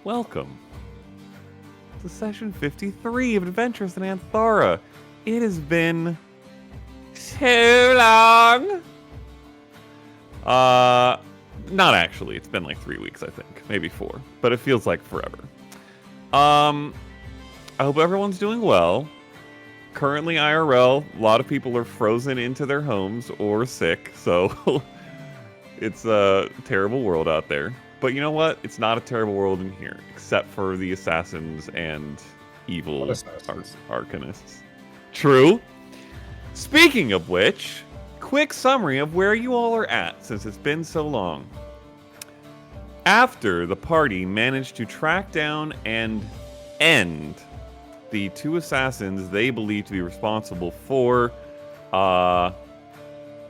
Welcome to session 53 of Adventures in Aanthara. It has been too long. Not actually. It's been like 3 weeks, I think. Maybe 4. But it feels like forever. I hope everyone's doing well. Currently IRL, a lot of people are frozen into their homes or sick, so it's a terrible world out there. But you know what? It's not a terrible world in here, except for the assassins and evil arcanists. True. Speaking of which, quick summary of where you all are at, since it's been so long. After the party managed to track down and end the 2 assassins they believe to be responsible for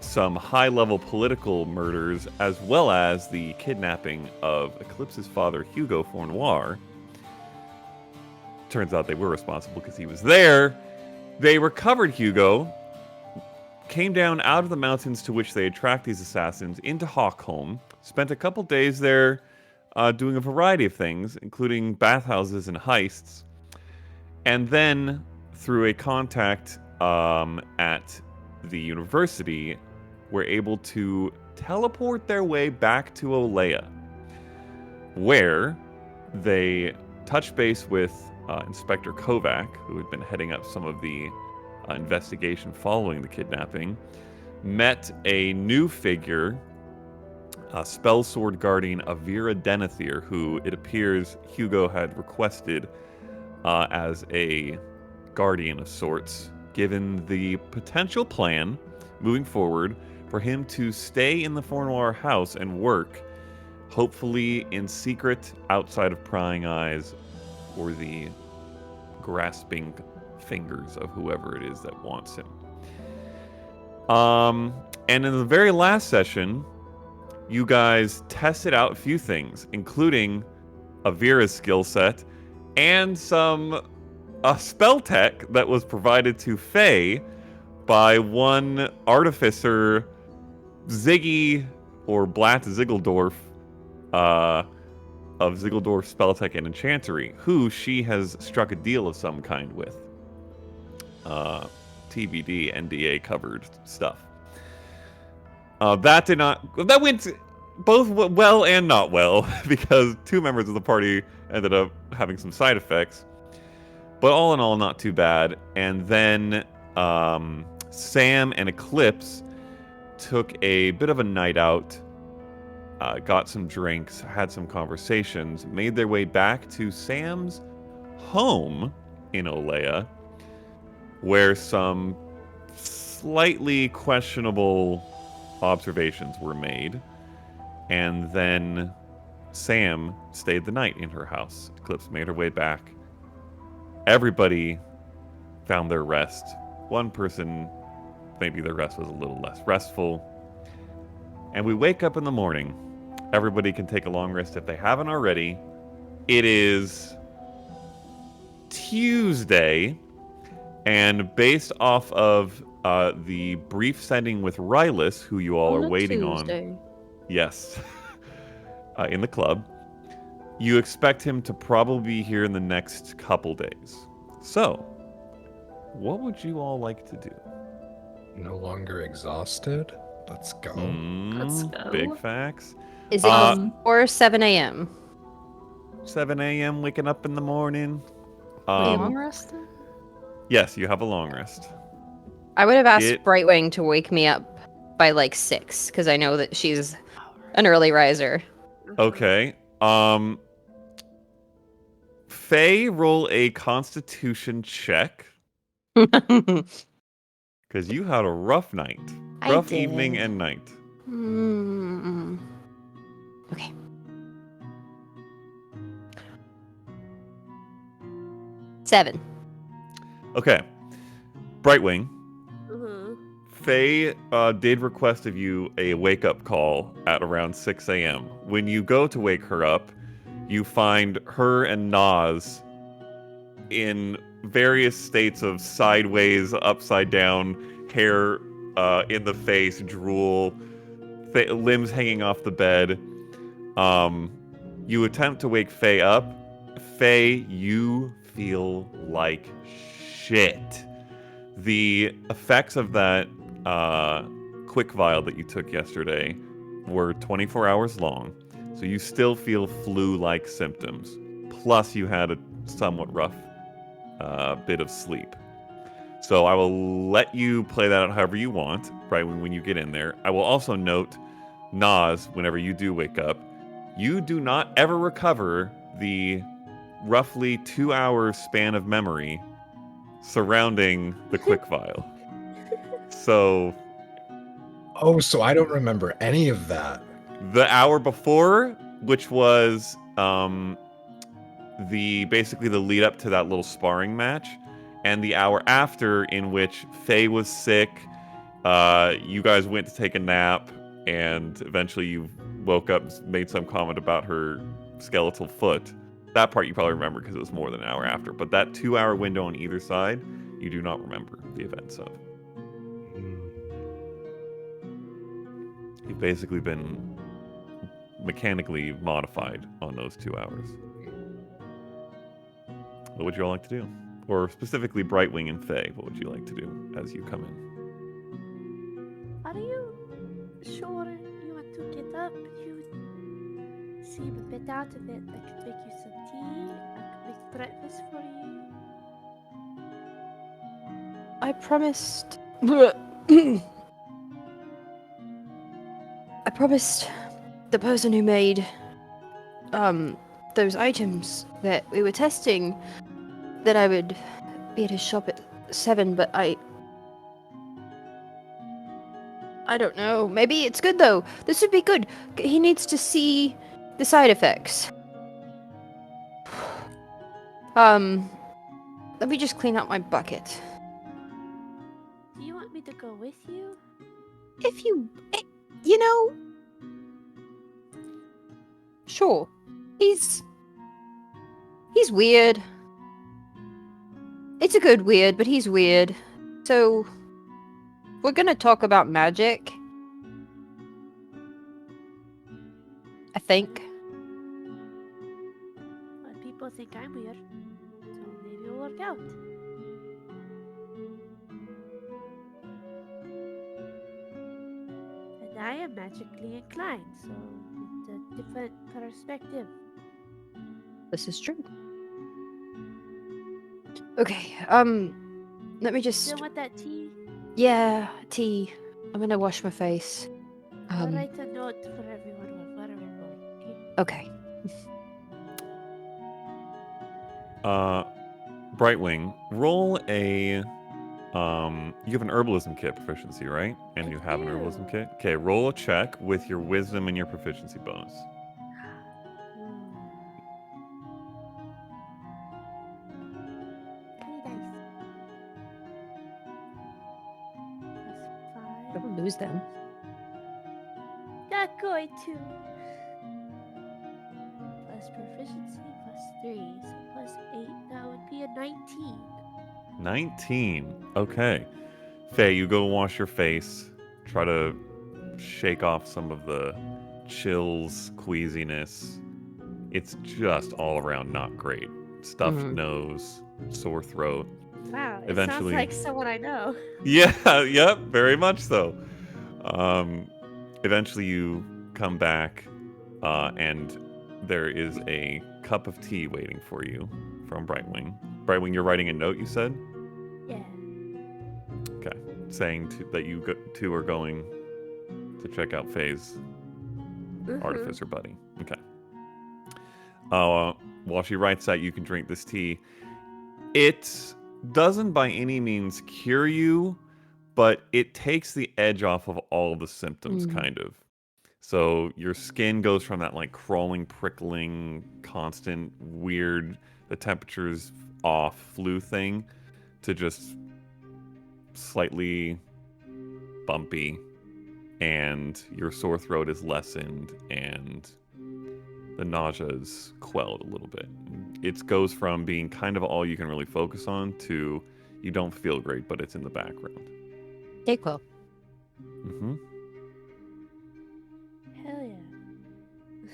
some high-level political murders, as well as the kidnapping of Eclipse's father, Hugo Fournoir. Turns out they were responsible because he was there. They recovered Hugo, came down out of the mountains to which they had tracked these assassins into Hockholm, spent a couple days there doing a variety of things, including bathhouses and heists, and then, through a contact at the university, were able to teleport their way back to Olleah, where they touched base with Inspector Kovac, who had been heading up some of the investigation following the kidnapping, met a new figure, spell sword guardian Avira Denethir, who it appears Hugo had requested as a guardian of sorts, given the potential plan moving forward for him to stay in the Fournoir house and work, hopefully in secret, outside of prying eyes or the grasping fingers of whoever it is that wants him. And in the very last session, you guys tested out a few things, including Avira's skill set and some spell tech that was provided to Faye by one artificer, Ziggy, or Blatt Ziggeldorf, of Ziggeldorf Spell Tech and Enchantery, who she has struck a deal of some kind with. TBD, NDA covered stuff. That went both well and not well, because 2 members of the party ended up having some side effects. But all in all, not too bad. And then Sam and Eclipse took a bit of a night out, got some drinks, had some conversations, made their way back to Sam's home in Olleah, where some slightly questionable observations were made. And then Sam stayed the night in her house. Eclipse made her way back. Everybody found their rest. One person, maybe their rest was a little less restful. And we wake up in the morning. Everybody can take a long rest if they haven't already. It is Tuesday. And based off of the brief sending with Rylas, who you all are waiting on. Yes. In the club. You expect him to probably be here in the next couple days. So, what would you all like to do? No longer exhausted? Let's go. Let's go. Big facts. Is it or 7 a.m.? 7 a.m. waking up in the morning. Long rest? Yes, you have a long rest. I would have asked Brightwing to wake me up by like 6, because I know that she's an early riser. Okay. Faye, roll a Constitution check. Because you had a rough night. Rough evening and night. Okay. Seven. Okay. Brightwing. Faye did request of you a wake-up call at around 6 a.m. When you go to wake her up, you find her and Nas in various states of sideways, upside down, hair in the face, drool, limbs hanging off the bed. You attempt to wake Faye up, Faye, you feel like shit. The effects of that quick vial that you took yesterday were 24 hours long, so you still feel flu-like symptoms. Plus, you had a somewhat rough bit of sleep. So I will let you play that out however you want, right, when you get in there. I will also note, Nas, whenever you do wake up, you do not ever recover the roughly 2-hour span of memory surrounding the quick vial. So Oh, so I don't remember any of that. the hour before, which was basically the lead up to that little sparring match, and the hour after, in which Faye was sick, you guys went to take a nap, and eventually you woke up, made some comment about her skeletal foot. That part you probably remember because it was more than an hour after. But that 2-hour window on either side, you do not remember the events of. You've basically been mechanically modified on those 2 hours. What would you all like to do? Or specifically Brightwing and Faye, what would you like to do as you come in? Are you sure you want to get up? You seem a bit out of it. I could make you some tea. I could make breakfast for you. I promised. I promised the person who made those items that we were testing that I would be at his shop at 7, but I don't know. Maybe it's good though. This would be good. He needs to see the side effects. Let me just clean out my bucket. Do you want me to go with you? If you know, sure. He's weird. It's a good weird, but he's weird. So we're gonna talk about magic. I think. Well, people think I'm weird, so maybe it'll work out. And I am magically inclined, so it's a different perspective. This is true. Okay, let me just... Still want that tea? Yeah, tea. I'm gonna wash my face. I'll write a note for everyone what are we going, okay? Okay. Brightwing, roll a you have an herbalism kit proficiency, right? And I you have an do. herbalism kit. Okay, roll a check with your wisdom and your proficiency bonus. Pretty nice. +5. Don't lose them. Not going to. Plus proficiency, +3, so +8. That would be a 19. 19. Okay. Faye, you go wash your face. Try to shake off some of the chills, queasiness. It's just all around not great. Stuffed nose, sore throat. Wow, it Eventually- sounds like someone I know. Yeah, yep, very much so. Eventually you come back, and there is a cup of tea waiting for you from Brightwing. Brightwing, you're writing a note, you said? Yeah. Okay. Saying that you two are going to check out Faye's artificer buddy. Okay. While she writes that, you can drink this tea. It doesn't by any means cure you, but it takes the edge off of all the symptoms, kind of. So your skin goes from that like crawling, prickling, constant, weird, the temperature's off flu thing to just slightly bumpy, and your sore throat is lessened, and the nausea is quelled a little bit. It goes from being kind of all you can really focus on to you don't feel great, but it's in the background. Take well. Hell yeah.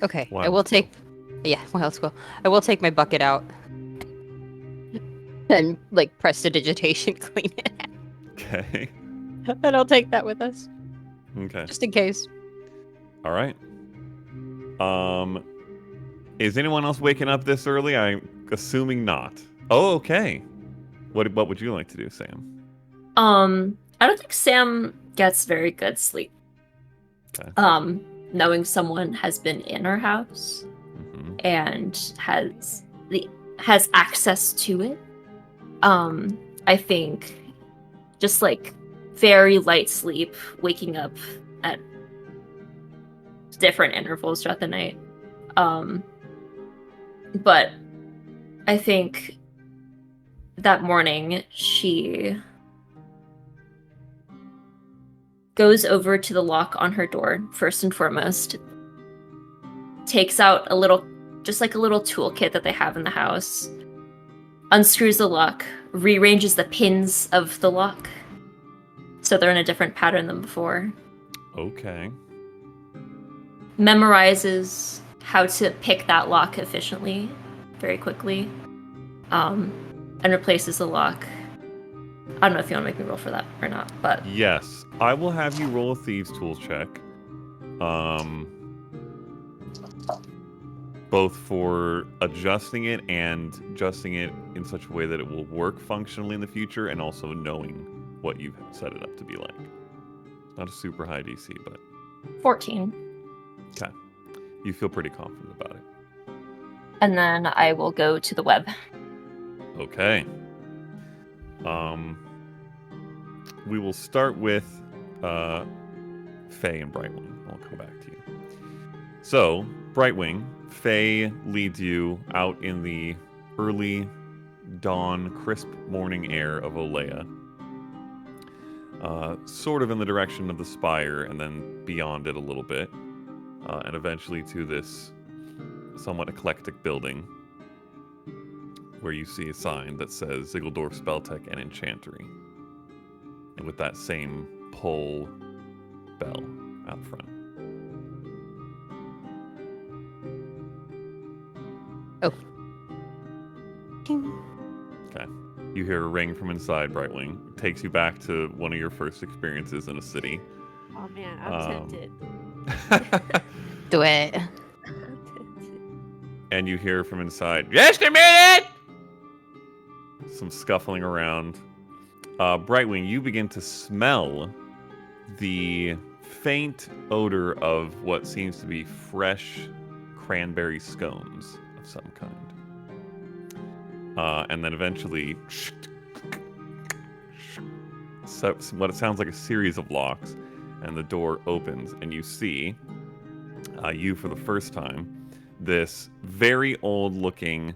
Okay, Wow. I will take Yeah, well, cool. I will take my bucket out and like prestidigitation clean it. Okay. And I'll take that with us, Okay. just in case. All right. Is anyone else waking up this early? I'm assuming not. Oh, okay. What would you like to do, Sam? I don't think Sam gets very good sleep. Okay. Knowing someone has been in our house and has access to it. I think just like very light sleep, waking up at different intervals throughout the night. But I think that morning she goes over to the lock on her door, first and foremost, takes out a little toolkit that they have in the house, unscrews the lock, rearranges the pins of the lock so they're in a different pattern than before. Okay. Memorizes how to pick that lock efficiently, very quickly, and replaces the lock. I don't know if you want to make me roll for that or not, but... Yes. I will have you roll a Thieves' Tools check. Both for adjusting it and adjusting it in such a way that it will work functionally in the future, and also knowing what you've set it up to be like. Not a super high DC, but... 14. Okay. You feel pretty confident about it. And then I will go to the web. Okay. We will start with Faye and Brightwing. I'll come back to you. So, Brightwing, Faye leads you out in the early dawn, crisp morning air of Olleah. Sort of in the direction of the spire, and then beyond it a little bit. And eventually to this somewhat eclectic building where you see a sign that says Ziggeldorf Spelltech and Enchantery. And with that same pull bell out front. Oh. Okay. You hear a ring from inside, Brightwing. It takes you back to one of your first experiences in a city. Oh man, I'm tempted. Do it. I'm tempted. And you hear from inside, "Just a minute!" Some scuffling around. Brightwing, you begin to smell the faint odor of what seems to be fresh cranberry scones of some kind. And then eventually, so what it sounds like a series of locks, and the door opens, and you see, you for the first time, this very old-looking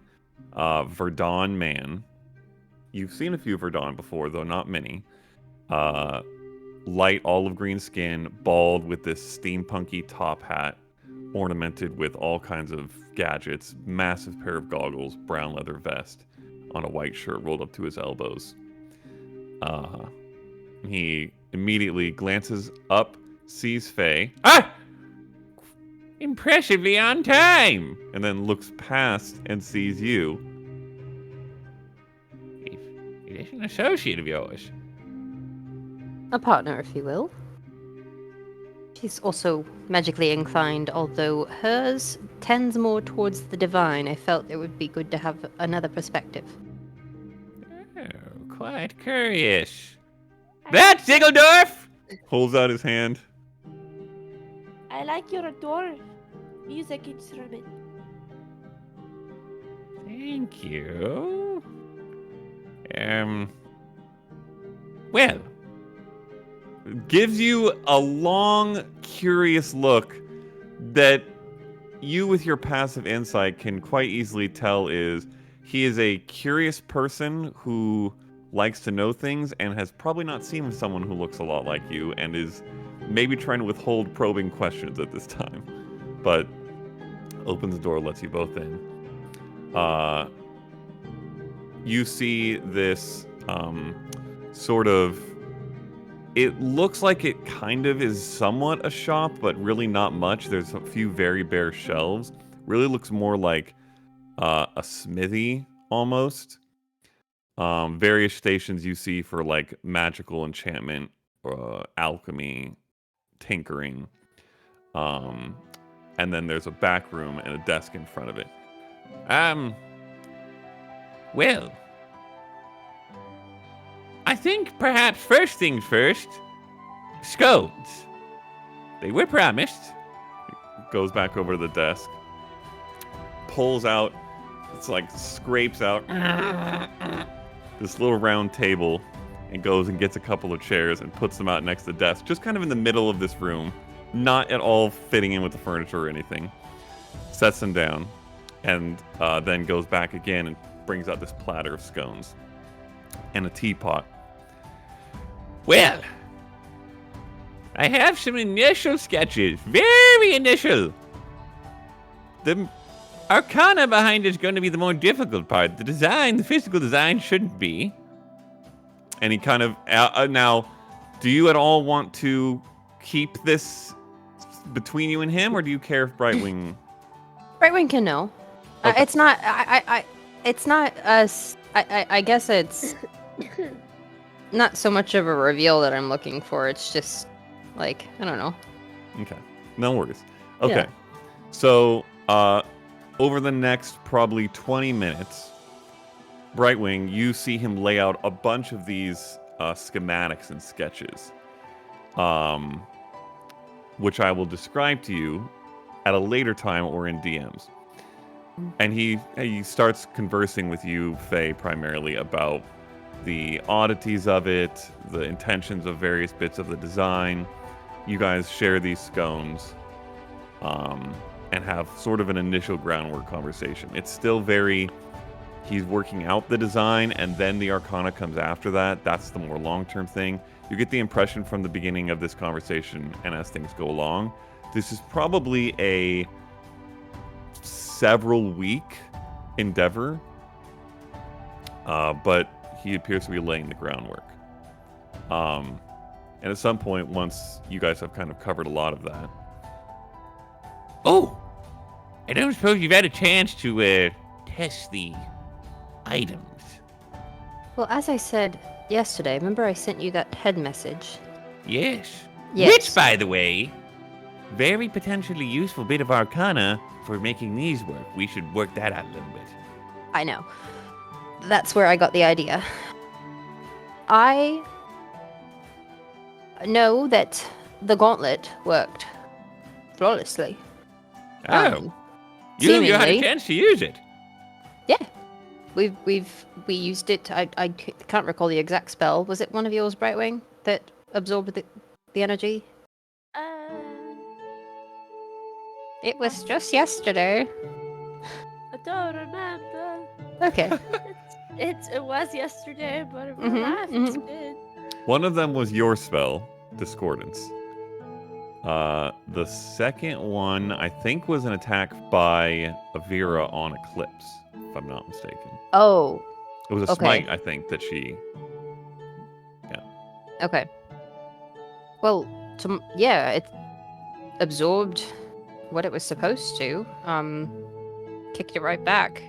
Verdon man. You've seen a few Verdon before, though not many. Light olive green skin, bald with this steampunky top hat, ornamented with all kinds of gadgets, massive pair of goggles, brown leather vest, on a white shirt rolled up to his elbows. He immediately glances up, sees Faye. Ah! Impressively on time! And then looks past and sees you. It is an associate of yours. A partner, if you will. She's also magically inclined, although hers tends more towards the divine. I felt it would be good to have another perspective. Oh, quite curious. That's Ziggeldorf! Holds out his hand. I like your door. Music instrument. Thank you. Well, gives you a long, curious look that you, with your passive insight, can quite easily tell he is a curious person who likes to know things and has probably not seen someone who looks a lot like you and is maybe trying to withhold probing questions at this time. But opens the door, lets you both in. You see this sort of... It looks like it kind of is somewhat a shop, but really not much. There's a few very bare shelves. really looks more like a smithy almost. Various stations you see for like magical enchantment, alchemy, tinkering. And then there's a back room and a desk in front of it. Well, I think perhaps first things first, scones. They were promised. Goes back over to the desk. Pulls out, it's like scrapes out this little round table and goes and gets a couple of chairs and puts them out next to the desk, just kind of in the middle of this room, not at all fitting in with the furniture or anything. Sets them down and then goes back again and brings out this platter of scones and a teapot. Well, I have some initial sketches, very initial. The arcana behind is going to be the more difficult part. The design, the physical design shouldn't be. And he kind of, now, do you at all want to keep this between you and him, or do you care if Brightwing... Brightwing can know. Okay. It's not, it's not us, I guess it's not so much of a reveal that I'm looking for, it's just, like, I don't know. Okay, no worries. Okay, Yeah. so, over the next probably 20 minutes, Brightwing, you see him lay out a bunch of these schematics and sketches, which I will describe to you at a later time or in DMs. And he starts conversing with you, Faye, primarily about the oddities of it, the intentions of various bits of the design. You guys share these scones and have sort of an initial groundwork conversation. It's still very... He's working out the design, and then the Arcana comes after that. That's the more long-term thing. You get the impression from the beginning of this conversation, and as things go along, this is probably a several-week endeavor, but he appears to be laying the groundwork. And at some point, once you guys have kind of covered a lot of that... Oh! I don't suppose you've had a chance to test the items. Well, as I said yesterday, remember I sent you that head message? Yes. Yes. Which, by the way, very potentially useful bit of Arcana for making these work. We should work that out a little bit. I know. That's where I got the idea. I know that the gauntlet worked flawlessly. Oh. You had a seemingly. chance to use it. Yeah. We used it. I can't recall the exact spell. Was it one of yours, Brightwing, that absorbed the energy? It was just yesterday. I don't remember. Okay. It was yesterday, but in my Mhm, life it's mhm. been. One of them was your spell, Discordance. The second one, I think, was an attack by Avira on Eclipse, if I'm not mistaken. Oh, It was a Okay. smite, I think, that she... okay. Well, yeah, it absorbed what it was supposed to. Kicked it right back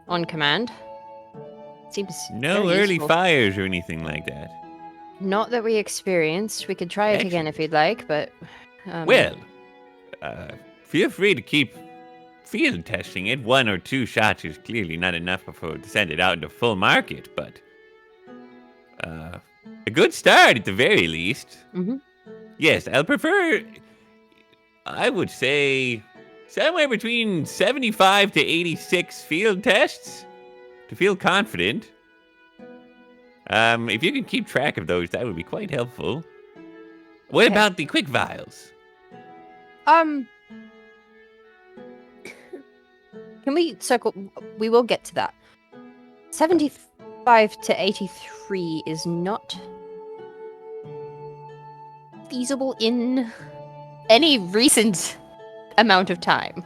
on command. Seems No very early useful. fires or anything like that. Not that we experienced. We could try it again if you'd like, but Well, feel free to keep field testing it. 1 or 2 shots is clearly not enough before to send it out into full market, but a good start at the very least. Mhm. Yes, I'll prefer, I would say, somewhere between 75 to 86 field tests to feel confident. If you can keep track of those, that would be quite helpful. What Okay. about the quick vials? Can we circle? We will get to that. 75 to 83 is not feasible in any recent amount of time.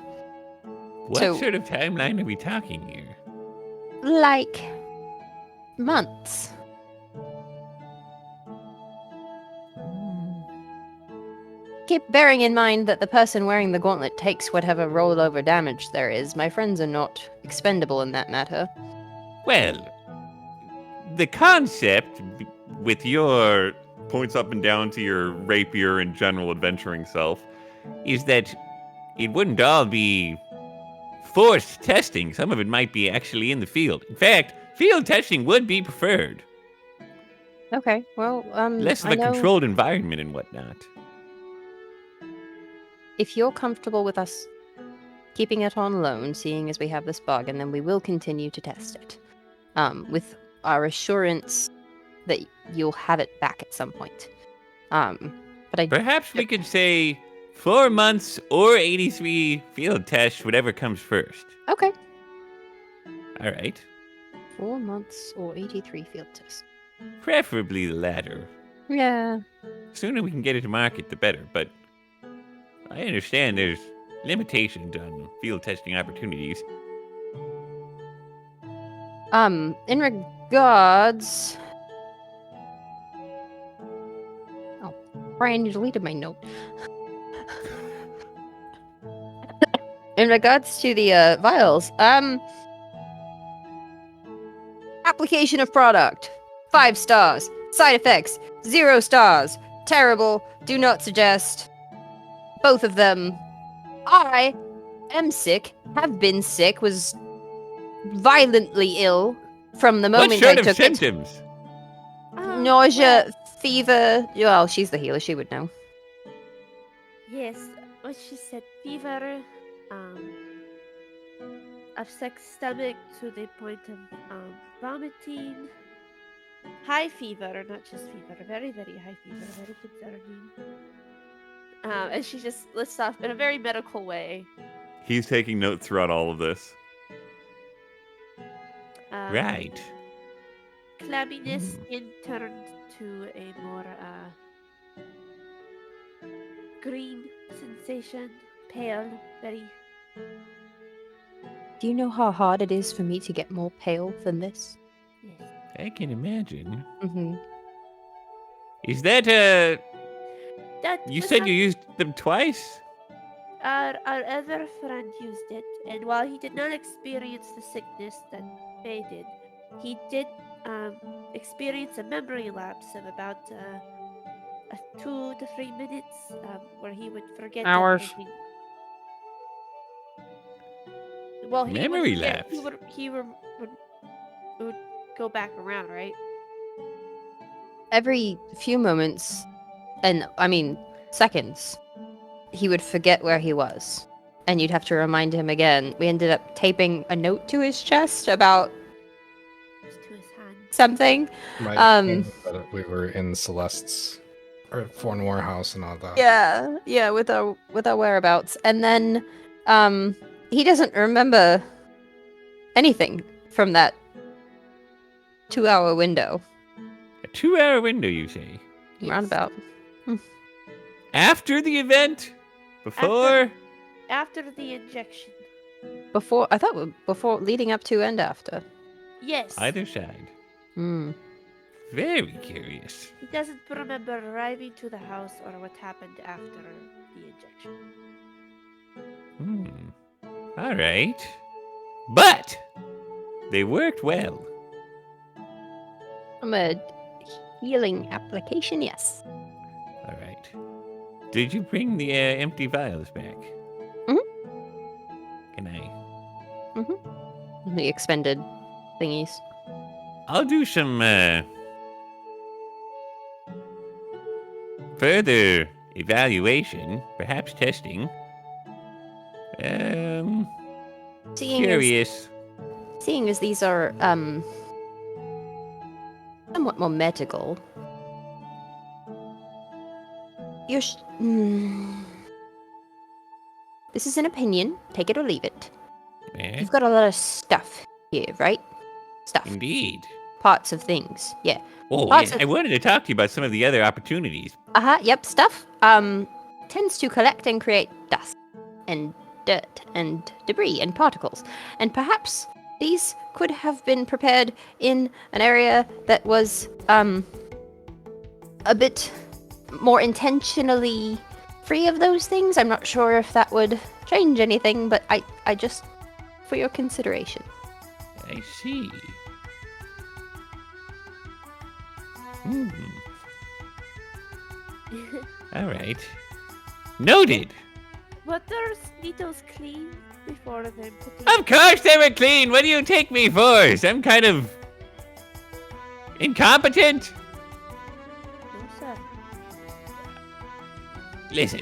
What So- sort of timeline are we talking here? Like months. keep bearing in mind that the person wearing the gauntlet takes whatever rollover damage there is. My friends are not expendable in that matter. Well, the concept with your points up and down to your rapier and general adventuring self is that it wouldn't all be forced testing. Some of it might be actually in the field. In fact, field testing would be preferred. Okay, well, Less of I a know controlled environment and whatnot. if you're comfortable with us keeping it on loan, seeing as we have this bug, and then we will continue to test it, with our assurance that you'll have it back at some point. But I Perhaps we could say 4 months or 83 field tests, whatever comes first. okay. All right. 4 months or 83 field tests. Preferably the latter. Yeah. Sooner we can get it to market, the better. But I understand there's limitations on field testing opportunities. In regards. Oh, Brian, you deleted my note. In regards to the vials, application of product, 5 stars. Side effects, 0 stars. Terrible. Do not suggest. Both of them. I am sick. Have been sick. Was violently ill from the moment What sort I of took it. symptoms? Nausea, fever. Well, she's the healer. She would know. Yes, what she said, fever, upset stomach to the point of vomiting, high fever, not just fever, very, very high fever, very concerning. And she just lists off in a very medical way. He's taking notes throughout all of this. Right. Clabbiness skin turned to a more green sensation, pale, very. Do you know how hard it is for me to get more pale than this? Yes. I can imagine. Mm-hmm. Is that, That you was said not- you used them twice? Our other friend used it, and while he did not experience the sickness that Faye did, he did experience a memory lapse of about 2 to 3 minutes, where he would forget Hours. everything. Well, he Memory would forget, lapse? He would go back around, right? Every few moments, and I mean seconds, he would forget where he was. And you'd have to remind him again. We ended up taping a note to his chest about Just to his hand. something. Might that we were in Celeste's or Foreign Warehouse and all that. Yeah, with our whereabouts. And then he doesn't remember anything from that 2-hour window. A 2-hour window, you say? Roundabout. After the event? Before? After the injection. Before leading up to and after. Yes. Either side. Hmm. Very curious. He doesn't remember arriving to the house or what happened after the injection. All right. But they worked well. From a healing application, yes. All right. Did you bring the empty vials back? Can I? The expended thingies. I'll do some further evaluation, perhaps testing. Curious. Seeing as these are somewhat more medical, you're this is an opinion. Take it or leave it. Eh? You've got a lot of stuff here, right? Stuff, Indeed. parts of things. Yeah. Oh, Lots yeah, of- I wanted to talk to you about some of the other opportunities. Yep. Stuff. Tends to collect and create dust and dirt and debris and particles, and perhaps these could have been prepared in an area that was a bit more intentionally free of those things. I'm not sure if that would change anything, but I just for your consideration. I see. Hmm. All right. Noted. Were those needles clean before they're putting? Of course they were clean. What do you take me for? Some kind of incompetent? No, sir. Listen.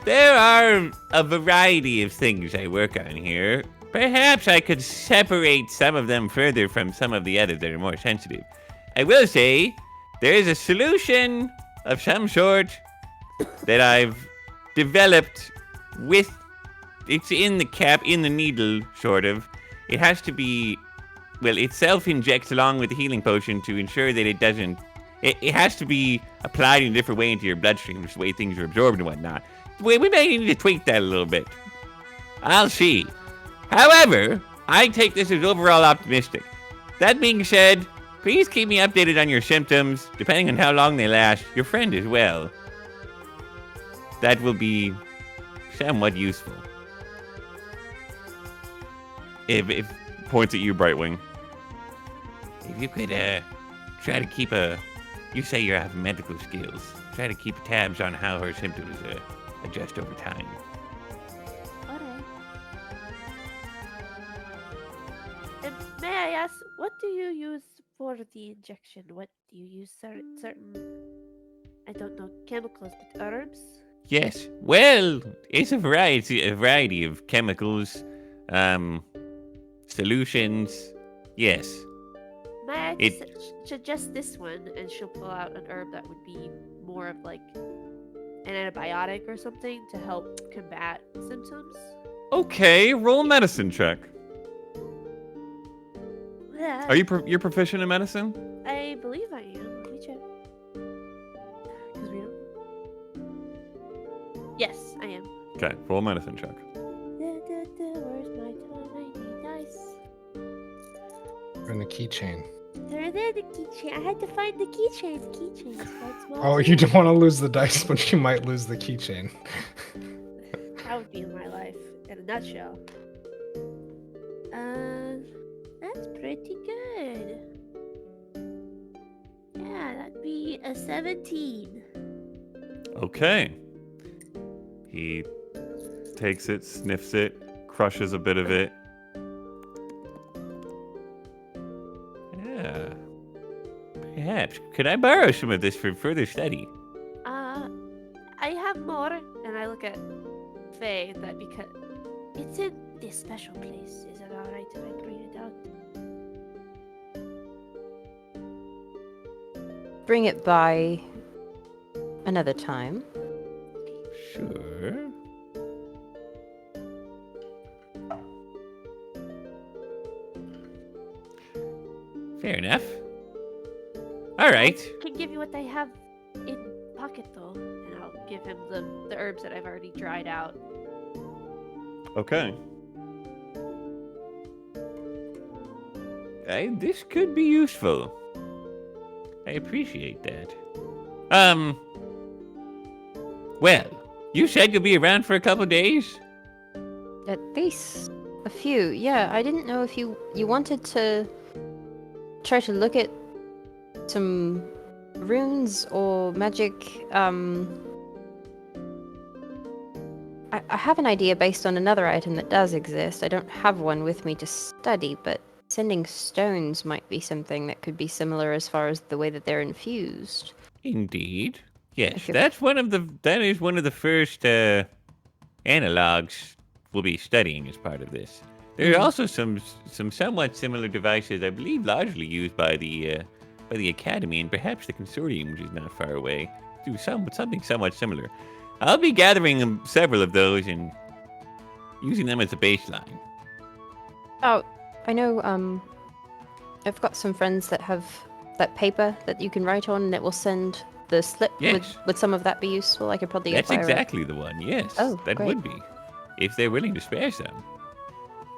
There are a variety of things I work on here. Perhaps I could separate some of them further from some of the others that are more sensitive. I will say, there is a solution of some sort that I've developed with... It's in the cap, in the needle, sort of. It has to be... Well, it self-injects along with the healing potion to ensure that it doesn't... It has to be applied in a different way into your bloodstream, just the way things are absorbed and whatnot. We may need to tweak that a little bit. I'll see. However, I take this as overall optimistic. That being said, please keep me updated on your symptoms, depending on how long they last. Your friend as well. That will be somewhat useful. If points at you, Brightwing. If you could try to keep you say you have medical skills. Try to keep tabs on how her symptoms adjust over time. Alright. And may I ask, what do you use for the injection? What do you use? Certain, I don't know, chemicals, but herbs? Yes. Well, it's a variety of chemicals, solutions. Yes. May I suggest this one, and she'll pull out an herb that would be more of like an antibiotic or something to help combat symptoms? Okay, roll a medicine check. Yeah, Are you're proficient in medicine? I believe I am. Let me check. 'Cause we don't... Yes, I am. Okay, roll a medicine check. Where's my tiny dice? In the keychain. They're there, the keychain. I had to find the keychain. The keychain's quite small. Oh, you don't want to lose the dice, but you might lose the keychain. That would be my life in a nutshell. That's pretty good. Yeah, that'd be a 17. Okay. He takes it, sniffs it, crushes a bit of it. Yeah. Perhaps. Could I borrow some of this for further study? I have more, and I look at Faye. That because it's in this special place. Is it alright if I bring it out? Bring it by another time. Sure. Fair enough. All right. I can give you what I have in pocket though, and I'll give him the herbs that I've already dried out. Okay. This could be useful. I appreciate that. Well, you said you'll be around for a couple days? At least a few. Yeah, I didn't know if you wanted to try to look at some runes or magic. I have an idea based on another item that does exist. I don't have one with me to study, but sending stones might be something that could be similar as far as the way that they're infused. Indeed. Yes, If you- that is one of the first analogs we'll be studying as part of this. There are also some somewhat similar devices, I believe, largely used by the Academy and perhaps the Consortium, which is not far away, do something somewhat similar. I'll be gathering several of those and using them as a baseline. Oh, I know, I've got some friends that have that paper that you can write on and it will send the slip. Yes. Would some of that be useful? I could probably That's acquire it. exactly the one, yes. Oh, that great. would be. If they're willing to spare some.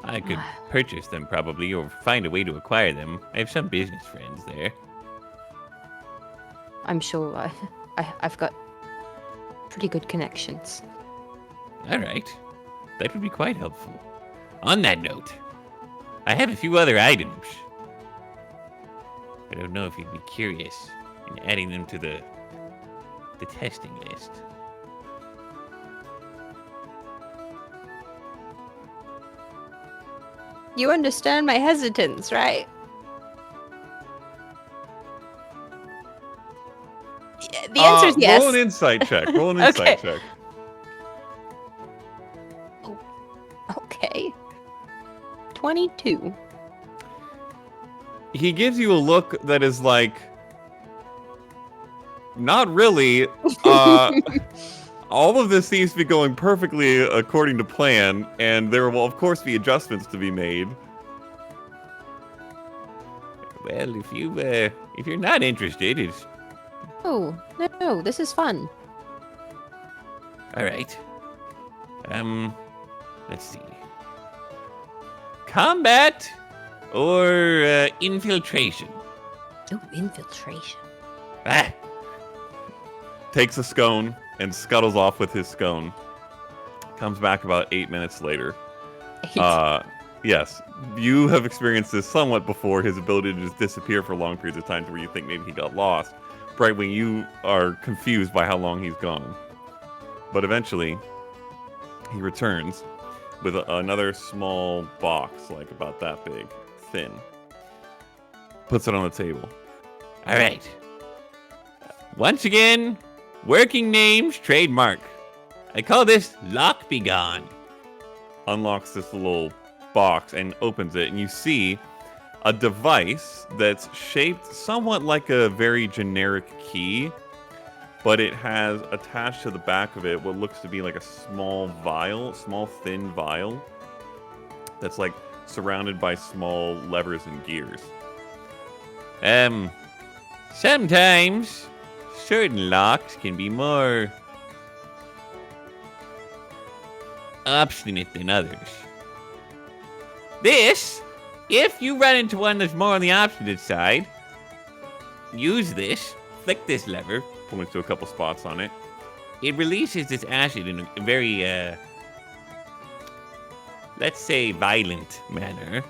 I could purchase them probably or find a way to acquire them. I have some business friends there. I'm sure I've got pretty good connections. All right. That would be quite helpful. On that note, I have a few other items. I don't know if you'd be curious in adding them to the testing list. You understand my hesitance, right? Yeah, the answer is yes. Roll an insight check. Roll an insight check. Okay. 22. He gives you a look that is like, not really. All of this seems to be going perfectly according to plan, and there will of course be adjustments to be made. Well, if you're not interested, it's Oh, no, this is fun. all right. Let's see. Combat or infiltration? Oh, infiltration. Ah, Takes a scone and scuttles off with his scone. Comes back about 8 minutes later. Yes, you have experienced this somewhat before, his ability to just disappear for long periods of time to where you think maybe he got lost. Brightwing, you are confused by how long he's gone. But eventually, he returns with another small box, like about that big, thin. Puts it on the table. all right. Once again, working names trademark. I call this Lock Be Gone. Unlocks this little box and opens it, and you see a device that's shaped somewhat like a very generic key, but it has attached to the back of it what looks to be like a small vial, small thin vial that's like surrounded by small levers and gears. Sometimes certain locks can be more obstinate than others. This, if you run into one that's more on the obstinate side, use this, flick this lever, Points to a couple spots on it. it releases this acid in a very, let's say, violent manner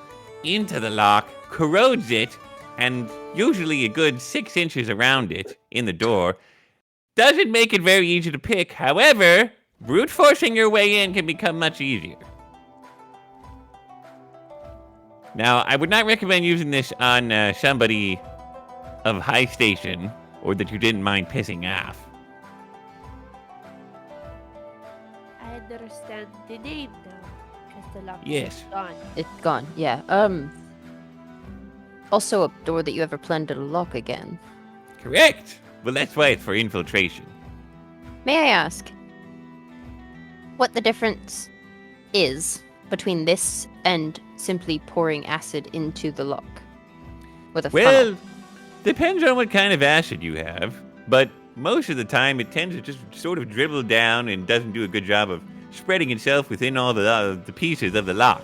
into the lock, corrodes it, and usually a good 6 inches around it in the door. Doesn't make it very easy to pick. However, brute forcing your way in can become much easier. Now, I would not recommend using this on somebody of high station or that you didn't mind pissing off. I understand the name now, because the lock Yes. is gone. It's gone, yeah. Also a door that you ever planned to lock again. Correct. Well, that's why it's for infiltration. May I ask what the difference is between this and simply pouring acid into the lock with a Well, funnel? depends on what kind of acid you have, but most of the time it tends to just sort of dribble down and doesn't do a good job of spreading itself within all the pieces of the lock.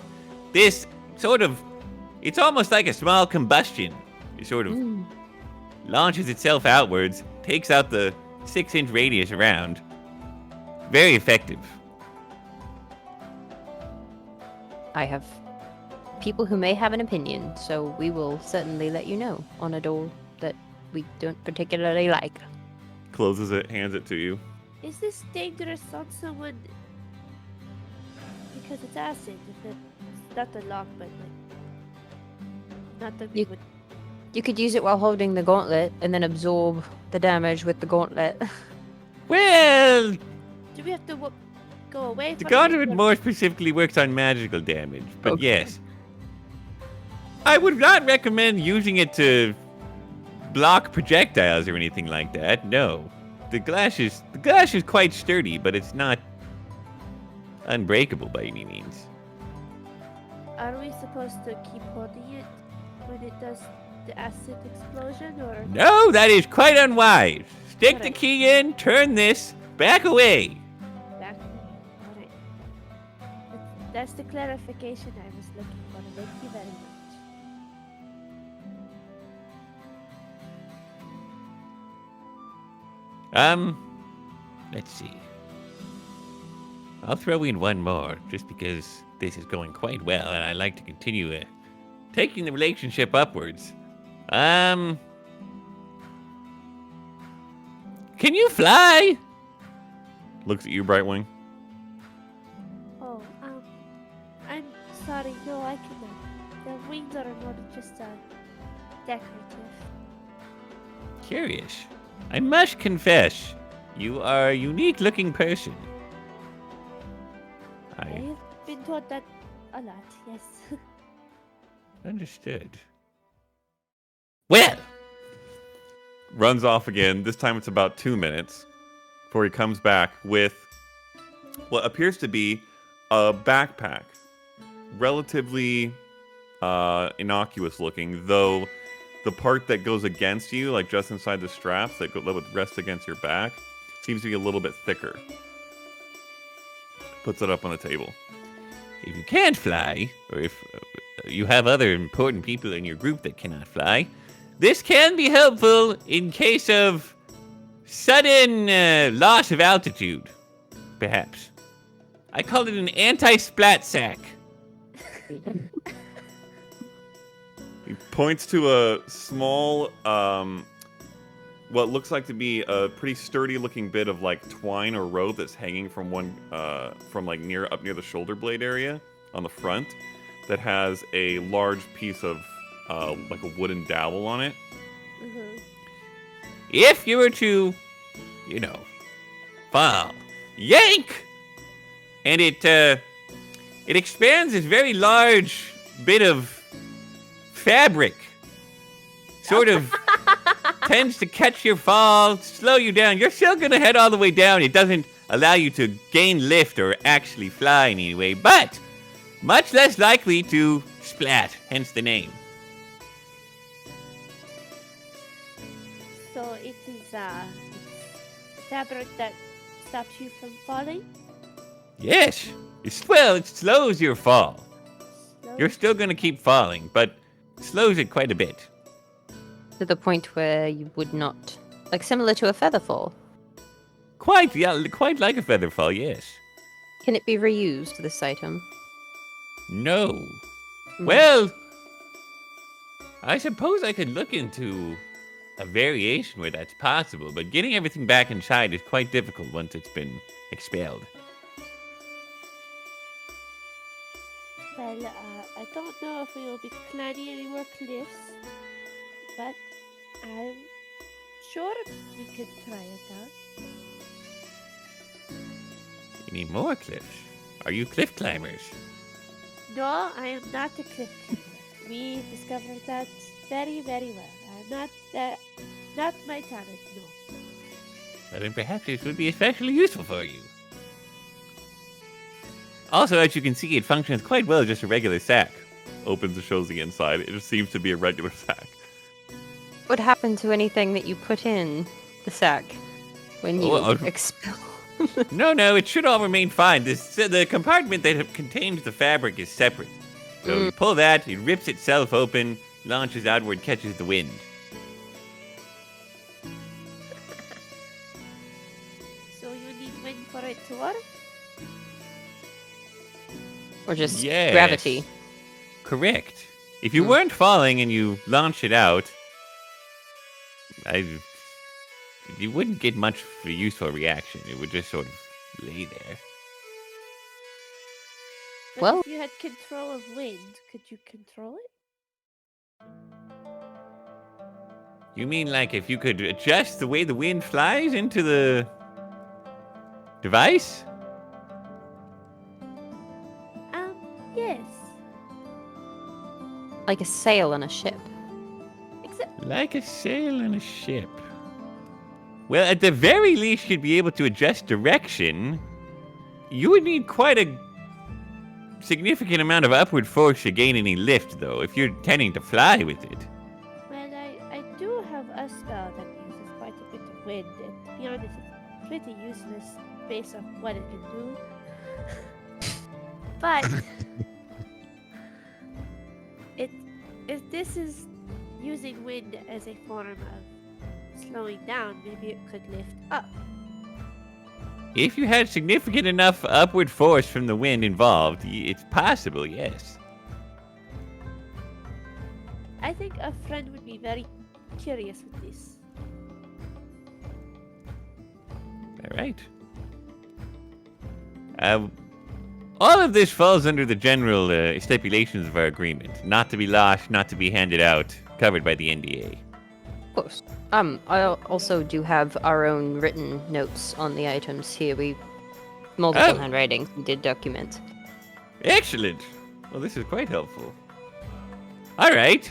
This sort of, it's almost like a small combustion. It sort of launches itself outwards, takes out the 6-inch radius around. Very effective. I have people who may have an opinion, so we will certainly let you know on a door that we don't particularly like. Closes it, hands it to you. Is this dangerous on someone? Because it's acid. If it's not a lock, but like, not that we You- would. You could use it while holding the gauntlet and then absorb the damage with the gauntlet. Well, Do we have to go away? the from gauntlet it, or- more specifically works on magical damage, but Okay. yes. I would not recommend using it to block projectiles or anything like that. No. The glass is quite sturdy, but it's not unbreakable by any means. Are we supposed to keep holding it when it does the acid explosion, or? No, that is quite unwise. Stick the Alright. key in, turn this, back away. Back. Alright. That's the clarification I was looking for. Thank you very much. Let's see. I'll throw in one more, just because this is going quite well, and I like to continue taking the relationship upwards. Can you fly? Looks at you, Brightwing. Oh, I'm sorry. No, I cannot. The wings are not just decorative. Curious. I must confess, you are a unique-looking person. I've been told that a lot. Yes. Understood. Well, Runs off again. This time it's about 2 minutes before he comes back with what appears to be a backpack. Relatively innocuous looking, though the part that goes against you, like just inside the straps that would rest against your back, seems to be a little bit thicker. Puts it up on the table. if you can't fly, or if you have other important people in your group that cannot fly, this can be helpful in case of sudden loss of altitude, perhaps. I call it an anti-splat sack. He points to a small, what looks like to be a pretty sturdy-looking bit of like twine or rope that's hanging from from like up near the shoulder blade area on the front, that has a large piece of like a wooden dowel on it. Mm-hmm. If you were to, fall, yank, and it expands this very large bit of fabric, sort of tends to catch your fall, slow you down. You're still going to head all the way down. It doesn't allow you to gain lift or actually fly in any way, but much less likely to splat, hence the name. So it is fabric that stops you from falling? Yes. It slows your fall. Slow? You're still going to keep falling, but slows it quite a bit. To the point where you would not, like similar to a feather fall. Quite like a feather fall, yes. Can it be reused, this item? No. Mm. Well, I suppose I could look into a variation where that's possible, but getting everything back inside is quite difficult once it's been expelled. Well, I don't know if we will be climbing any more cliffs, but I'm sure we could try it out. You need more cliffs. Are you cliff climbers? No, I am not a cliff climber. We discovered that very, very well. I'm not my talent, no. Well, then perhaps this would be especially useful for you. Also, as you can see, it functions quite well as just a regular sack. Opens and shows the inside. It just seems to be a regular sack. What happened to anything that you put in the sack when you expel? No, it should all remain fine. The compartment that contains the fabric is separate. So you pull that, it rips itself open, launches outward, catches the wind. So you need wind for it to work? Or just Yes. gravity? Correct. If you weren't falling and you launch it out, you wouldn't get much of a useful reaction. It would just sort of lay there. But Well- if you had control of wind, could you control it? You mean like if you could adjust the way the wind flies into the device? Yes. Like a sail on a ship. Like a sail on a ship. Well, at the very least, you'd be able to adjust direction. You would need quite a significant amount of upward force to gain any lift, though, if you're tending to fly with it. Well, I do have a spell that uses quite a bit of wind, and to be honest, it's pretty useless based on what it can do. But if this is using wind as a form of slowing down, maybe it could lift up. If you had significant enough upward force from the wind involved, it's possible, yes. I think a friend would be very curious with this. All right. All of this falls under the general stipulations of our agreement. Not to be lost, not to be handed out, covered by the NDA. Of course. I also do have our own written notes on the items here. Multiple Oh. handwritings we did document. Excellent. Well, this is quite helpful. All right.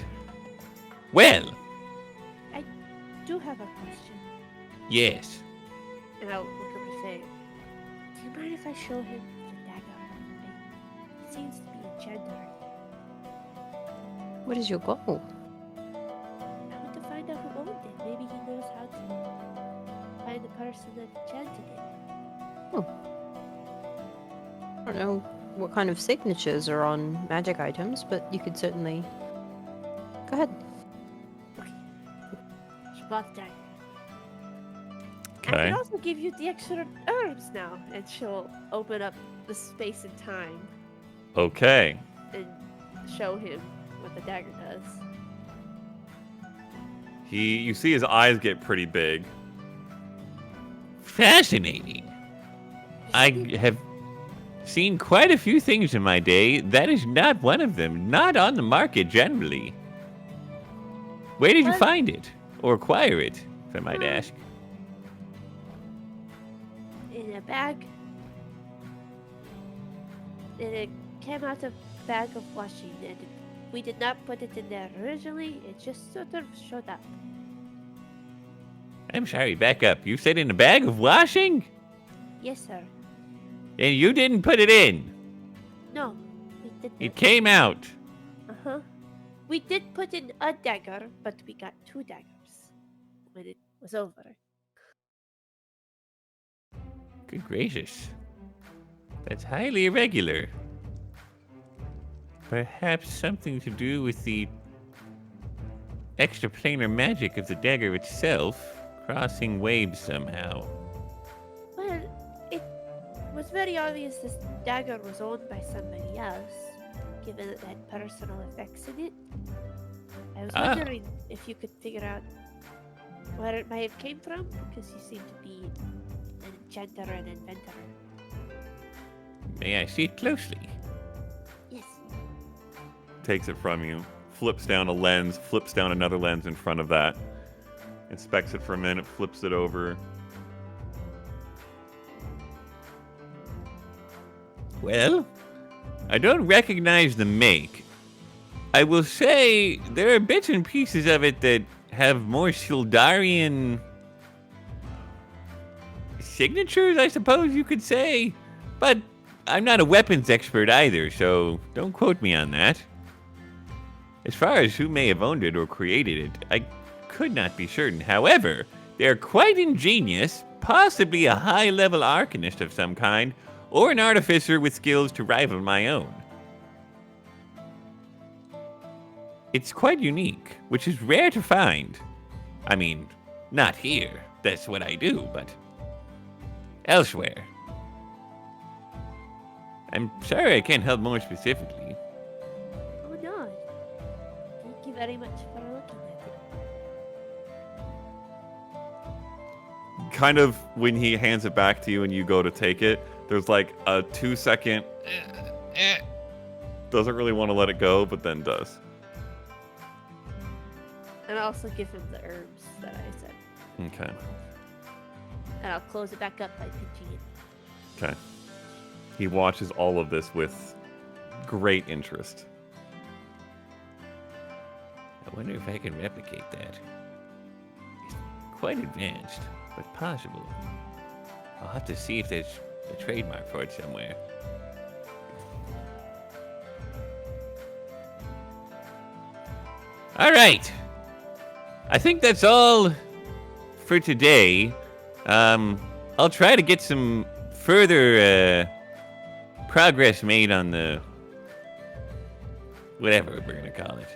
Well, I do have a question. yes. And I'll look over to Faye. Do you mind if I show him the dagger? It seems to be enchanted. What is your goal? I want to find out who owned it. Maybe he knows how to find the person that enchanted it. I don't know what kind of signatures are on magic items, but you could certainly... Go ahead. She bought the dagger. I Okay. can also give you the extra herbs now. And she'll open up the space and time Okay. and show him what the dagger does. You see his eyes get pretty big. Fascinating. I have seen quite a few things in my day. That is not one of them. Not on the market generally. Where did you What? find it? Or acquire it, if I might ask? In a bag. And it came out of a bag of washing, and we did not put it in there originally. It just sort of showed up. I'm sorry, back up. You said in a bag of washing? Yes, sir. And you didn't put it in. No, we did It not. came out. Uh-huh. We did put in a dagger, but we got 2 daggers when it was over. Good gracious. That's highly irregular. Perhaps something to do with the extraplanar magic of the dagger itself, crossing waves somehow. Well, it was very obvious this dagger was owned by somebody else, given it had personal effects in it. I was Ah. wondering if you could figure out where it might have came from, because you seem to be an enchanter and inventor. May I see it closely? Yes. Takes it from you, flips down a lens, flips down another lens in front of that, inspects it for a minute, flips it over. Well, I don't recognize the make. I will say there are bits and pieces of it that have more Sildarian signatures, I suppose you could say. But I'm not a weapons expert either, so don't quote me on that. As far as who may have owned it or created it, I could not be certain. However, they're quite ingenious, possibly a high-level arcanist of some kind, or an artificer with skills to rival my own. It's quite unique, which is rare to find. I mean, not here, that's what I do, but elsewhere. I'm sorry I can't help more specifically. Oh no. Thank you very much for looking at it. Kind of when he hands it back to you and you go to take it, there's like a 2-second. Doesn't really want to let it go, but then does. And I'll also give him the herbs that I said. Okay. And I'll close it back up by pinching it. Okay. He watches all of this with great interest. I wonder if I can replicate that. It's quite advanced, but possible. I'll have to see if there's a trademark for it somewhere. All right. I think that's all for today. I'll try to get some further progress made on the whatever we're gonna call it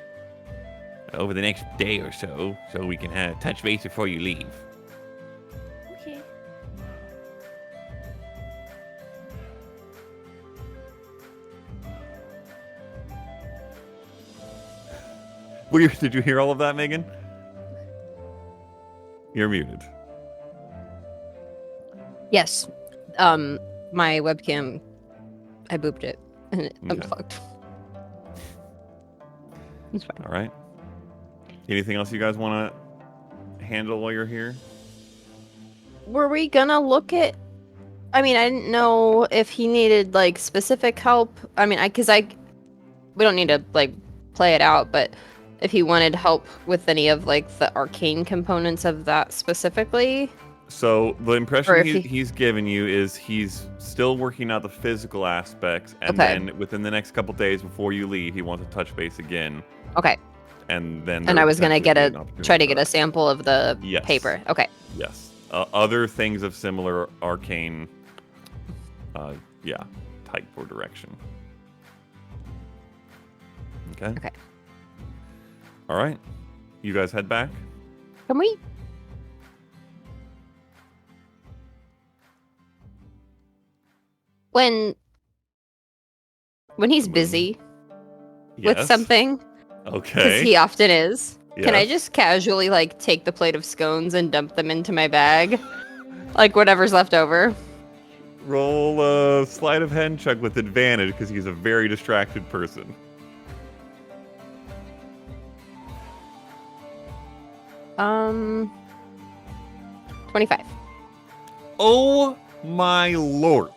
over the next day or so we can touch base before you leave. Okay. Did you hear all of that, Megan? You're muted. Yes. My webcam, I booped it and it Okay. unplugged. It's fine. All right. Anything else you guys want to handle while you're here? Were we gonna look at? I mean, I didn't know if he needed like specific help. I mean, we don't need to like play it out, but if he wanted help with any of like the arcane components of that specifically. So the Or impression if he's given you is he's still working out the physical aspects, and Okay. then within the next couple days before you leave, he wants to touch base again, Okay. and then. And there I would was gonna potentially get be an opportunity try to for get that. a sample of the Yes. paper. Okay. Yes. Other things of similar arcane, type or direction. Okay. Okay. All right. You guys head back. Can we? When he's busy with Yes. something, because Okay. he often is. Can I Yes. just casually like take the plate of scones and dump them into my bag, like whatever's left over? Roll a sleight of hand check with advantage because he's a very distracted person. Um, 25. Oh my lord.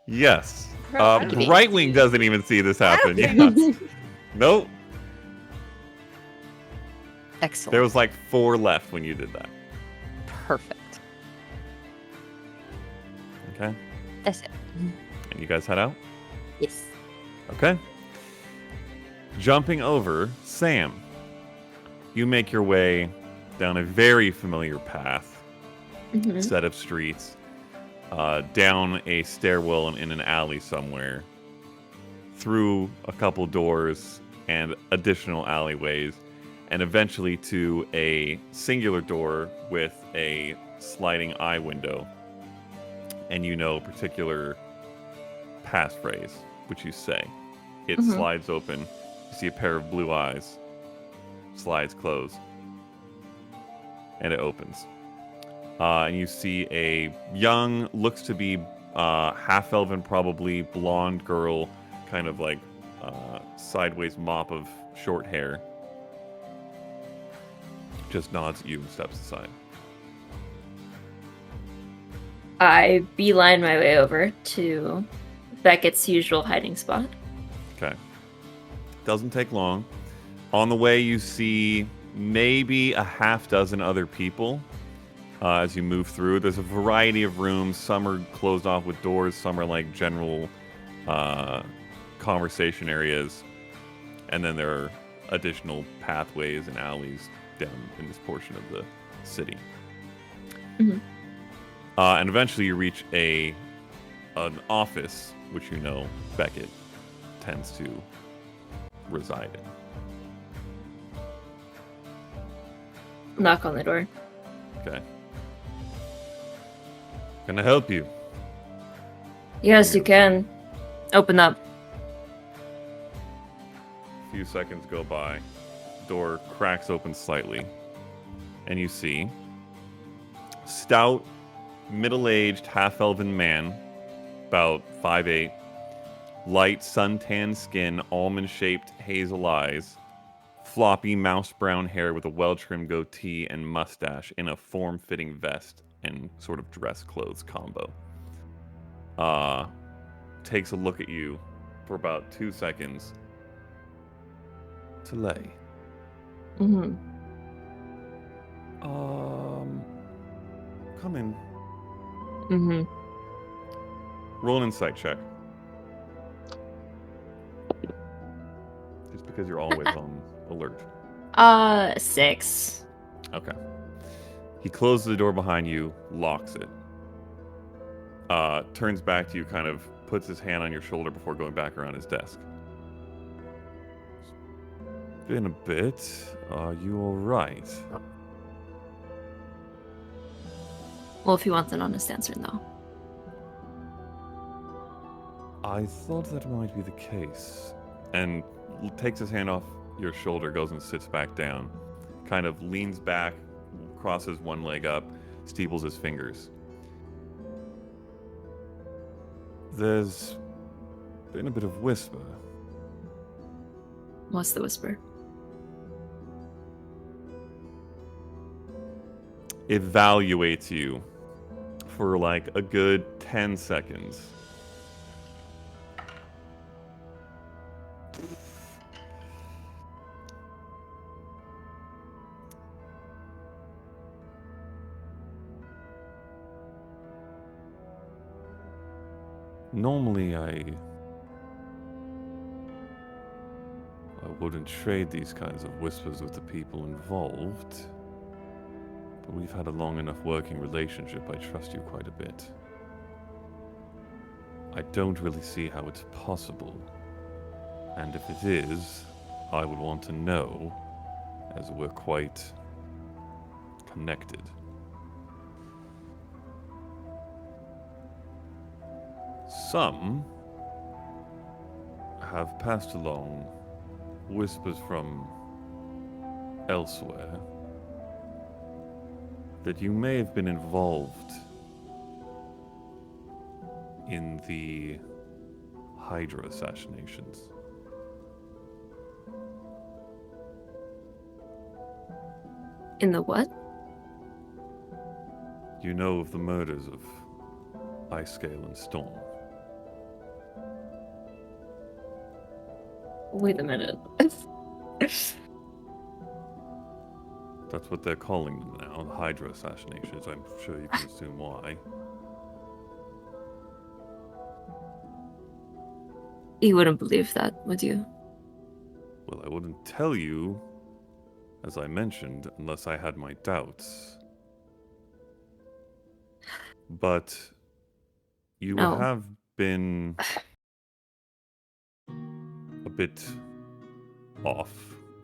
Yes. I don't think- Brightwing doesn't even see this happen. Yes. Nope. Excellent. There was like 4 left when you did that. Perfect. Okay. That's it. And you guys head out? Yes. Okay. Jumping over, Sam. You make your way down a very familiar path, Mhm. set of streets, down a stairwell in an alley somewhere, through a couple doors and additional alleyways, and eventually to a singular door with a sliding eye window. And you know a particular passphrase, which you say. It Mhm. slides open. You see a pair of blue eyes. Slides close. And it opens. And you see a young, looks to be half-elven, probably blonde girl, kind of like sideways mop of short hair. Just nods at you and steps aside. I beeline my way over to Beckett's usual hiding spot. Okay. Doesn't take long. On the way, you see maybe a half dozen other people as you move through. There's a variety of rooms. Some are closed off with doors. Some are like general conversation areas. And then there are additional pathways and alleys down in this portion of the city. Mhm. And eventually you reach an office, which you know Beckett tends to reside in. Knock on the door. Okay. Can I help you? Yes, you can. Open up. A few seconds go by. Door cracks open slightly. And you see stout, middle-aged, half-elven man, about 5'8", light suntan skin, almond-shaped hazel eyes, floppy mouse brown hair with a well-trimmed goatee and mustache in a form-fitting vest and sort of dress clothes combo. Takes a look at you for about 2 seconds. Delay. Mm-hmm. Come in. Mm-hmm. Roll an insight check. Just because you're always on alert. 6. Okay. He closes the door behind you, locks it. Turns back to you, kind of puts his hand on your shoulder before going back around his desk. Been a bit. Are you alright? Well, if he wants an honest answer, no. I thought that might be the case. And takes his hand off your shoulder, goes and sits back down. Kind of leans back, crosses one leg up, steeples his fingers. There's been a bit of whisper. What's the whisper? Evaluates you for like a good 10 seconds. Normally I wouldn't trade these kinds of whispers with the people involved. But we've had a long enough working relationship, I trust you quite a bit. I don't really see how it's possible. And if it is, I would want to know, as we're quite connected. Some have passed along whispers from elsewhere that you may have been involved in the Hydra assassinations. In the what? You know of the murders of Icescale and Storm. Wait a minute. That's what they're calling them now, the Hydra assassinations. I'm sure you can assume why. You wouldn't believe that, would you? Well, I wouldn't tell you, as I mentioned, unless I had my doubts. But you No. have been a bit off,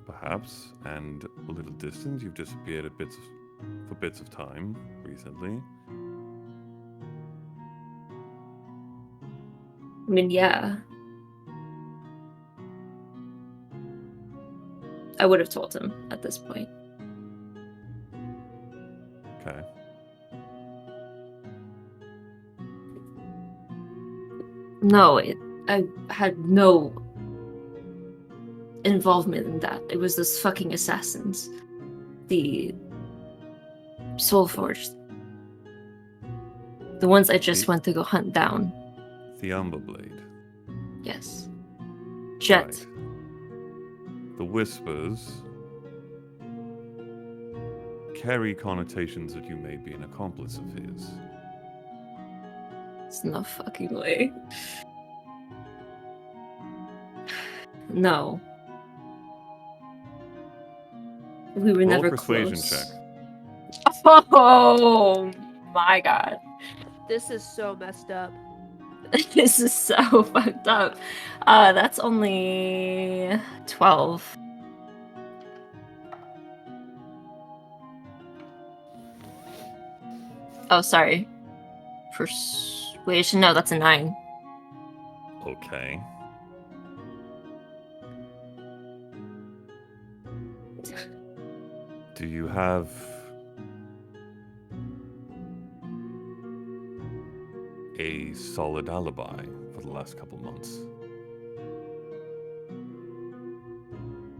perhaps, and a little distant. You've disappeared for bits of time recently. I mean, yeah. I would have told him at this point. Okay. No, I had no involvement in that. It was those fucking assassins. The Soulforged. The ones I just went to go hunt down. The Umberblade. Yes. Jet. Right. The Whispers carry connotations that you may be an accomplice of his. There's no fucking way. No. We were Roll never persuasion close. check. Oh my god. This is so messed up. This is so fucked up. That's only 12. Oh, sorry. Persuasion? No, that's a 9. Okay. Do you have a solid alibi for the last couple months?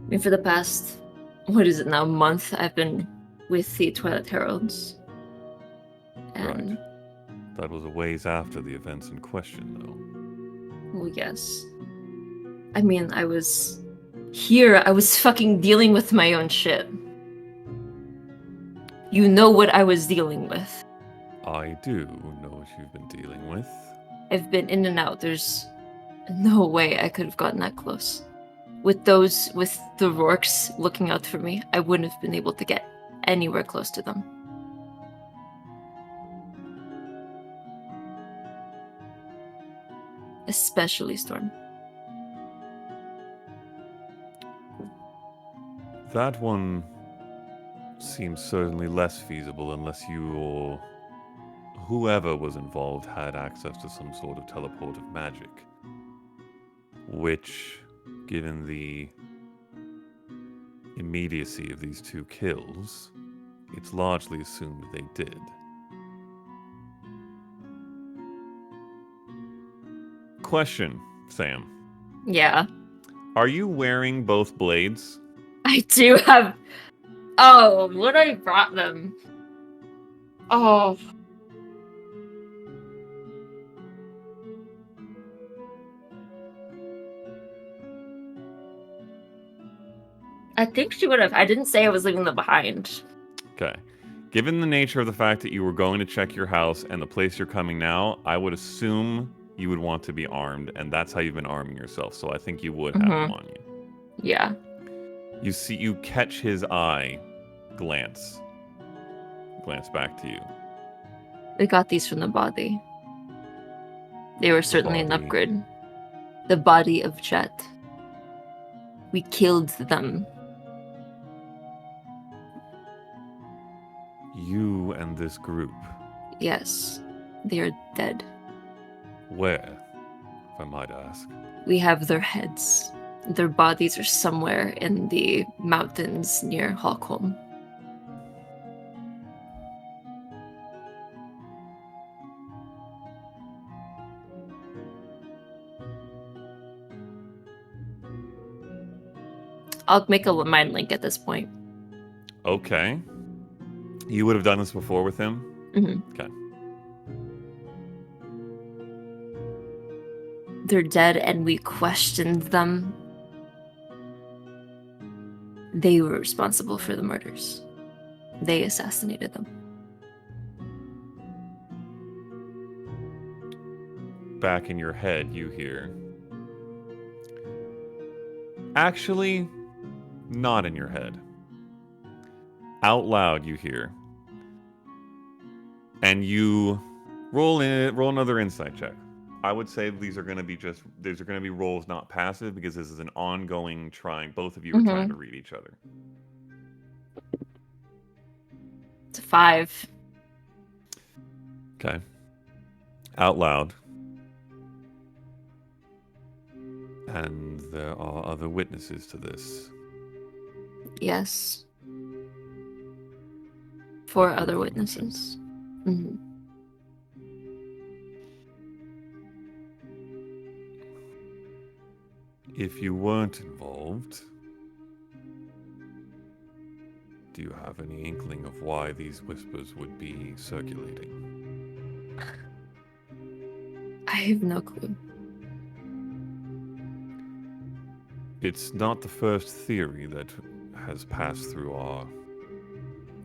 I mean, for the past, what is it now, month, I've been with the Twilight Heralds. And, Right. That was a ways after the events in question, though. well, yes. I mean, I was here, I was fucking dealing with my own shit. You know what I was dealing with. I do know what you've been dealing with. I've been in and out. There's no way I could have gotten that close. With the Rorks looking out for me, I wouldn't have been able to get anywhere close to them. Especially Storm. That one seems certainly less feasible unless you or whoever was involved had access to some sort of teleportive magic. Which, given the immediacy of these two kills, it's largely assumed they did. Question, Sam. Yeah. Are you wearing both blades? I do have. Oh, what I brought them. Oh. I think she would have. I didn't say I was leaving them behind. Okay. Given the nature of the fact that you were going to check your house and the place you're coming now, I would assume you would want to be armed, and that's how you've been arming yourself. So I think you would have them on you. Yeah. You catch his eye glance back to you. We got these from the body. They were certainly an body. upgrade. The body of Jet. We killed them. You and this group. Yes. They are dead. Where, if I might ask? We have their heads. Their bodies are somewhere in the mountains near Hockholm. I'll make a mind link at this point. Okay. You would have done this before with him? Mm-hmm. Okay. They're dead and we questioned them. They were responsible for the murders. They assassinated them. Back in your head, you hear. Actually, not in your head. Out loud, you hear. And you roll another insight check. I would say these are going to be rolls, not passive, because this is an ongoing trying. Both of you are trying to read each other. It's a 5. Okay. Out loud. And there are other witnesses to this. Yes. 4 other witnesses. Mm-hmm. If you weren't involved, do you have any inkling of why these whispers would be circulating? I have no clue. It's not the first theory that has passed through our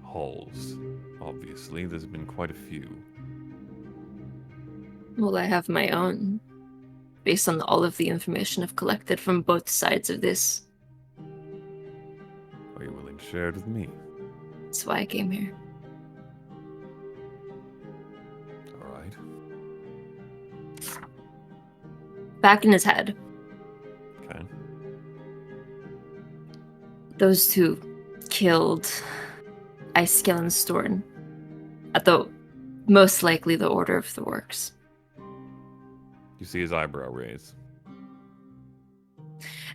halls. Obviously, there's been quite a few. Well, I have my own, based on all of the information I've collected from both sides of this. Are you willing to share it with me? That's why I came here. All right. Back in his head. Okay. Those two killed Iceskill and Storn at the most likely the Order of the Works. You see his eyebrow raise.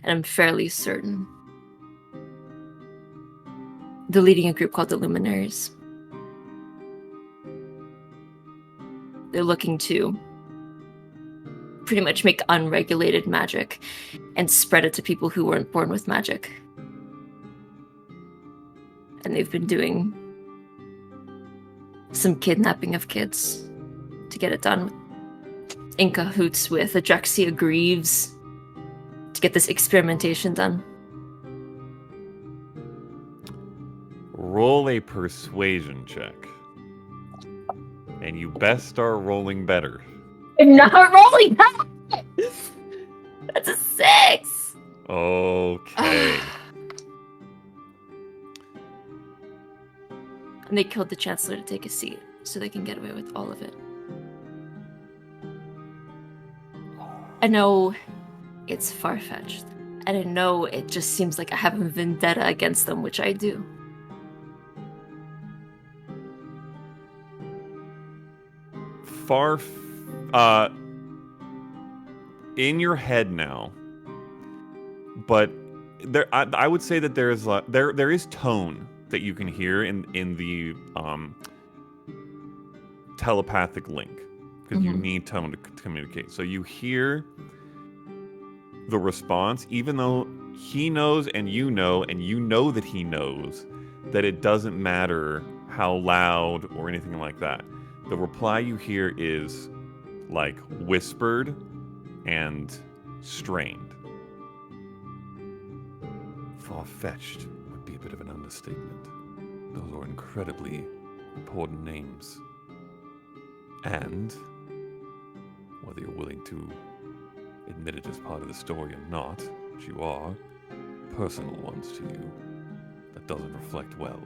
And I'm fairly certain they're leading a group called the Luminaries. They're looking to pretty much make unregulated magic and spread it to people who weren't born with magic. And they've been doing some kidnapping of kids to get it done, in cahoots with Ajaxia Greaves to get this experimentation done. Roll a persuasion check. And you best start rolling better. I'm not rolling that! That's a 6! Okay. And they killed the Chancellor to take a seat, so they can get away with all of it. I know it's far-fetched, and I know it just seems like I have a vendetta against them, which I do. In your head now, but I would say that there is tone that you can hear in the telepathic link, because you need tone to communicate. So you hear the response, even though he knows and you know that he knows that it doesn't matter how loud or anything like that. The reply you hear is like whispered and strained. Far-fetched would be a bit of an understatement. Those are incredibly important names. And whether you're willing to admit it as part of the story or not, which you are, personal ones to you, that doesn't reflect well.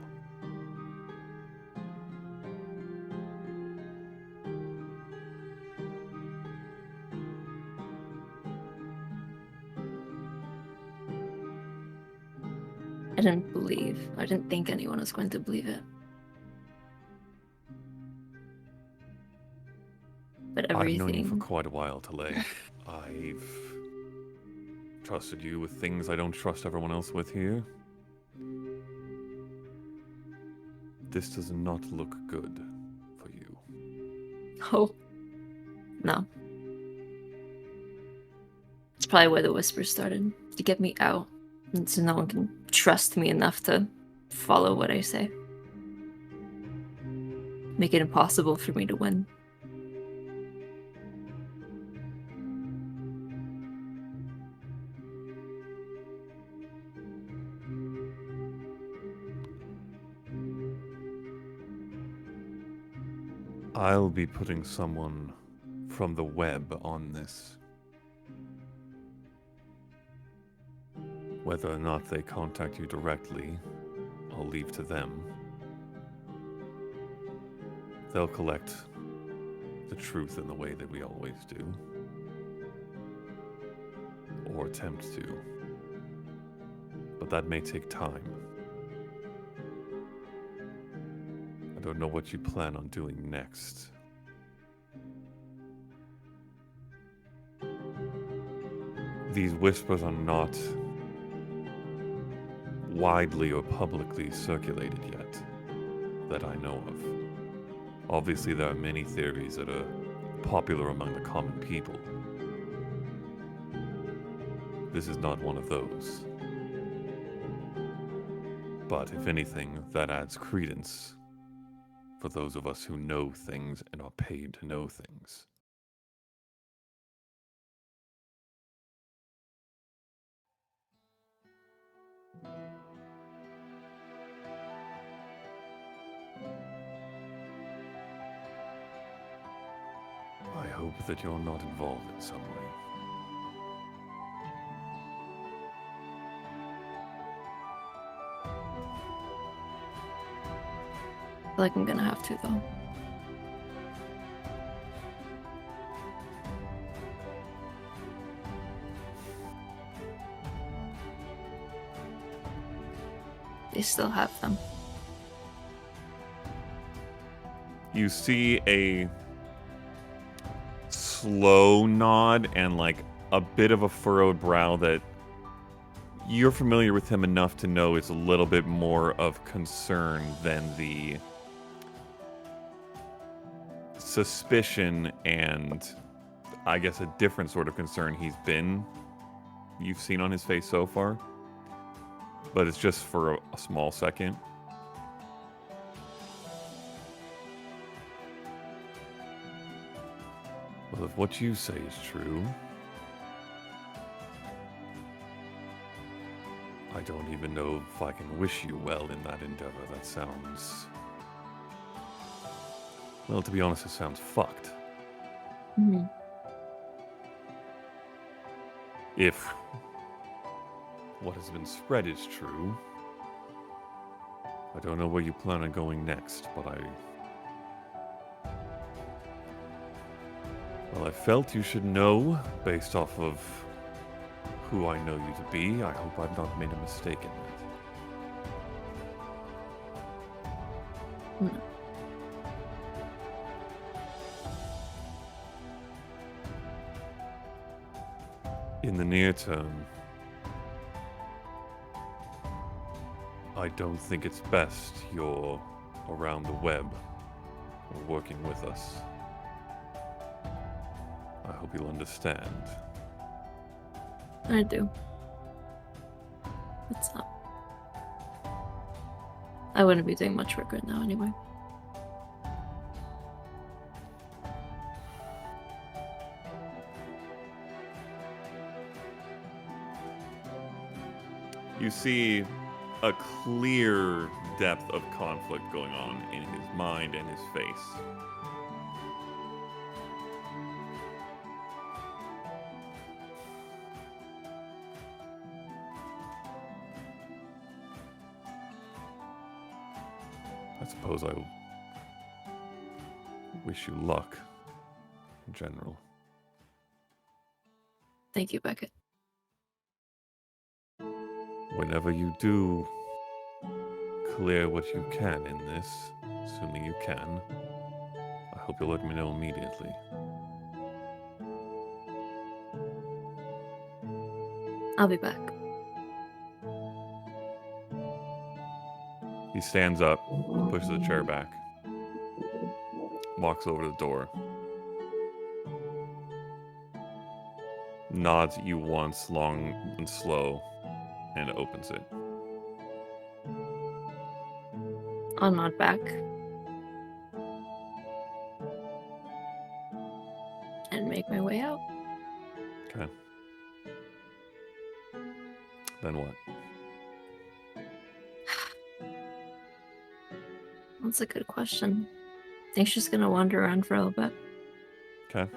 I didn't think anyone was going to believe it. But everything... I've known you for quite a while, Talay. I've trusted you with things I don't trust everyone else with here. This does not look good for you. Oh. No. It's probably where the whispers started, to get me out. And so no one can trust me enough to follow what I say. Make it impossible for me to win. I'll be putting someone from the web on this. Whether or not they contact you directly, I'll leave to them. They'll collect the truth in the way that we always do. Or attempt to. But that may take time. I don't know what you plan on doing next. These whispers are not widely or publicly circulated yet, that I know of. Obviously, there are many theories that are popular among the common people. This is not one of those. But if anything, that adds credence for those of us who know things and are paid to know things. I hope that you're not involved in some way. I feel like I'm gonna have to, though. They still have them. You see a slow nod and like a bit of a furrowed brow that you're familiar with him enough to know is a little bit more of concern than the suspicion and I guess a different sort of concern you've seen on his face so far. But it's just for a small second. Well, if what you say is true, I don't even know if I can wish you well in that endeavor. That sounds... Well, to be honest, it sounds fucked. Mm-hmm. If what has been spread is true, I don't know where you plan on going next, but I felt you should know, based off of who I know you to be. I hope I've not made a mistake in that. No. In the near term, I don't think it's best you're around the web or working with us. I hope you'll understand. I do. What's up? I wouldn't be doing much work right now anyway. You see a clear depth of conflict going on in his mind and his face. I suppose I wish you luck in general. Thank you, Beckett. Whenever you do clear what you can in this, assuming you can, I hope you'll let me know immediately. I'll be back. He stands up, pushes the chair back, walks over to the door, nods at you once, long and slow, and opens it. I'll nod back. And make my way out. Okay. Then what? That's a good question. I think she's gonna wander around for a little bit. Okay.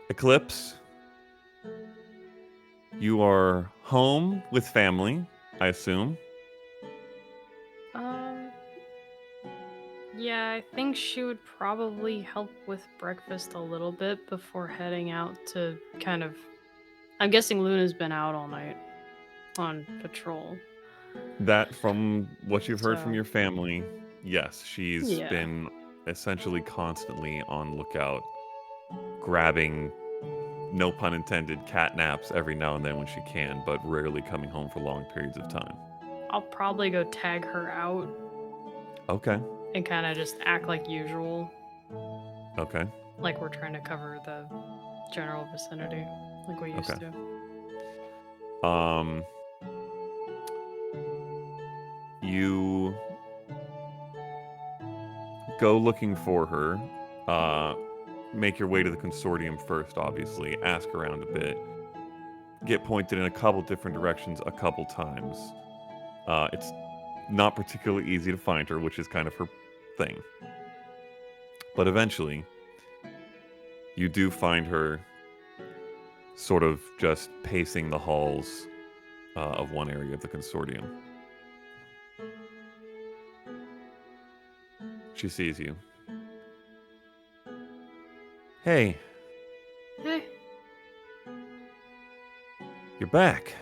Eclipse, you are home with family, I assume. Yeah, I think she would probably help with breakfast a little bit before heading out to kind of... I'm guessing Luna's been out all night on patrol. That, from what you've heard from So- your family, yes, she's Yeah. been essentially constantly on lookout, grabbing, no pun intended, cat naps every now and then when she can, but rarely coming home for long periods of time. I'll probably go tag her out Okay. and kind of just act like usual, Okay. like we're trying to cover the general vicinity, like we used Okay. to. You go looking for her. Make your way to the consortium first, obviously. Ask around a bit. Get pointed in a couple different directions a couple times. It's not particularly easy to find her, which is kind of her thing. But eventually, you do find her sort of just pacing the halls of one area of the consortium. She sees you. Hey, Hey, you're back.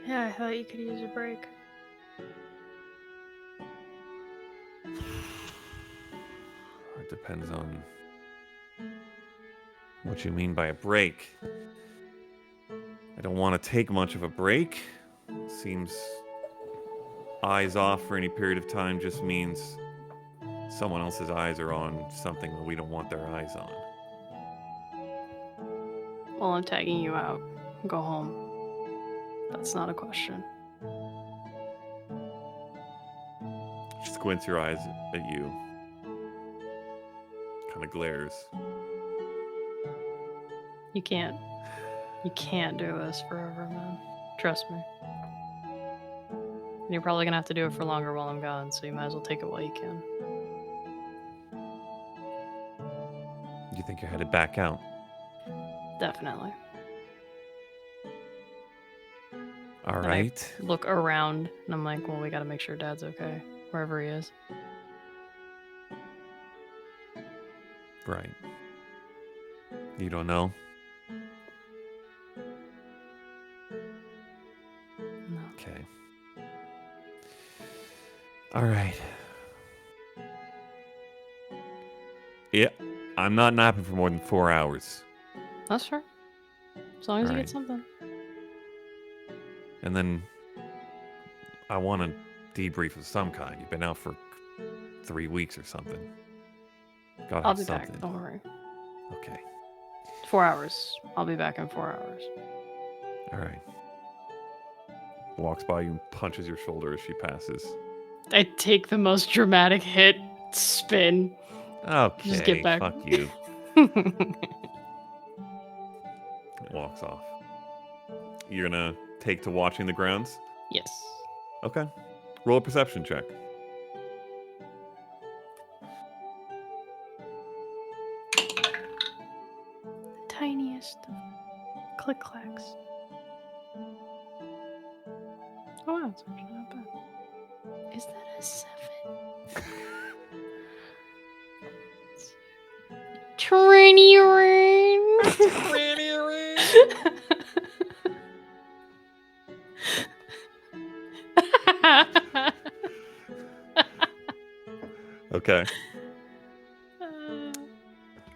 yeah, I thought you could use a break. It depends on what you mean by a break. I don't want to take much of a break. Seems eyes off for any period of time just means someone else's eyes are on something that we don't want their eyes on. Well, I'm tagging you out. Go home. That's not a question. She squints her eyes at you. Kind of glares. You can't do this forever, man. Trust me. And you're probably gonna have to do it for longer while I'm gone, so you might as well take it while you can. You think you're headed back out? Definitely. All And I right. look around, and I'm like, well, we gotta make sure Dad's okay, wherever he is. Right. You don't know? No. Okay. All right. Yeah, I'm not napping for more than 4 hours. That's fair. As long as you Alright. get something. And then I want a debrief of some kind. You've been out for 3 weeks or something. Gotta I'll have be something. back. Don't worry. Okay. 4 hours. I'll be back in 4 hours. All right. Walks by you and punches your shoulder as she passes. I take the most dramatic hit, spin. Okay. Just get back. Fuck you. Walks off. You're gonna take to watching the grounds? Yes. Okay. Roll a perception check. Tiniest of click clacks. Oh wow, it's actually not bad. Is that a 7? 20 ring. 20 ring. Okay.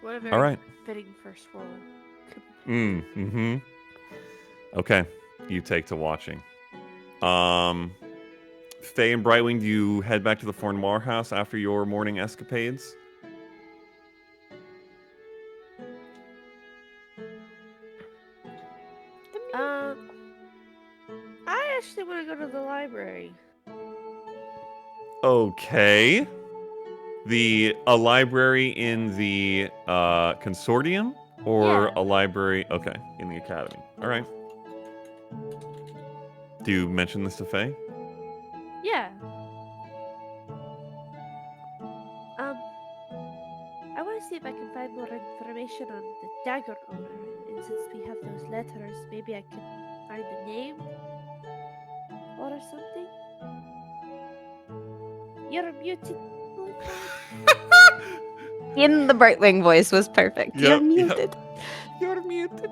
What a very All right. fitting first roll. Mm-hmm. Okay. You take to watching. Faye and Brightwing, do you head back to the Fornoir house after your morning escapades? I actually want to go to the library. Okay. A library in the consortium or Yeah. a library? Okay, in the academy. All right. Do you mention this to Faye? Yeah. I want to see if I can find more information on the dagger owner. And since we have those letters, maybe I can find a name or something. You're muted. In the Brightwing voice was perfect. Yep, You're yep. muted. You're muted.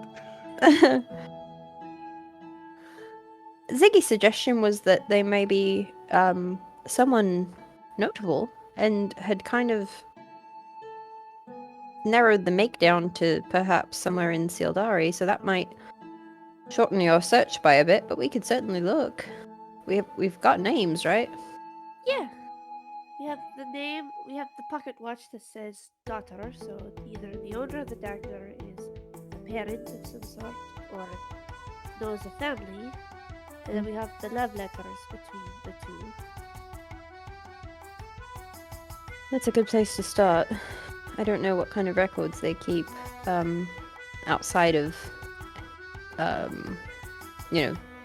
Ziggy's suggestion was that they may be someone notable and had kind of narrowed the make down to perhaps somewhere in Sildari, so that might shorten your search by a bit, but we could certainly look. We've got names, right? Yeah. We have the name, we have the pocket watch that says daughter, so either the owner of the dagger is a parent of some sort or knows a family. And then we have the love letters between the two. That's a good place to start. I don't know what kind of records they keep outside of,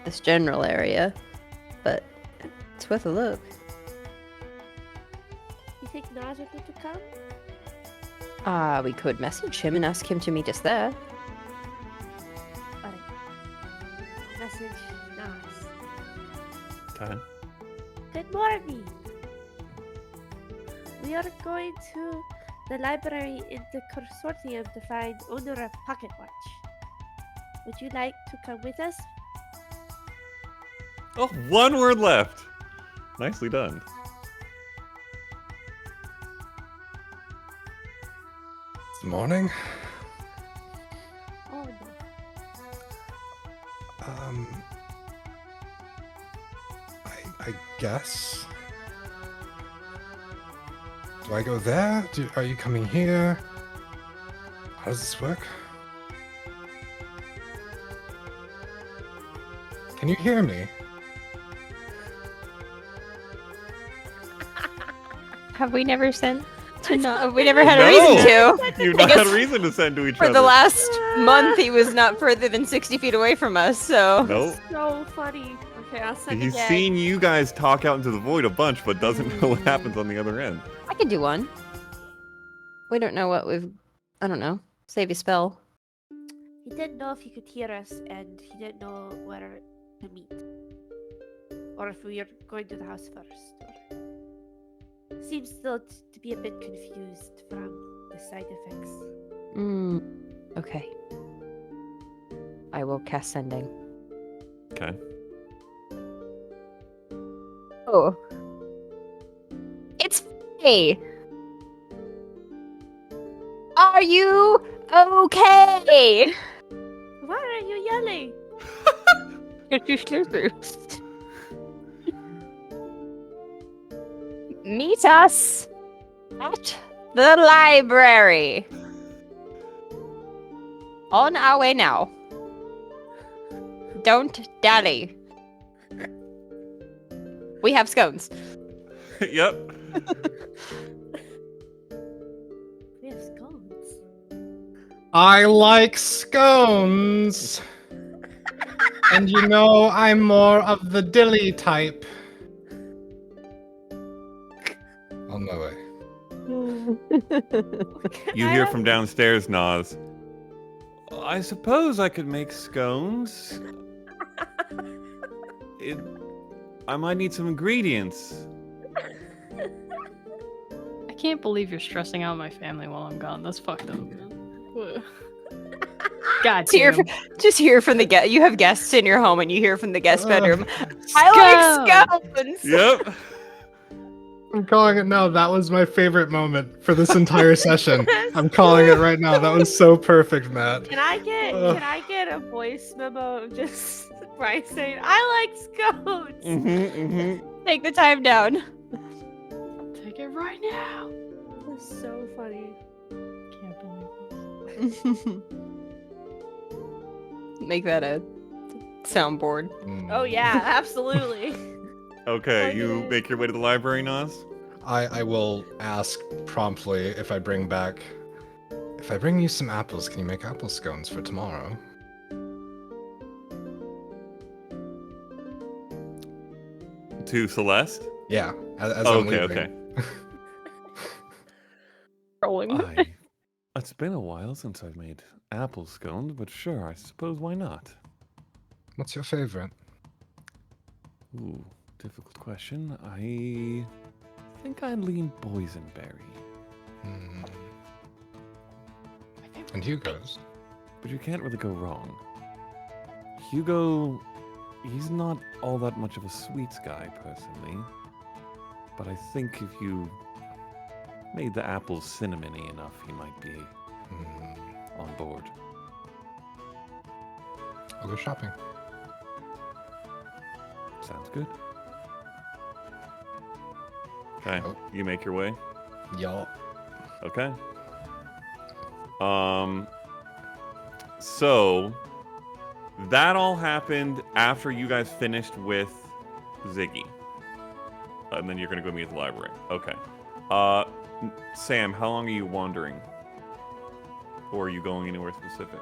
this general area, but it's worth a look. You think Naz are going to come? We could message him and ask him to meet us there. Alright. Message Naz. Okay. Good morning. We are going to the library in the consortium to find owner of pocket watch. Would you like to come with us? Oh, one word left. Nicely done. Morning. Oh no. I guess. Do I go there? Are you coming here? How does this work? Can you hear me? Have we never sent to not? Have we never had a No! reason to? You've I not had guess a reason to send to each For other. the last month, he was not further than 60 feet away from us, so. Nope. So funny. Okay, I'll send He's again. seen you guys talk out into the void a bunch, but doesn't know what happens on the other end. I could do one. We don't know what we've. I don't know. Save a spell. He didn't know if he could hear us, and he didn't know where to meet. Or if we are going to the house first. Or... Seems still to be a bit confused from the side effects. Okay. I will cast sending. Okay. Oh. It's Faye! Are you okay? Why are you yelling? You're too slurpy. Meet us at the library. On our way now. Don't dally. We have scones. Yep. We have scones. I like scones. And you know, I'm more of the dilly type. On my way. You hear from downstairs, Nas. I suppose I could make scones. I might need some ingredients. I can't believe you're stressing out my family while I'm gone. That's fucked up, man. God damn. Just hear from the guest. You have guests in your home, and you hear from the guest bedroom. I like scones. Yep. I'm calling it now. That was my favorite moment for this entire session. I'm calling it right now. That was so perfect, Matt. Can I get a voice memo of just Bryce saying, I like scones? Take the time down. Take it right now. That's so funny. Can't believe this. Make that a soundboard. Oh yeah, absolutely. Okay, you make your way to the library, Nas? I will ask promptly if I bring you some apples, can you make apple scones for tomorrow? To Celeste? Yeah, as Oh, I'm okay, leaving. okay. Rolling. It's been a while since I've made apple scones, but sure, I suppose why not? What's your favorite? Ooh, difficult question. I think I'd lean boysenberry. And Hugo's? But you can't really go wrong. Hugo, he's not all that much of a sweets guy, personally. But I think if you made the apples cinnamony enough, he might be on board. I'll go shopping. Sounds good. Okay, Oh. you make your way. Y'all. Okay. So that all happened after you guys finished with Ziggy. And then you're gonna go meet at the library. Okay. Sam, how long are you wandering? Or are you going anywhere specific?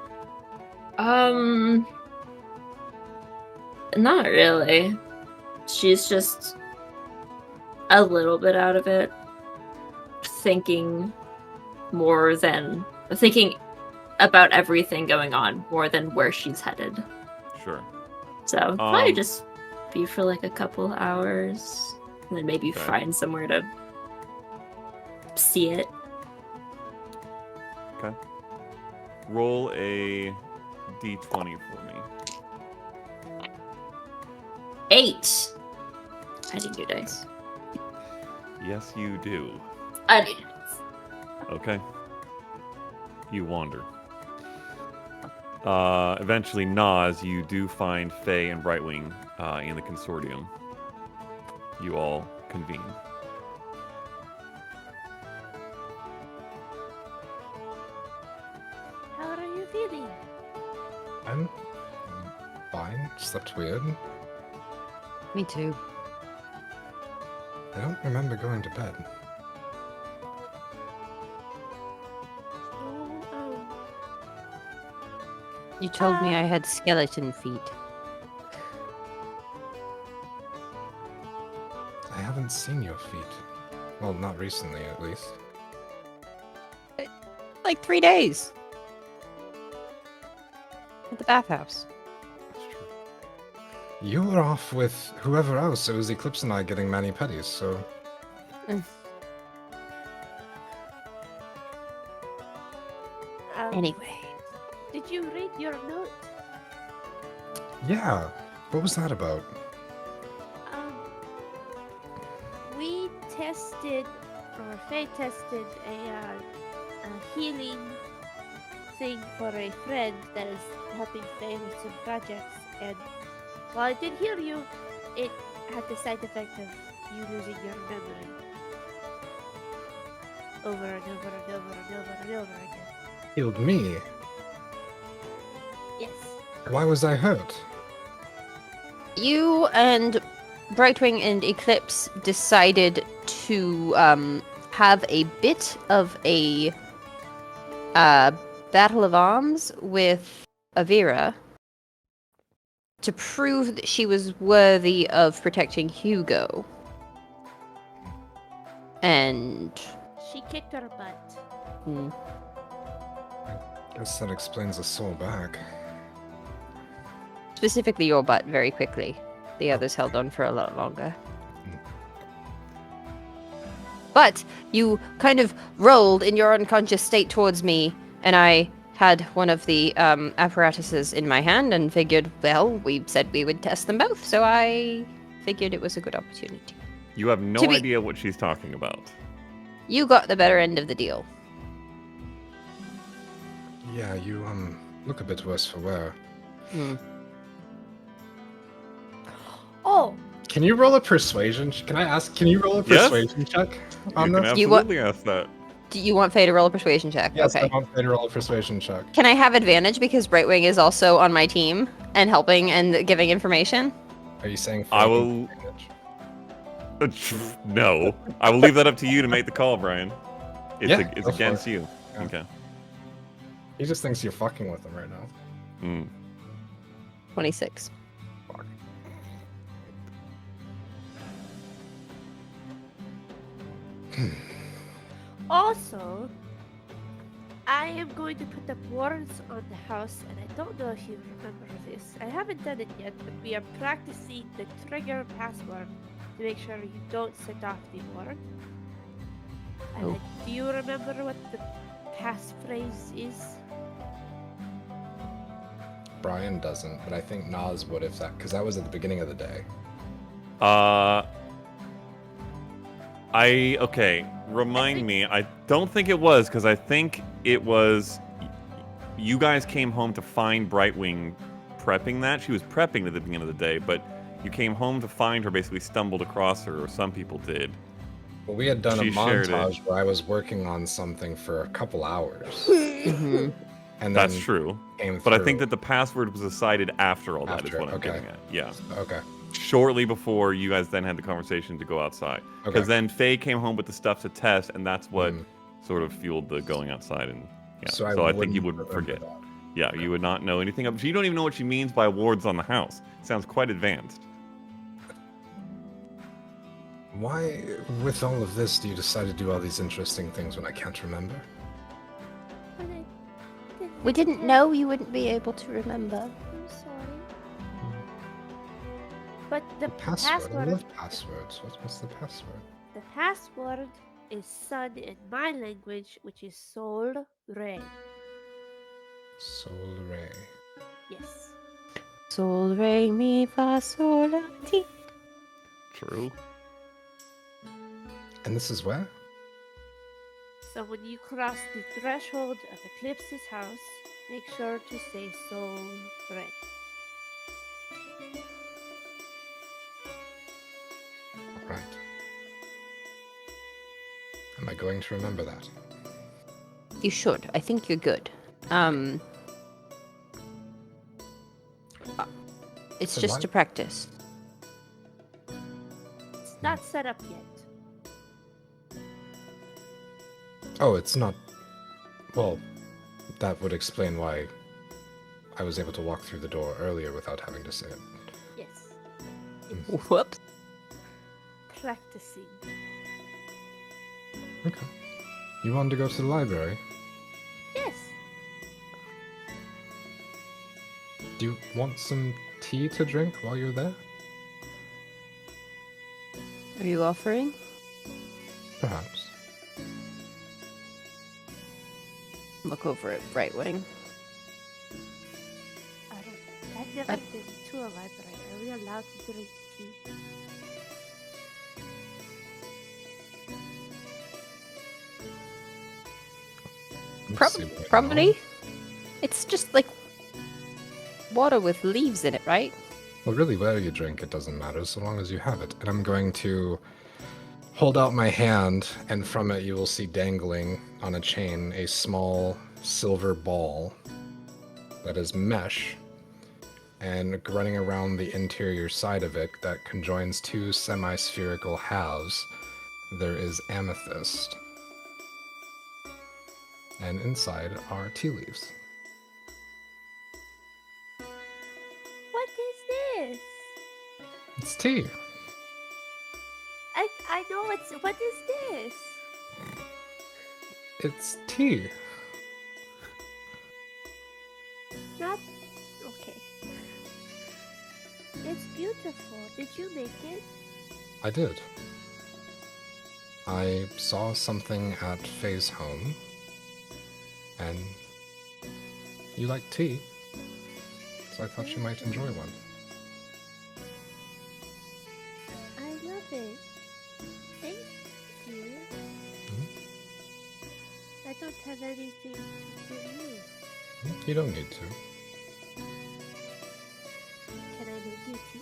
Not really. She's just a little bit out of it. Thinking about everything going on more than where she's headed. Sure. So probably just be for like a couple hours and then maybe find somewhere to see it. Okay. Roll a d20 for me. 8. I need new dice. Yes, you do. I need new dice. Okay. You wander. Eventually, Nas, you do find Faye and Brightwing in the consortium. You all convene. How are you feeling? I'm fine. Slept weird. Me too. I don't remember going to bed. You told me I had skeleton feet. I haven't seen your feet. Well, not recently, at least. Like 3 days. At the bathhouse. That's true. You were off with whoever else. It was Eclipse and I getting mani-pedis, so... Anyway. Did you read your note? Yeah. What was that about? We tested, or Faye tested a healing thing for a friend that is helping Faye with some projects, and while I did heal you, it had the side effect of you losing your memory. over and over and over and over and over again. Healed me. Yes. Why was I hurt? You and Brightwing and Eclipse decided to have a bit of a battle of arms with Avira to prove that she was worthy of protecting Hugo. And She kicked her butt. Guess that explains the sore back. specifically your butt very quickly. The others held on for a lot longer. But you kind of rolled in your unconscious state towards me, and I had one of the apparatuses in my hand and figured, well, we said we would test them both, so I figured it was a good opportunity. You have no idea what she's talking about. You got the better end of the deal. Yeah, you look a bit worse for wear. Oh, Can you roll a persuasion? Can I ask? Can you roll a Yes. persuasion check You on can this? You wa- absolutely ask that. Do you want Faye to roll a persuasion check? Yes, Okay. I want Faye to roll a persuasion check. Can I have advantage because Brightwing is also on my team and helping and giving information? Are you saying? I Faye will- advantage? No. I will leave that up to you to make the call, Brian. It's, Yeah, it's go for against it. you. Yeah. Okay. He just thinks you're fucking with him right now. Mm. 26. Fuck. also, I am going to put up warrants on the house, and I don't know if you remember this. I haven't done it yet, but we are practicing the trigger password to make sure you don't set off the warrant. Oh. Do you remember what the passphrase is? Brian doesn't, but I think Nas would if that, because that was at the beginning of the day. Okay. Remind me. I don't think it was, because I think it was. You guys came home to find Brightwing prepping that. She was prepping at the beginning of the day, but you came home to find her, basically stumbled across her, or some people did. Well, we had done She a shared it. montage where I was working on something for a couple hours, Mm-hmm. and then That's true. came But I through think that the password was decided after all that, is After, what I'm okay. getting at. Yeah. Okay. Shortly before you guys then had the conversation to go outside. Because Okay. then Faye came home with the stuff to test, and that's what Mm. sort of fueled the going outside. And yeah, So so I I think you wouldn't would remember forget. that. Yeah, you would not know anything of. You don't even know what she means by wards on the house. Sounds quite advanced. Why, with all of this, do you decide to do all these interesting things when I can't remember? But I We didn't know you wouldn't be able to remember. I'm sorry. But the Password. I password, love passwords. What's the password? the password is sun in my language, which is Sol Re. Sol Ray. Yes. Sol, re, mi, fa, sol, la, ti. True. And this is where? So when you cross the threshold of Eclipse's house, make sure to say Sol Re. Right. Am I going to remember that? You should. I think you're good. It's So just why- to practice. It's not set up yet. Oh, it's not. Well, that would explain why I was able to walk through the door earlier without having to say it. Yes. Whoops. Practicing. Okay. You wanted to go to the library? Yes. Do you want some tea to drink while you're there? Are you offering? Perhaps. Look over at Brightwing. I've never been to a library. Are we allowed to drink tea? Let's see what we Probably. know. It's just like water with leaves in it, right? Well, really, where you drink, it doesn't matter so long as you have it. And I'm going to hold out my hand, and from it you will see dangling on a chain a small silver ball that is mesh, and running around the interior side of it that conjoins two semi-spherical halves, there is amethyst. And inside are tea leaves. What is this? It's tea. I know it's. What is this? It's tea. Not. Okay. It's beautiful. Did you make it? I did. I saw something at Faye's home, and you like tea, so I thought you might enjoy one. I love it. Thank you. I don't have anything to give you. You don't need to. Can I make you tea?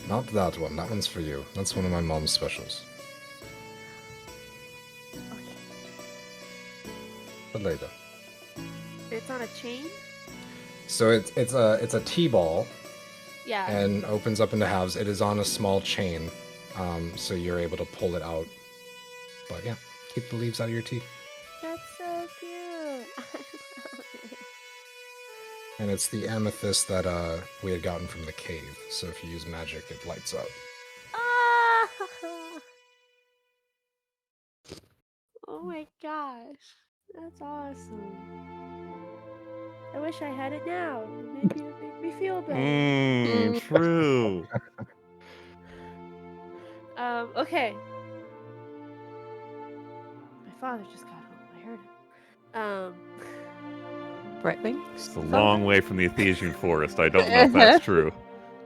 Not that one. That one's for you. That's one of my mom's specials. Okay. But later. It's on a chain? So it's a tea ball Yeah. and opens up into halves. It is on a small chain, so you're able to pull it out. But yeah, keep the leaves out of your tea. That's so cute. I love it. And it's the amethyst that we had gotten from the cave. So if you use magic, it lights up. Ah! Oh my gosh. That's awesome. I wish I had it now. Maybe it would make me feel better. True. Okay. My father just got home. I heard him. Brightwing? It's a long way from the Ephesian forest. I don't know if that's true.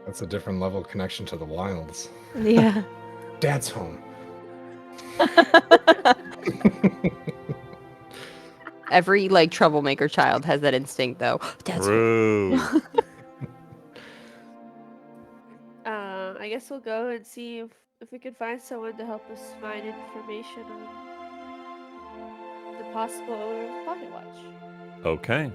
That's a different level of connection to the wilds. Yeah. Dad's home. Every troublemaker child has that instinct, though. That's True. I guess we'll go and see if we can find someone to help us find information on the possible owner of the pocket watch. Okay.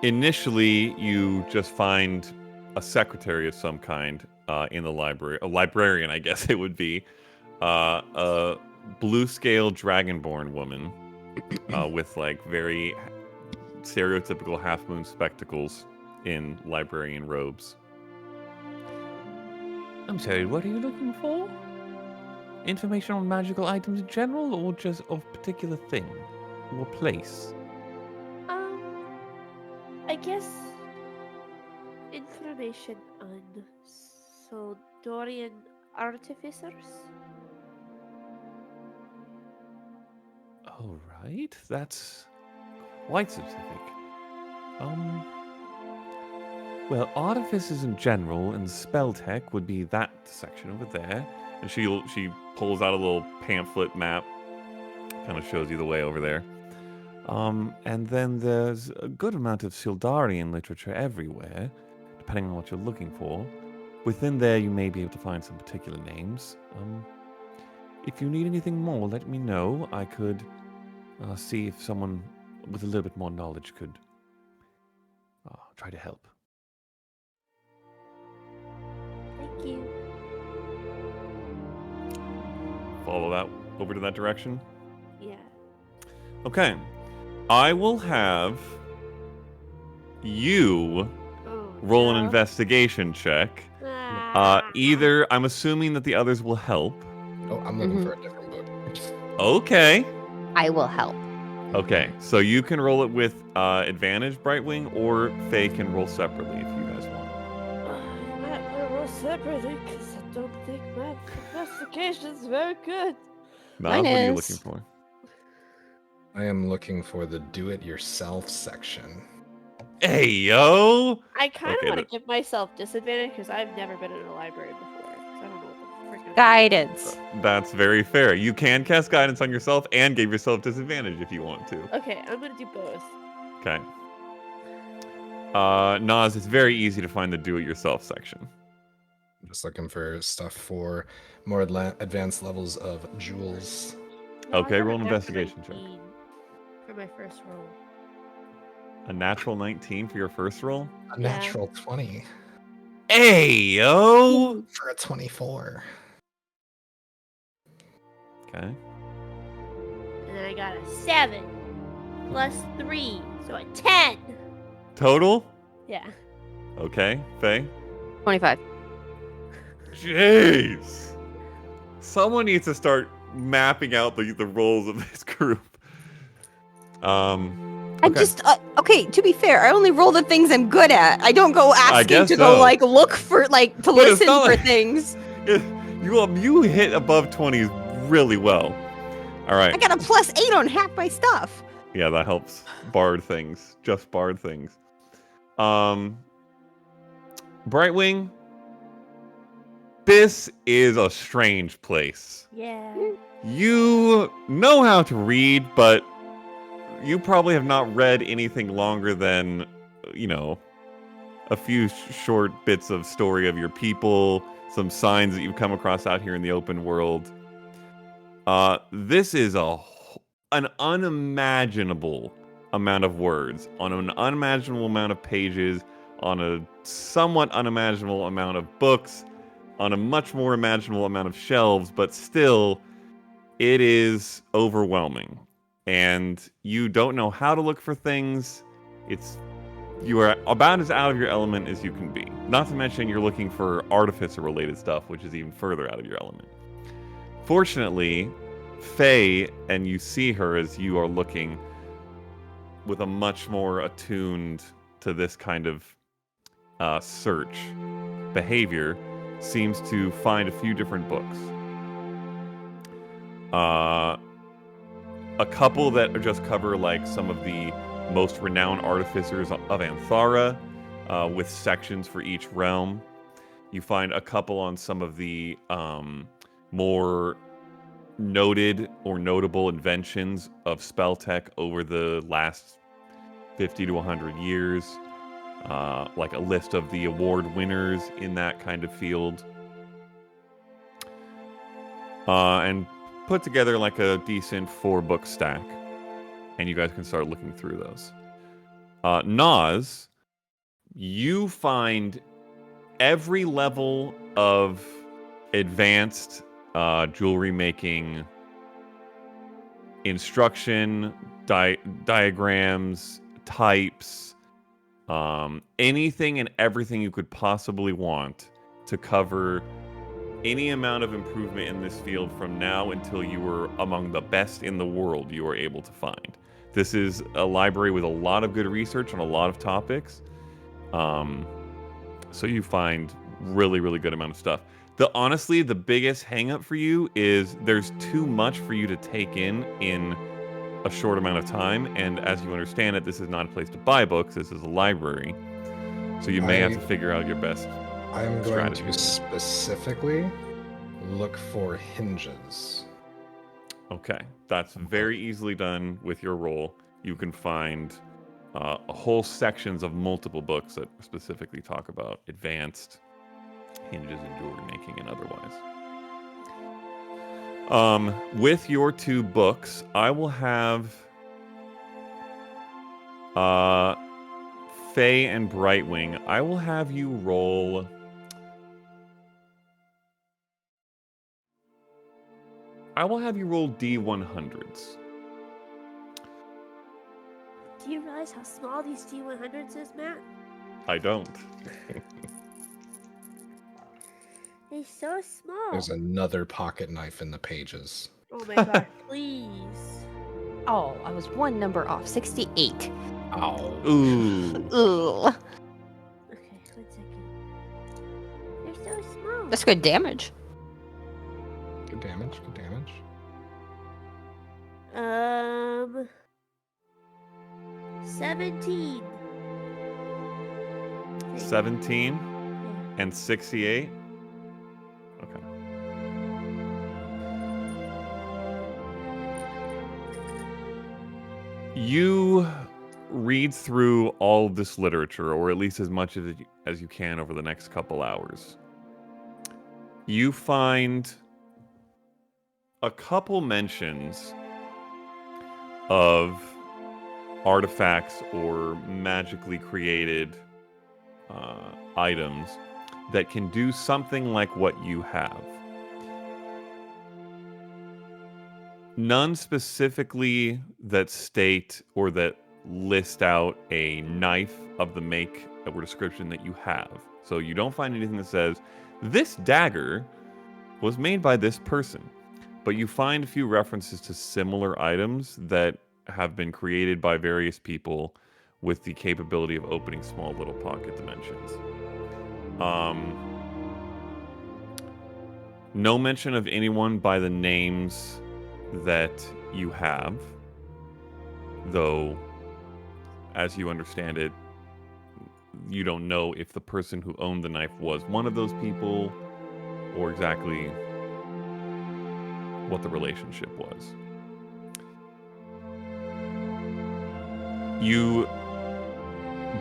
Initially, you just find a secretary of some kind in the library. A librarian, I guess it would be. A blue-scale dragonborn woman with very stereotypical half-moon spectacles in librarian robes. I'm sorry, what are you looking for? Information on magical items in general, or just of particular thing or place? I guess information on Dorian artificers. All right, that's quite specific. Well, artificers in general and spell tech would be that section over there. And she pulls out a little pamphlet map, kind of shows you the way over there. And then there's a good amount of Sildarian literature everywhere, depending on what you're looking for. Within there, you may be able to find some particular names. If you need anything more, let me know. I could see if someone with a little bit more knowledge could try to help. Thank you. Follow that over to that direction. Yeah. Okay. I will have you Oh, roll an no. investigation check. Ah. Either, I'm assuming that the others will help. Oh, I'm looking for a different book. Okay. I will help. Okay, so you can roll it with advantage, Brightwing, or Faye can roll separately if you guys want. I might roll separately because I don't think my investigation is very good. Miles, Mine what are you is. looking for? I am looking for the do-it-yourself section. Hey, yo! I kind of Okay, want to that- give myself disadvantage because I've never been in a library before. So I don't know what the frick. Guidance. That's very fair. You can cast guidance on yourself and give yourself disadvantage if you want to. Okay, I'm gonna do both. Okay. Nas, it's very easy to find the do-it-yourself section. I'm just looking for stuff for more advanced levels of jewels. No, I Okay, got roll a an nat investigation check. 19 for my first roll. A natural 19 for your first roll? A natural 20 Hey, yo! for a 24. Okay. And then I got a 7 plus 3, so a 10. Total? Yeah. Okay, Faye? 25. Jeez! Someone needs to start mapping out the roles of this group. I Okay. just okay. To be fair, I only roll the things I'm good at. I don't go asking guess to go so. like look for like to But it's listen not for like- things. You hit above 20s really well. All right. I got a +8 on half my stuff. Yeah, that helps. Bard things. Just bard things. Brightwing, this is a strange place. Yeah. You know how to read, but you probably have not read anything longer than, a few short bits of story of your people, some signs that you've come across out here in the open world. This is an unimaginable amount of words on an unimaginable amount of pages on a somewhat unimaginable amount of books on a much more imaginable amount of shelves, but still it is overwhelming and you don't know how to look for things. You are about as out of your element as you can be. Not to mention you're looking for artificer related stuff, which is even further out of your element. Fortunately, Faye, and you see her as you are looking with a much more attuned to this kind of search behavior, seems to find a few different books. A couple that just cover like some of the most renowned artificers of Aanthara, with sections for each realm. You find a couple on some of the more noted or notable inventions of spell tech over the last 50 to 100 years. Like a list of the award winners in that kind of field. And put together like a decent 4-book stack. And you guys can start looking through those. Nas, you find every level of advanced jewelry making instruction, diagrams, types, anything and everything you could possibly want to cover any amount of improvement in this field from now until you were among the best in the world you were able to find. This is a library with a lot of good research on a lot of topics. So you find really, really good amount of stuff. Honestly, the biggest hang up for you is there's too much for you to take in a short amount of time. And as you understand it, this is not a place to buy books. This is a library. So you may have to figure out your best I'm going strategy. to specifically look for hinges. Okay, that's very easily done with your roll. You can find whole sections of multiple books that specifically talk about advanced hinges in jewelry making and otherwise. With your 2 books, I will have Faye and Brightwing. I will have you roll. I will have you roll D100s. Do you realize how small these D100s is, Matt? I don't. They're so small. There's another pocket knife in the pages. Oh my god, please. Oh, I was 1 number off. 68. Ow. Ooh. Ugh. Okay, 1 second. They're so small. That's good damage. Good damage, good damage. 17. 17 Yeah. and 68. Okay. You read through all this literature, or at least as much as you can over the next couple hours, you find a couple mentions of artifacts or magically created items that can do something like what you have. None specifically that state or that list out a knife of the make or description that you have. So you don't find anything that says, this dagger was made by this person. But you find a few references to similar items that have been created by various people with the capability of opening small little pocket dimensions. No mention of anyone by the names that you have, though, as you understand it, you don't know if the person who owned the knife was one of those people or exactly what the relationship was. You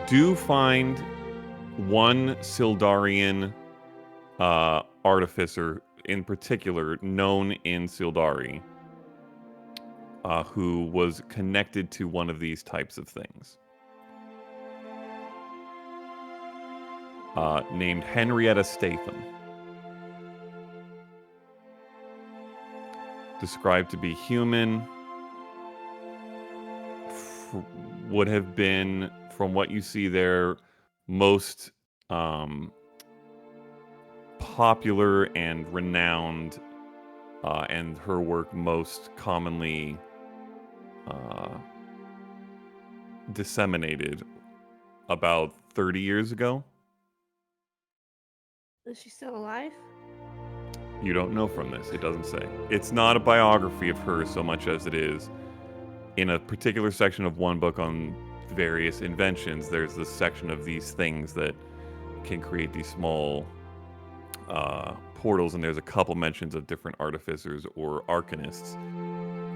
do find one Sildarian artificer in particular known in Sildari who was connected to one of these types of things. Named Henrietta Statham. Described to be human. Would have been, from what you see there, most popular and renowned, and her work most commonly disseminated about 30 years ago. Is she still alive? You don't know from this. It doesn't say. It's not a biography of her so much as it is in a particular section of one book on various inventions. There's this section of these things that can create these small portals, and there's a couple mentions of different artificers or arcanists.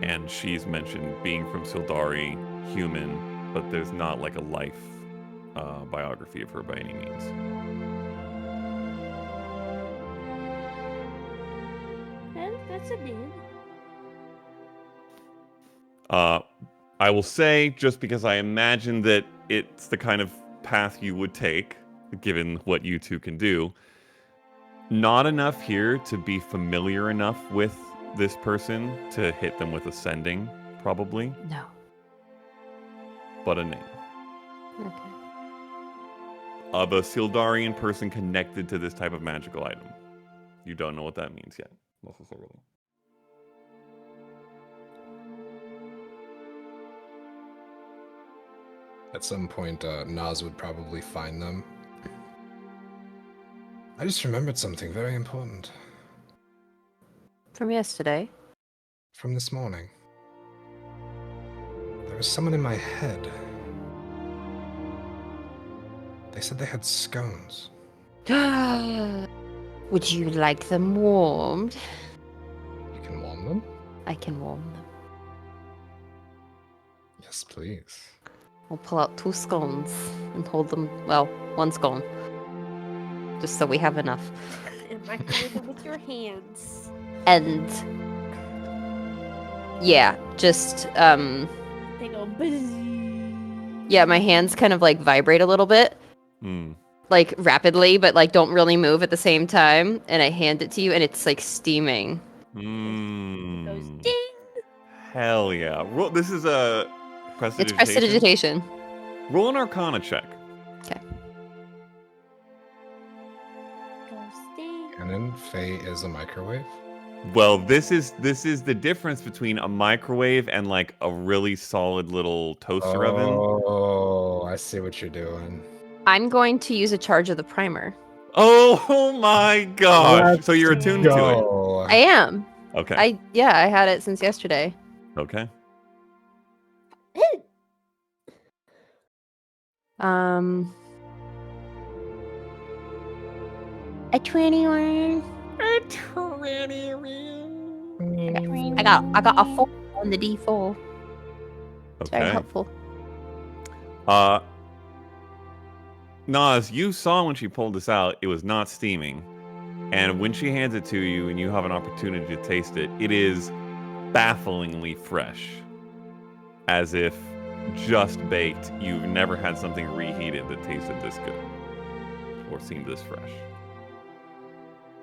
And she's mentioned being from Sildari, human, but there's not like a life biography of her by any means. Well, that's a name. I will say, just because I imagine that it's the kind of path you would take, given what you two can do, not enough here to be familiar enough with this person to hit them with ascending, probably. No. But a name. Okay. Of a Sildarian person connected to this type of magical item. You don't know what that means yet, necessarily. At some point, Naz would probably find them. I just remembered something very important From yesterday. from this morning. There was someone in my head. They said they had scones. Would you like them warmed? You can warm them? I can warm them. Yes, please. I'll pull out 2 scones and hold them. Well, 1 scone. Just so we have enough. And microwave them with your hands. And yeah, just They go bzzz. yeah, my hands kind of like vibrate a little bit. Like rapidly, but like don't really move at the same time. And I hand it to you and it's like steaming. Goes ding. Hell yeah. This is a It's prestidigitation. prestidigitation. Roll an Arcana check. Okay. Goes ding. And then Faye is a microwave. Well, this is the difference between a microwave and like a really solid little toaster oven. Oh, I see what you're doing. I'm going to use a charge of the primer. Oh my gosh. So you're attuned to Go. I am. it. Okay. I had it since yesterday. Okay. A 21. I got a 4 on the D4. It's very Okay. helpful. Nas, you saw when she pulled this out, it was not steaming. And when she hands it to you and you have an opportunity to taste it, it is bafflingly fresh. As if just baked, you've never had something reheated that tasted this good. Or seemed this fresh.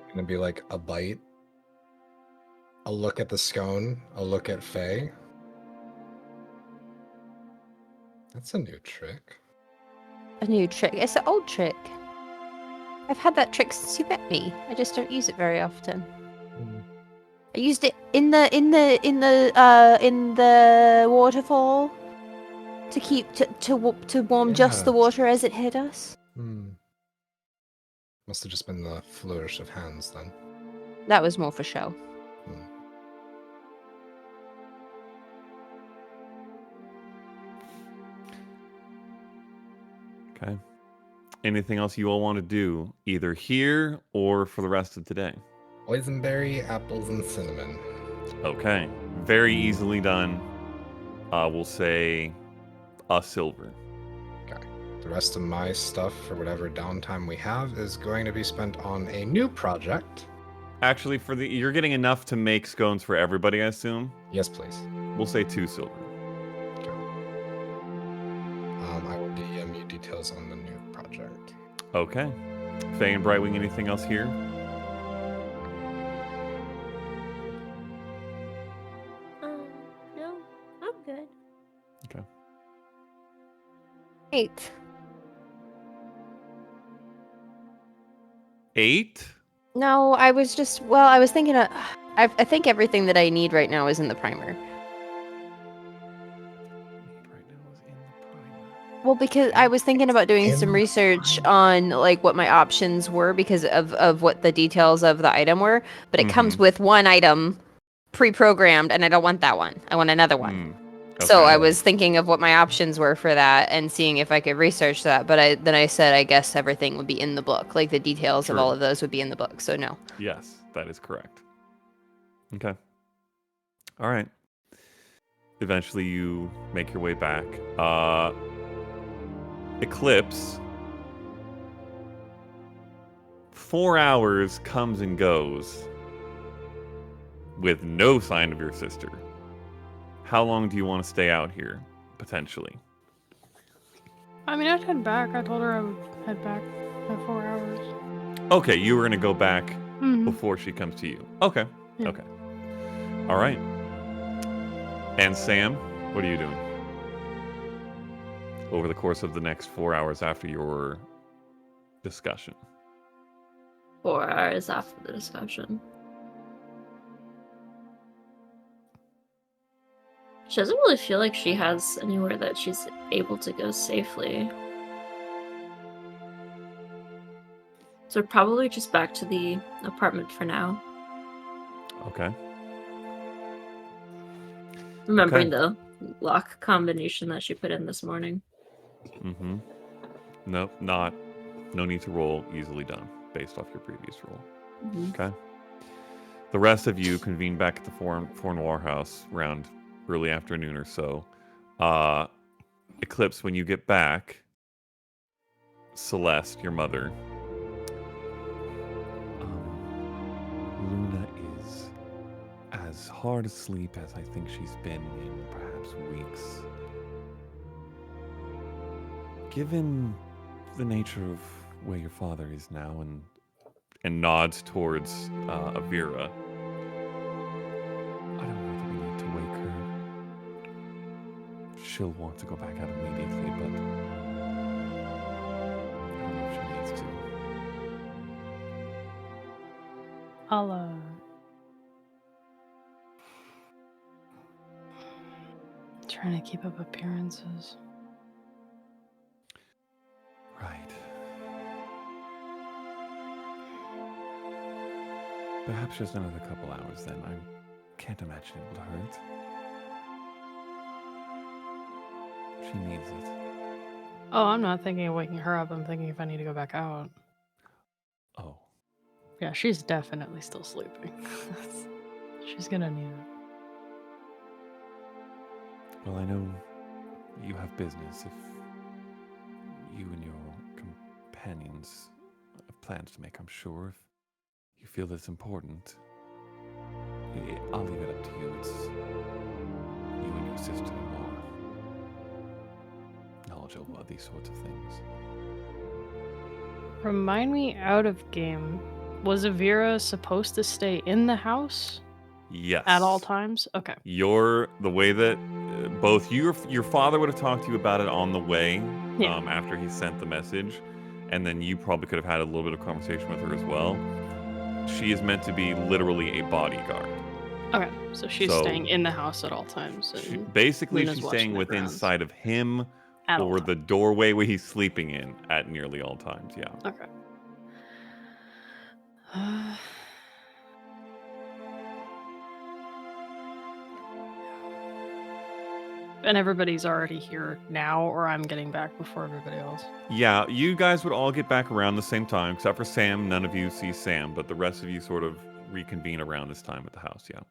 Gonna be like a bite, a look at the scone, a look at Faye. That's a new trick. A new trick. It's an old trick. I've had that trick since you met me. I just don't use it very often. I used it in the waterfall to keep to warm just the Yeah. water as it hit us. Must have just been the flourish of hands then. That was more for show. Okay. Anything else you all want to do, either here or for the rest of today? Boysenberry, apples, and cinnamon. Okay. Very easily done. We'll say a silver. Okay. The rest of my stuff, for whatever downtime we have, is going to be spent on a new project. Actually, you're getting enough to make scones for everybody, I assume. Yes, please. We'll say 2 silver. Okay. I will DM you details on the new project. Okay. Faye and Brightwing, anything else here? No, I'm good. Okay. 8. 8? No, I was thinking I think everything that I need right now is in the primer. Well, because I was thinking about doing some research on like what my options were because of what the details of the item were, but it comes with one item pre-programmed and I don't want that one. I want another one. So Okay. I was thinking of what my options were for that and seeing if I could research that, but then I said I guess everything would be in the book. Like the details of True. all of those would be in the book. So no. Yes, that is correct. Okay. All right. Eventually you make your way back. Eclipse. 4 hours comes and goes with no sign of your sister. How long do you want to stay out here, potentially? I mean, I'd head back. I told her I would head back in 4 hours. Okay, you were going to go back Mhm. before she comes to you. Okay, Yeah. okay. All right. And Sam, what are you doing? Over the course of the next 4 hours after your discussion. 4 hours after the discussion. She doesn't really feel like she has anywhere that she's able to go safely. So probably just back to the apartment for now. Okay. Remembering the lock combination that she put in this morning. Mm-hmm. Nope, no need to roll. Easily done, based off your previous roll. Mm-hmm. Okay. The rest of you convene back at the Four Noir house around early afternoon or so. Eclipse, when you get back, Celeste, your mother, Luna is as hard asleep as I think she's been in perhaps weeks. Given the nature of where your father is now, and nods towards Avira, I don't know that we need to wake her. She'll want to go back out immediately, but I don't know if she needs to. I'll trying to keep up appearances. Right. Perhaps just another couple hours then. I can't imagine it will hurt. She needs it. Oh, I'm not thinking of waking her up. I'm thinking if I need to go back out. Oh. Yeah, she's definitely still sleeping. She's gonna need it. Well, I know you have business. If you and your companions have plans to make, I'm sure. If you feel it's important, I'll leave it up to you. It's you and your sister are more knowledgeable about these sorts of things. Remind me out of game. Was Avira supposed to stay in the house Yes. at all times? Okay. The way that both your father would have talked to you about it on the way, Yeah. after he sent the message, and then you probably could have had a little bit of conversation with her as well. She is meant to be literally a bodyguard. Okay, so she's staying in the house at all times. Basically, Luna's she's watching staying the within grounds. sight of him At all or the times. doorway where he's sleeping in at nearly all times. Yeah. Okay. And everybody's already here now, or I'm getting back before everybody else? Yeah, you guys would all get back around the same time, except for Sam. None of you see Sam, but the rest of you sort of reconvene around this time at the house, yeah.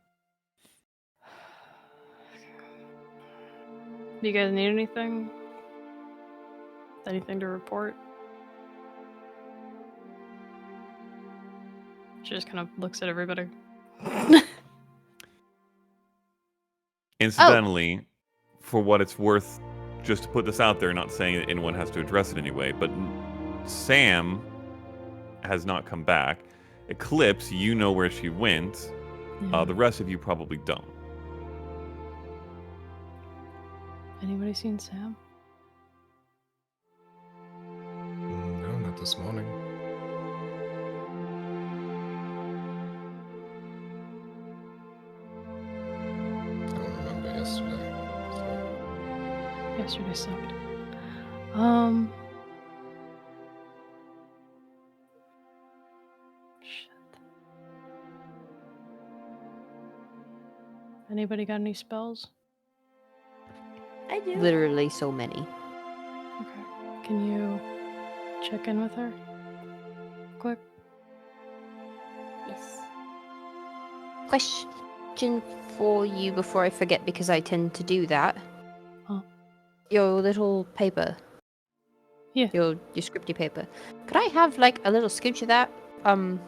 Do you guys need anything? Anything to report? She just kind of looks at everybody. Incidentally, for what it's worth, just to put this out there, not saying that anyone has to address it anyway, but Sam has not come back. Eclipse, you know where she went. Yeah. The rest of you probably don't. Anybody seen Sam? No, not this morning. I don't remember yesterday. So. Yesterday sucked. Shit. Anybody got any spells? I do. Literally so many. Okay. Can you check in with her? Quick. Yes. Question for you before I forget, because I tend to do that. Huh? Your little paper. Yeah. Your scripty paper. Could I have like a little scooch of that? I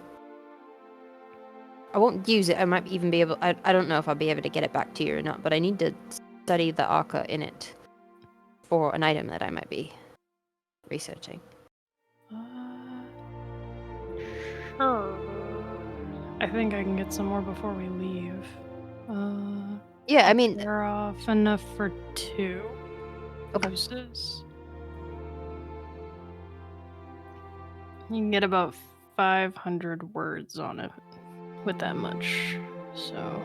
won't use it. I might even be able. I don't know if I'll be able to get it back to you or not. But I need to study the arca in it for an item that I might be researching. Sure. I think I can get some more before we leave. Yeah, I mean, They're off enough for 2 Okay. uses. You can get about 500 words on it with that much. So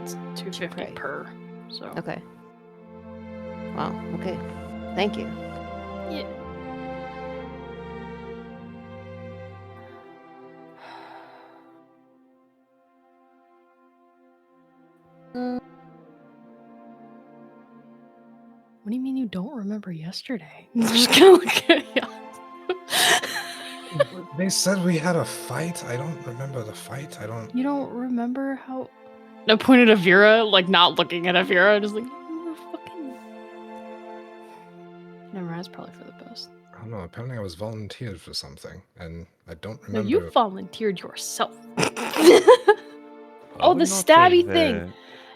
it's 250 Okay. per. So okay. Wow. Okay. Thank you. yeah. What do you mean you don't remember yesterday? Just gonna look at you. They said we had a fight. I don't remember the fight. I don't. You don't remember how? I pointed at Vera, like not looking at Vera, just like we're fucking. Never mind. It's probably for the best. I don't know. Apparently, I was volunteered for something, and I don't No, remember. you volunteered yourself. I Oh, would the not stabby have, thing. I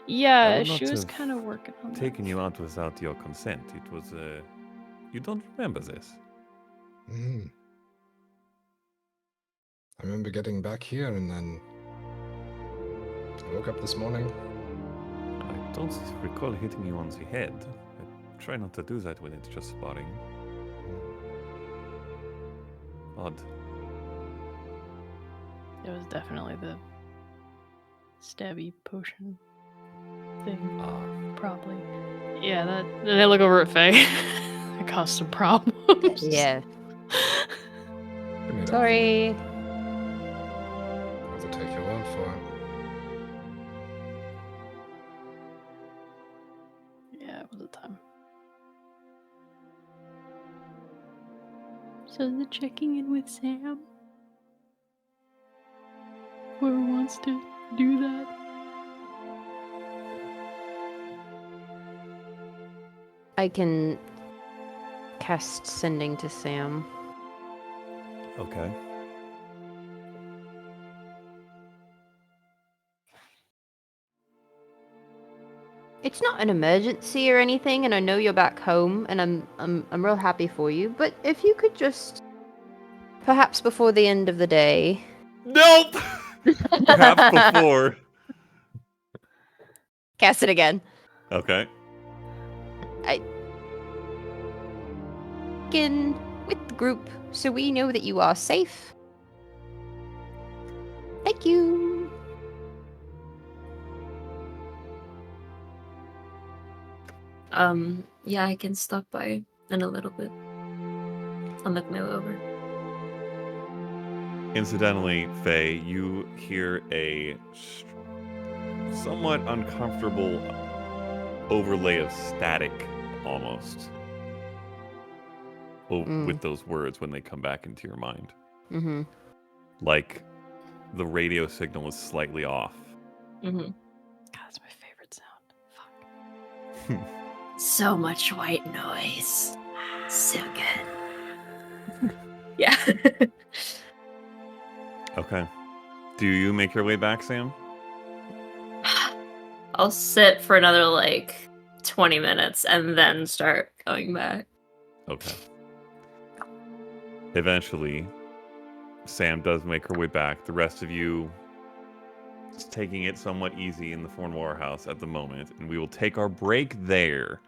Yeah, would she not was have kind of working on that. taken you out without your consent. It was, you don't remember this. Mhm. I remember getting back here, and then I woke up this morning. I don't recall hitting you on the head. I try not to do that when it's just sparring. Odd. It was definitely the stabby potion thing. Probably. Yeah, that. Then I look over at Faye. That caused some problems. Yeah. I mean, Sorry. I'll have to take your word for it. Yeah, it was a time. So the checking in with Sam? Whoever wants to do that? I can cast sending to Sam. Okay. It's not an emergency or anything, and I know you're back home, and I'm real happy for you. But if you could just, perhaps before the end of the day. Nope. Perhaps before. Cast it again. Okay. In with the group, so we know that you are safe. Thank you. Yeah, I can stop by in a little bit. I'll make my way over. Incidentally, Faye, you hear a somewhat uncomfortable overlay of static, almost, with those words when they come back into your mind. Mm-hmm. Like the radio signal is slightly off. Mm-hmm. God, that's my favorite sound. Fuck. So much white noise. So good. Yeah. Okay. Do you make your way back, Sam? I'll sit for another 20 minutes and then start going back. Okay. Eventually, Sam does make her way back. The rest of you is taking it somewhat easy in the Fornoir house at the moment, and we will take our break there.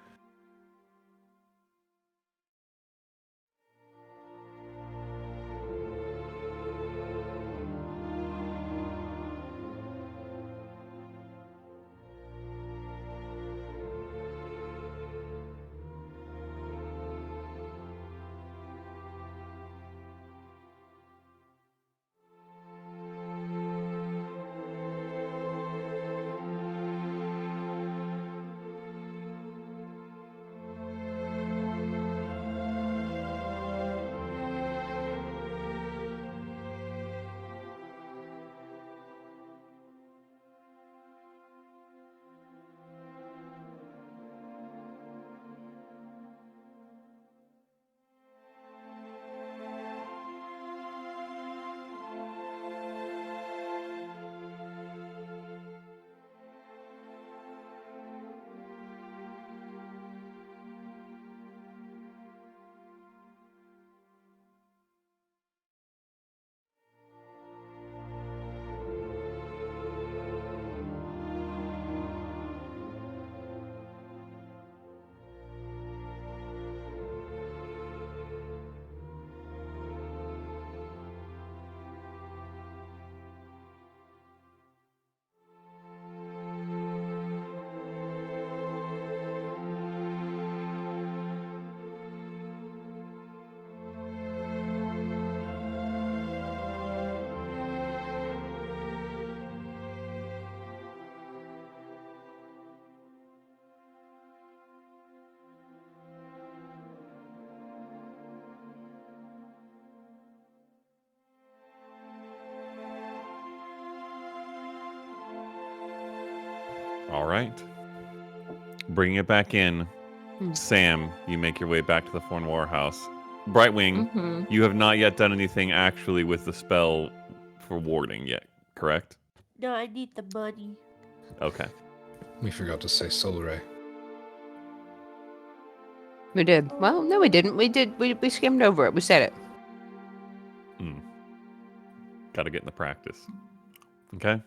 All right. Bringing it back in, Sam, you make your way back to the Fornoir house. Brightwing, you have not yet done anything actually with the spell for warding yet, correct? No, I need the money. Okay. We forgot to say soul ray. We did. Well, no, we didn't. We did. We skimmed over it. We said it. Got to get in the practice. Okay.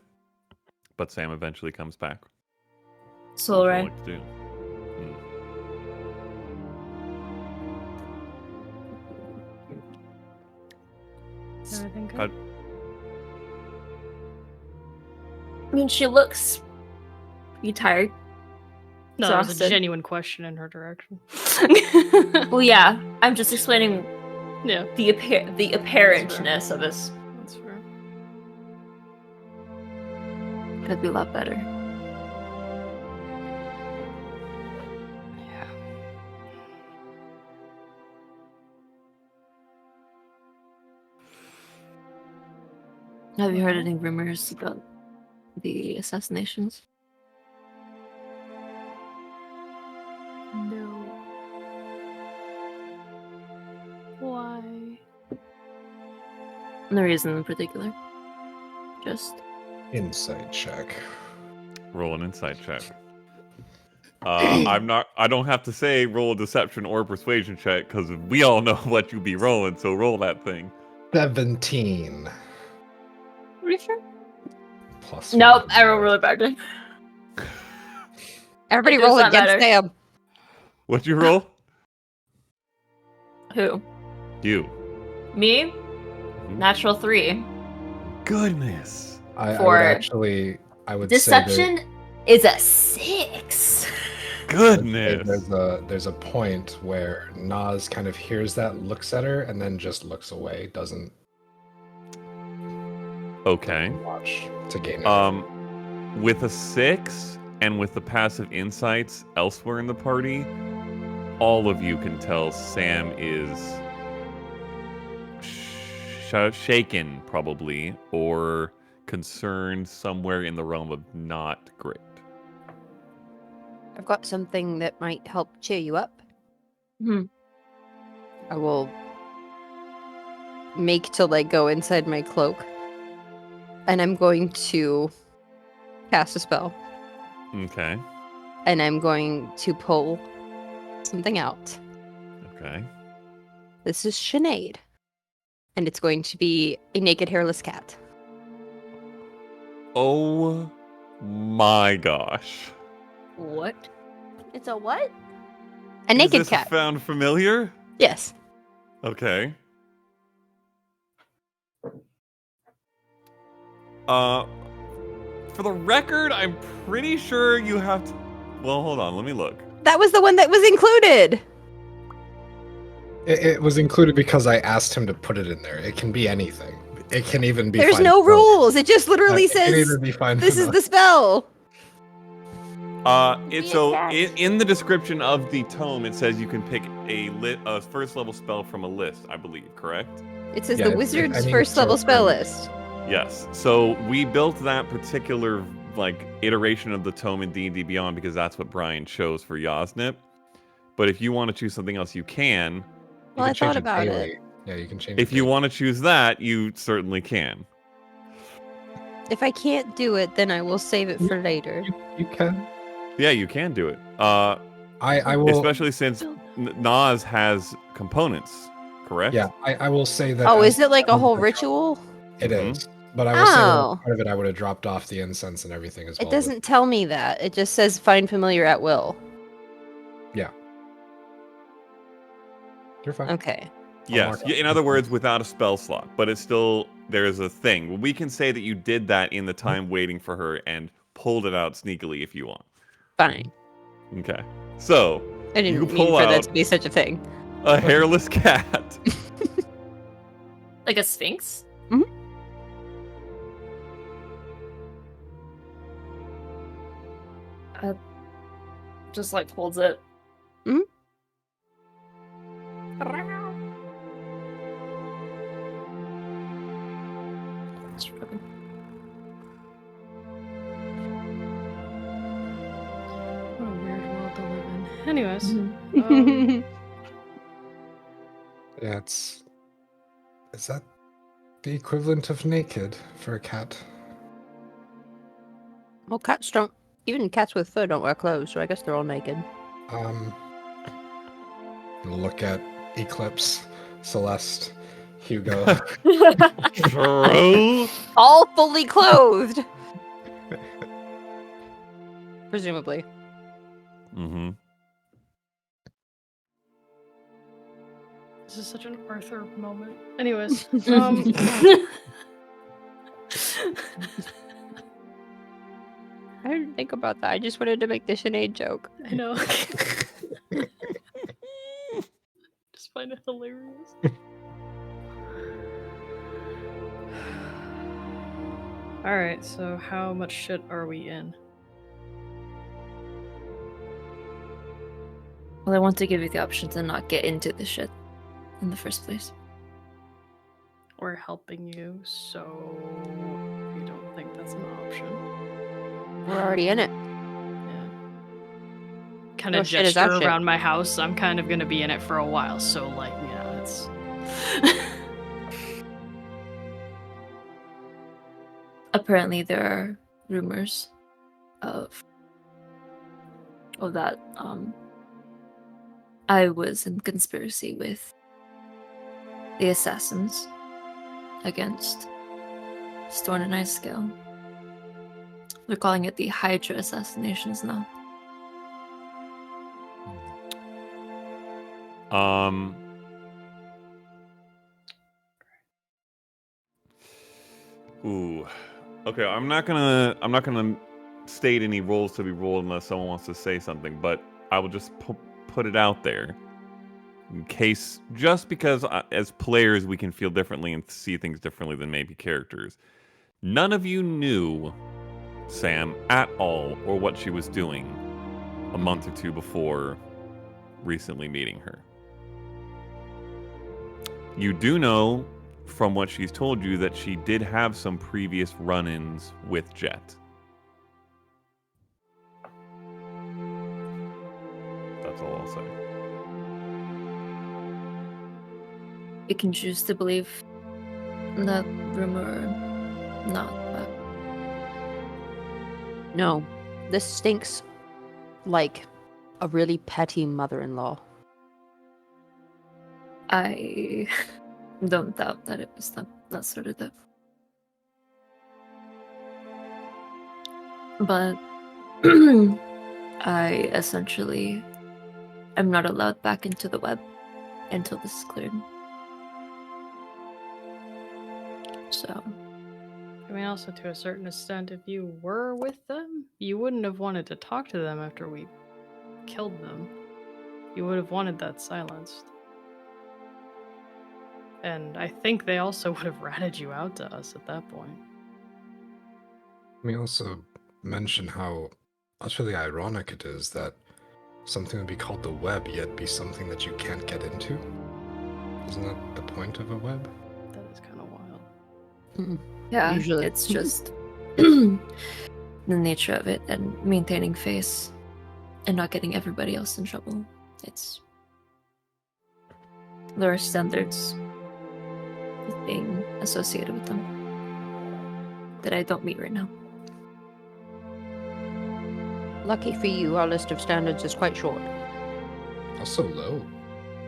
But Sam eventually comes back. Soul What ray. would you like to do? Everything good? How- I mean, she looks pretty tired. No, that was a Exhausted. genuine question in her direction. Well, yeah. I'm just explaining Yeah, the apparentness of this. that's fair. Could be a lot better. Yeah. Have you heard any rumors about the assassinations? No. No reason in particular. Just Insight check. Roll an insight check. I don't have to say roll a deception or persuasion check because we all know what you be rolling. So roll that thing. 17. Are you sure? Plus Nope, 1. I roll really badly. Everybody It does roll not against matter. Sam. What'd you roll? Who? You. Me? Natural 3. Goodness. I For would Deception is a 6. say Goodness. there's a point where Nas kind of hears that, looks at her, and then just looks away, doesn't Okay. watch to gain it. With a 6 and with the passive insights elsewhere in the party, all of you can tell Sam is shaken, probably, or concerned somewhere in the realm of not great. I've got something that might help cheer you up. Hmm. I will make to go inside my cloak. And I'm going to cast a spell. Okay. And I'm going to pull something out. Okay. This is Sinead. And it's going to be a naked hairless cat. Oh my gosh. What? It's a what? A naked Is this cat. sound familiar? Yes. Okay. For the record, I'm pretty sure you have to... Well, hold on, let me look. That was the one that was included. It was included because I asked him to put it in there. It can be anything. It can even be. There's fine no vanilla. rules. It just literally It can says even be fine this is vanilla. the spell. In the description of the tome, it says you can pick a first level spell from a list, I believe, correct? It says Yeah, the if wizard's any first level sort spell of- list. Yes. So we built that particular iteration of the tome in D&D Beyond because that's what Brian chose for Yosnip. But if you want to choose something else, you can. You Well, can I change thought about daily. it. Yeah, you can change. If it you daily. want to choose that, you certainly can. If I can't do it, then I will save it for later. you can. Yeah, you can do it. I will. Especially since Nas has components, correct? Yeah, I will say that. Oh, as is it like a whole part of the ritual? It Mhm. is. But I will say that Oh. as part of it, I would have dropped off the incense and everything as well. It doesn't tell me that. It just says find familiar at will. You're fine. Okay. Yes. mark In other words, without a spell slot, but it's still there's a thing. We can say that you did that in the time waiting for her and pulled it out sneakily if you want. Fine. Okay. So I you didn't mean pull for that out to be such a thing. a hairless cat. Like a sphinx? Just holds it. Mhm. What a weird world to live in. Anyways, Yeah, it's. Is that the equivalent of naked for a cat? Well, cats don't. Even cats with fur don't wear clothes, so I guess they're all naked. Look at Eclipse, Celeste, Hugo. True. All fully clothed. Presumably. Mm-hmm. this is such an Arthur moment. Anyways, I didn't think about that. I just wanted to make the Sinead joke. I know. Just find it hilarious. Alright, so how much shit are we in? Well, I want to give you the option to not get into the shit in the first place. We're helping you, so we don't think that's an option. We're already in it. Yeah. Kind No of shit is our gesture shit. around my house. I'm kind of gonna be in it for a while, so it's. apparently there are rumors of that I was in conspiracy with the assassins against Storm and Icescale. They're calling it the Hydra assassinations now. Ooh. Okay, I'm not gonna state any roles to be rolled unless someone wants to say something, but I will just put it out there in case, just because as players we can feel differently and see things differently than maybe characters. None of you knew Sam at all or what she was doing a month or two before recently meeting her. You do know from what she's told you that she did have some previous run-ins with Jet. That's all I'll say. You can choose to believe that rumor or not, but No, this stinks like a really petty mother-in-law. I don't doubt that it was that sort of death. But I essentially am not allowed back into the web until this is cleared. So, I mean, also to a certain extent, if you were with them, you wouldn't have wanted to talk to them after we killed them. You would have wanted that silenced. And I think they also would have ratted you out to us at that point. We also mention how utterly ironic it is that something would be called the web, yet be something that you can't get into. Isn't that the point of a web? That is kind of wild. yeah, Usually. it's just the nature of it and maintaining face and not getting everybody else in trouble. It's there are standards with being associated with them that I don't meet right now. Lucky for you, our list of standards is quite short. Also low.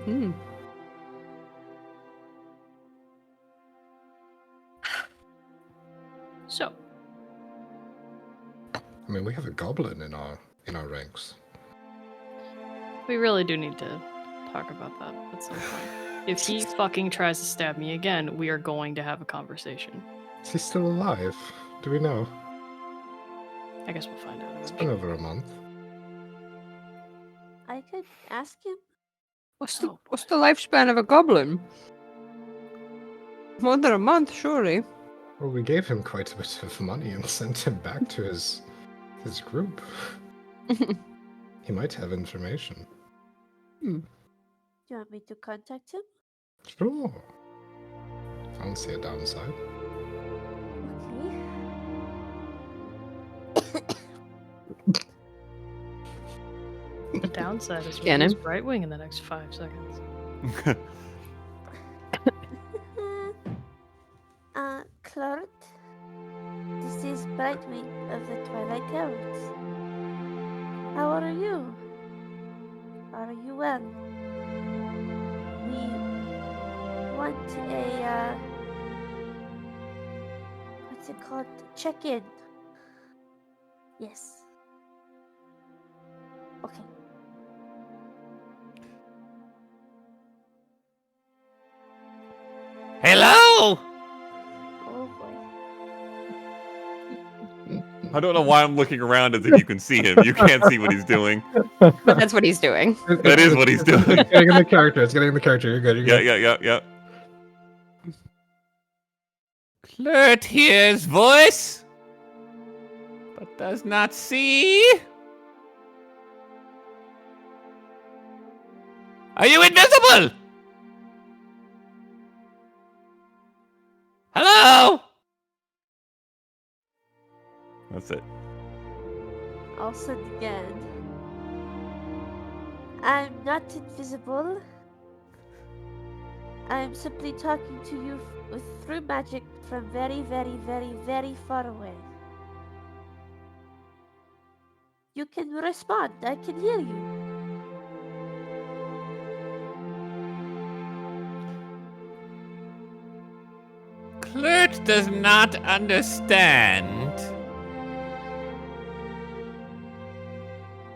Hmm. So, I mean, we have a goblin in our ranks. we really do need to talk about that at some point. If he fucking tries to stab me again, we are going to have a conversation. Is he still alive? Do we know? I guess we'll find out. It's been over a month. I could ask him. What's the lifespan of a goblin? More than a month, surely. Well, we gave him quite a bit of money and sent him back to his group. He might have information. Do you want me to contact him? Sure. I don't see a downside. Okay. The downside is we Cannon. lose Brightwing in the next 5 seconds. Claret, this is Brightwing of the Twilight Heralds. How are you? Are you well? We want a, what's it called? Check-in. Yes. Okay. Hello? Oh boy. I don't know why I'm looking around as if you can see him. You can't see what he's doing. But that's what he's doing. That is what he's doing. It's getting in the character. It's getting in the character. You're good. You're good. Yeah. Clert hears voice, but does not see. Are you invisible? Hello? That's it. I'll send again. I'm not invisible. I'm simply talking to you through magic from very, very, very, very far away. You can respond. I can hear you. Klurt does not understand.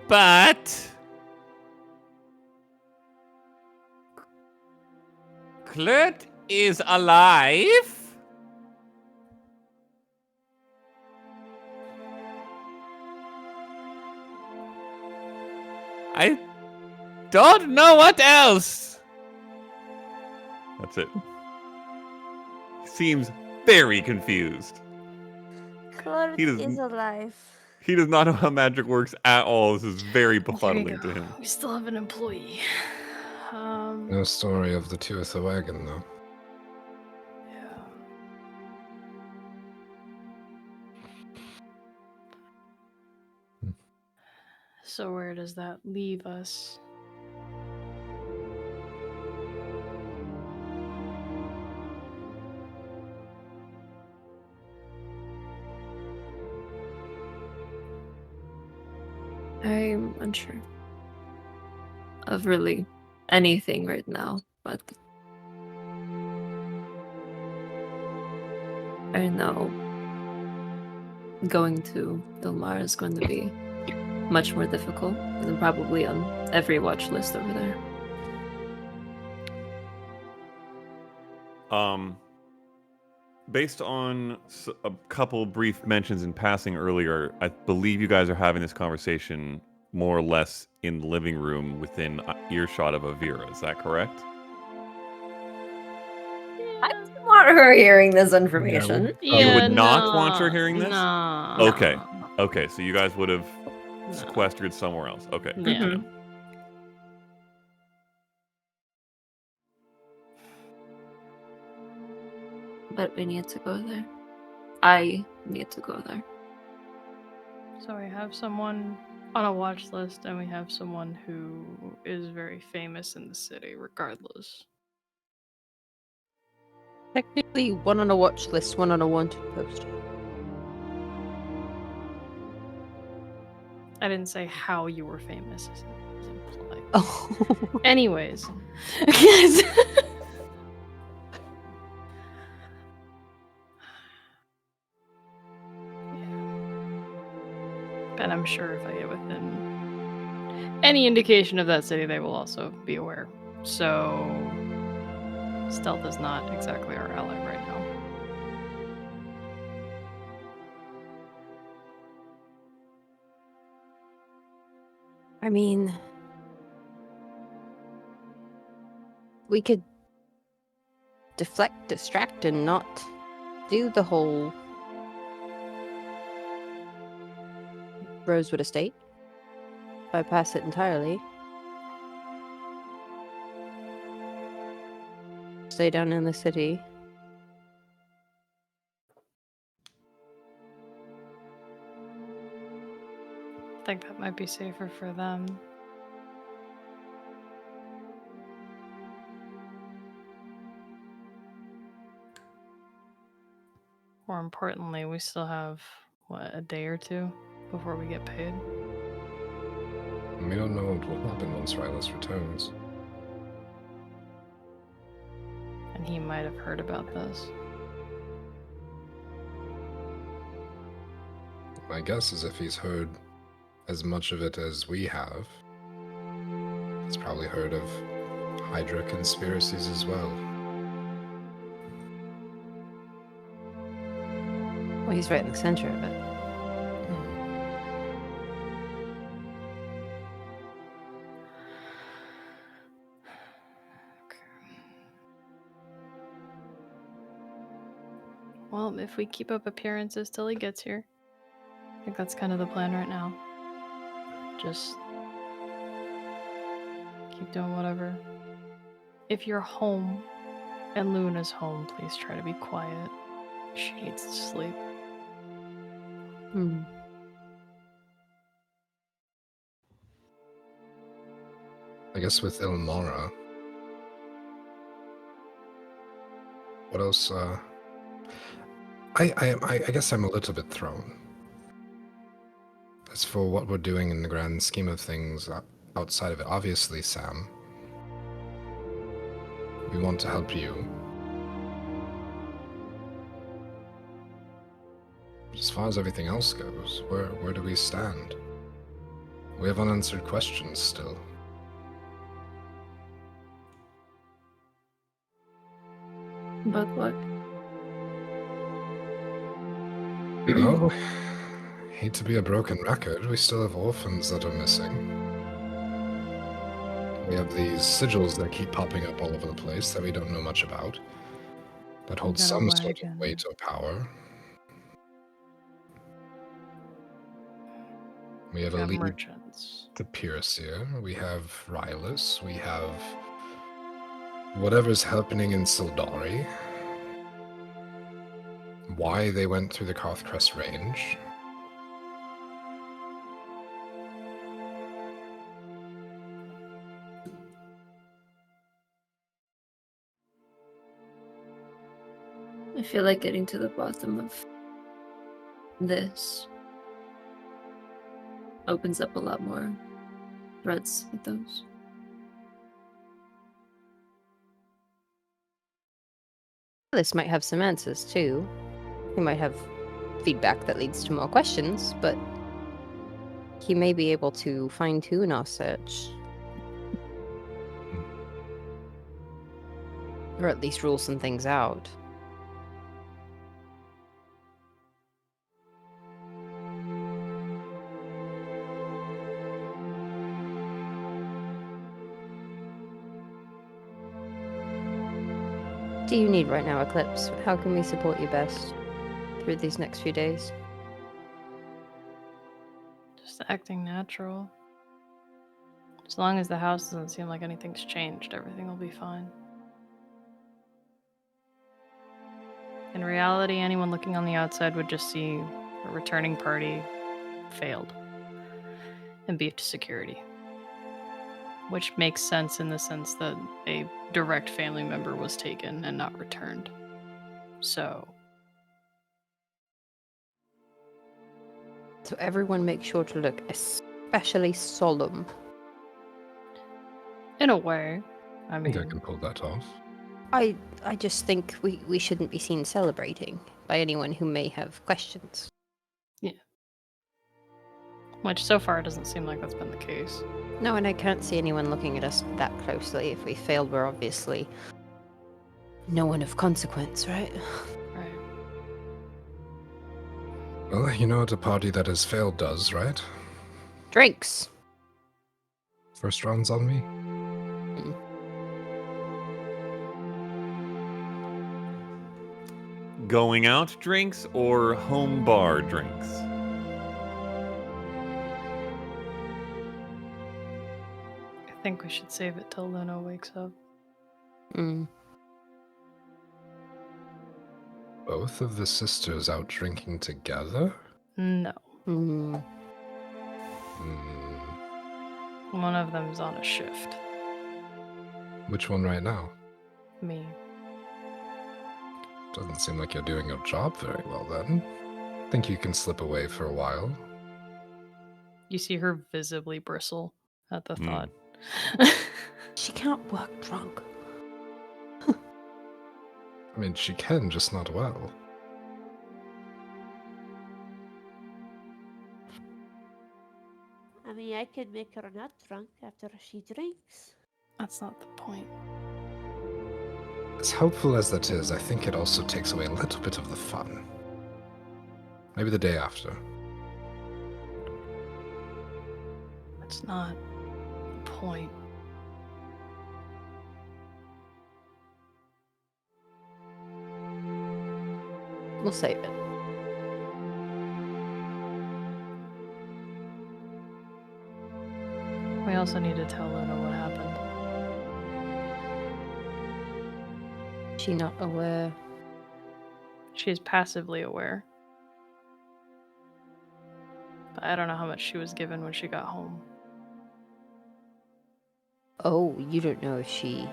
But Klurt is alive. I don't know what else. That's it. He seems very confused. Clarence He does- is alive. He does not know how magic works at all. This is very There you befuddling go. to him. We still have an employee. No story of the two with the wagon, though. Yeah. So where does that leave us? I'm unsure of really anything right now, but I know going to Ilmar is going to be much more difficult and probably on every watch list over there. Based on a couple brief mentions in passing earlier, I believe you guys are having this conversation more or less in the living room within earshot of Avira. Is that correct? I don't want her hearing this information. You would not want her hearing this? No. Okay. Okay, so you guys would have sequestered somewhere else. Okay, good to Yeah. know. But we need to go there. I need to go there. So we have someone on a watch list, and we have someone who is very famous in the city, regardless. Technically, one on a watch list, one on a wanted poster. I didn't say how you were famous, as it was implied. Oh. Anyways. And I'm sure if I get within any indication of that city, they will also be aware. So, stealth is not exactly our ally right now. I mean, we could deflect, distract, and not do the whole Rosewood Estate. Bypass it entirely. Stay down in the city. I think that might be safer for them. More importantly, we still have, what, a day or two before we get paid? We don't know what will happen once Rylas returns. And he might have heard about this. My guess is if he's heard as much of it as we have, he's probably heard of Hydra conspiracies as well. Well, he's right in the center of it. Well, if we keep up appearances till he gets here, I think that's kind of the plan right now. Just keep doing whatever. If you're home and Luna's home, please try to be quiet. She needs to sleep. Hmm. I guess with Ilmara, What else? I guess I'm a little bit thrown. As for what we're doing in the grand scheme of things outside of it, obviously, Sam, we want to help you. As far as everything else goes, where do we stand? We have unanswered questions still. About what? Well, hate to be a broken record, we still have orphans that are missing. We have these sigils that keep popping up all over the place that we don't know much about, that hold got a some sort of wagon. weight or power. We have a Got lead merchants. to Piercia, we have Rylas, we have whatever's happening in Sildari, why they went through the Karthcrest range. I feel like getting to the bottom of this opens up a lot more threads with those. This might have some answers too. He might have feedback that leads to more questions, but he may be able to fine-tune our search. Or at least rule some things out. What do you need right now, Eclipse? How can we support you best through these next few days? Just acting natural. As long as the house doesn't seem like anything's changed, everything will be fine. In reality, anyone looking on the outside would just see a returning party failed and beefed security. Which makes sense in the sense that a direct family member was taken and not returned. So everyone make sure to look especially solemn. in a way, I I think I mean, can pull that off. I just think we shouldn't be seen celebrating by anyone who may have questions. which so far doesn't seem like that's been the case. No, and I can't see anyone looking at us that closely. If we failed, we're obviously no one of consequence, right? Right. Well, you know what a party that has failed does, right? Drinks. First round's on me. Going out drinks or home bar drinks? I think we should save it till Luna wakes up. Mm. Both of the sisters out drinking together? No. Mm. Hmm. One of them's on a shift. Which one right now? Me. Doesn't seem like you're doing your job very well then. Think you can slip away for a while? You see her visibly bristle at the thought. She can't work drunk. I mean, she can, just not well. I mean, I can make her not drunk after she drinks. That's not the point. As helpful as that is, I think it also takes away a little bit of the fun. Maybe the day after. That's not the point. We'll save it. We also need to tell Luna what happened. She not aware. She is passively aware. But I don't know how much she was given when she got home. Oh, you don't know if she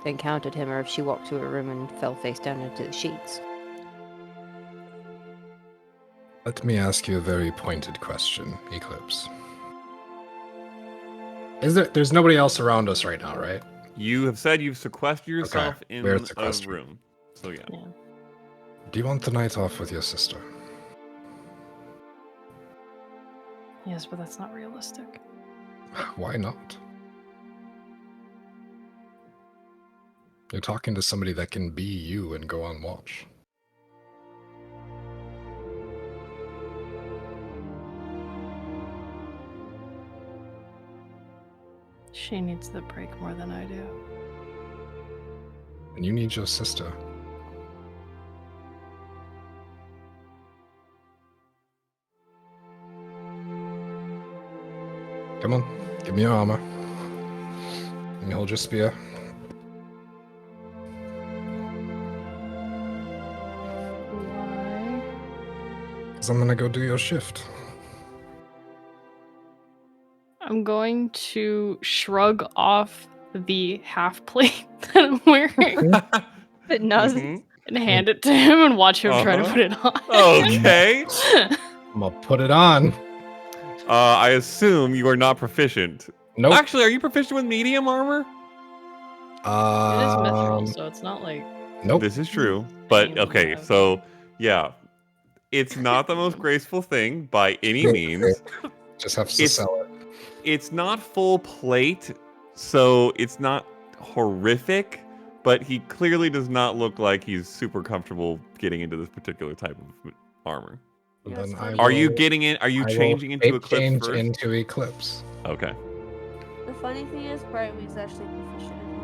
encountered him or if she walked to her room and fell face down into the sheets. Let me ask you a very pointed question, Eclipse. There's nobody else around us right now, right? You have said you've sequestered yourself in we're a sequestered. room. So yeah. Do you want the night off with your sister? Yes, but that's not realistic. Why not? You're talking to somebody that can be you and go on watch. She needs the break more than I do. And you need your sister. Come on, give me your armor. Let me hold your spear. Why? Because I'm gonna go do your shift. I'm going to shrug off the half plate that I'm wearing But no, Mhm. and hand it to him and watch him try to Uh-huh. put it on. Okay. I'm gonna put it on. I assume you are not proficient. Nope. Actually, are you proficient with medium armor? It is mithril, so it's not like Nope. This is true. But Pain, okay, yeah. so yeah. It's not the most graceful thing by any means. Just have to It's- sell it. It's not full plate, so it's not horrific, but he clearly does not look like he's super comfortable getting into this particular type of armor. And Yeah, then it's I funny. Are you will- getting in? Are you I will changing into Eclipse change first? into Eclipse. Okay. The funny thing is, Brightwing's actually proficient in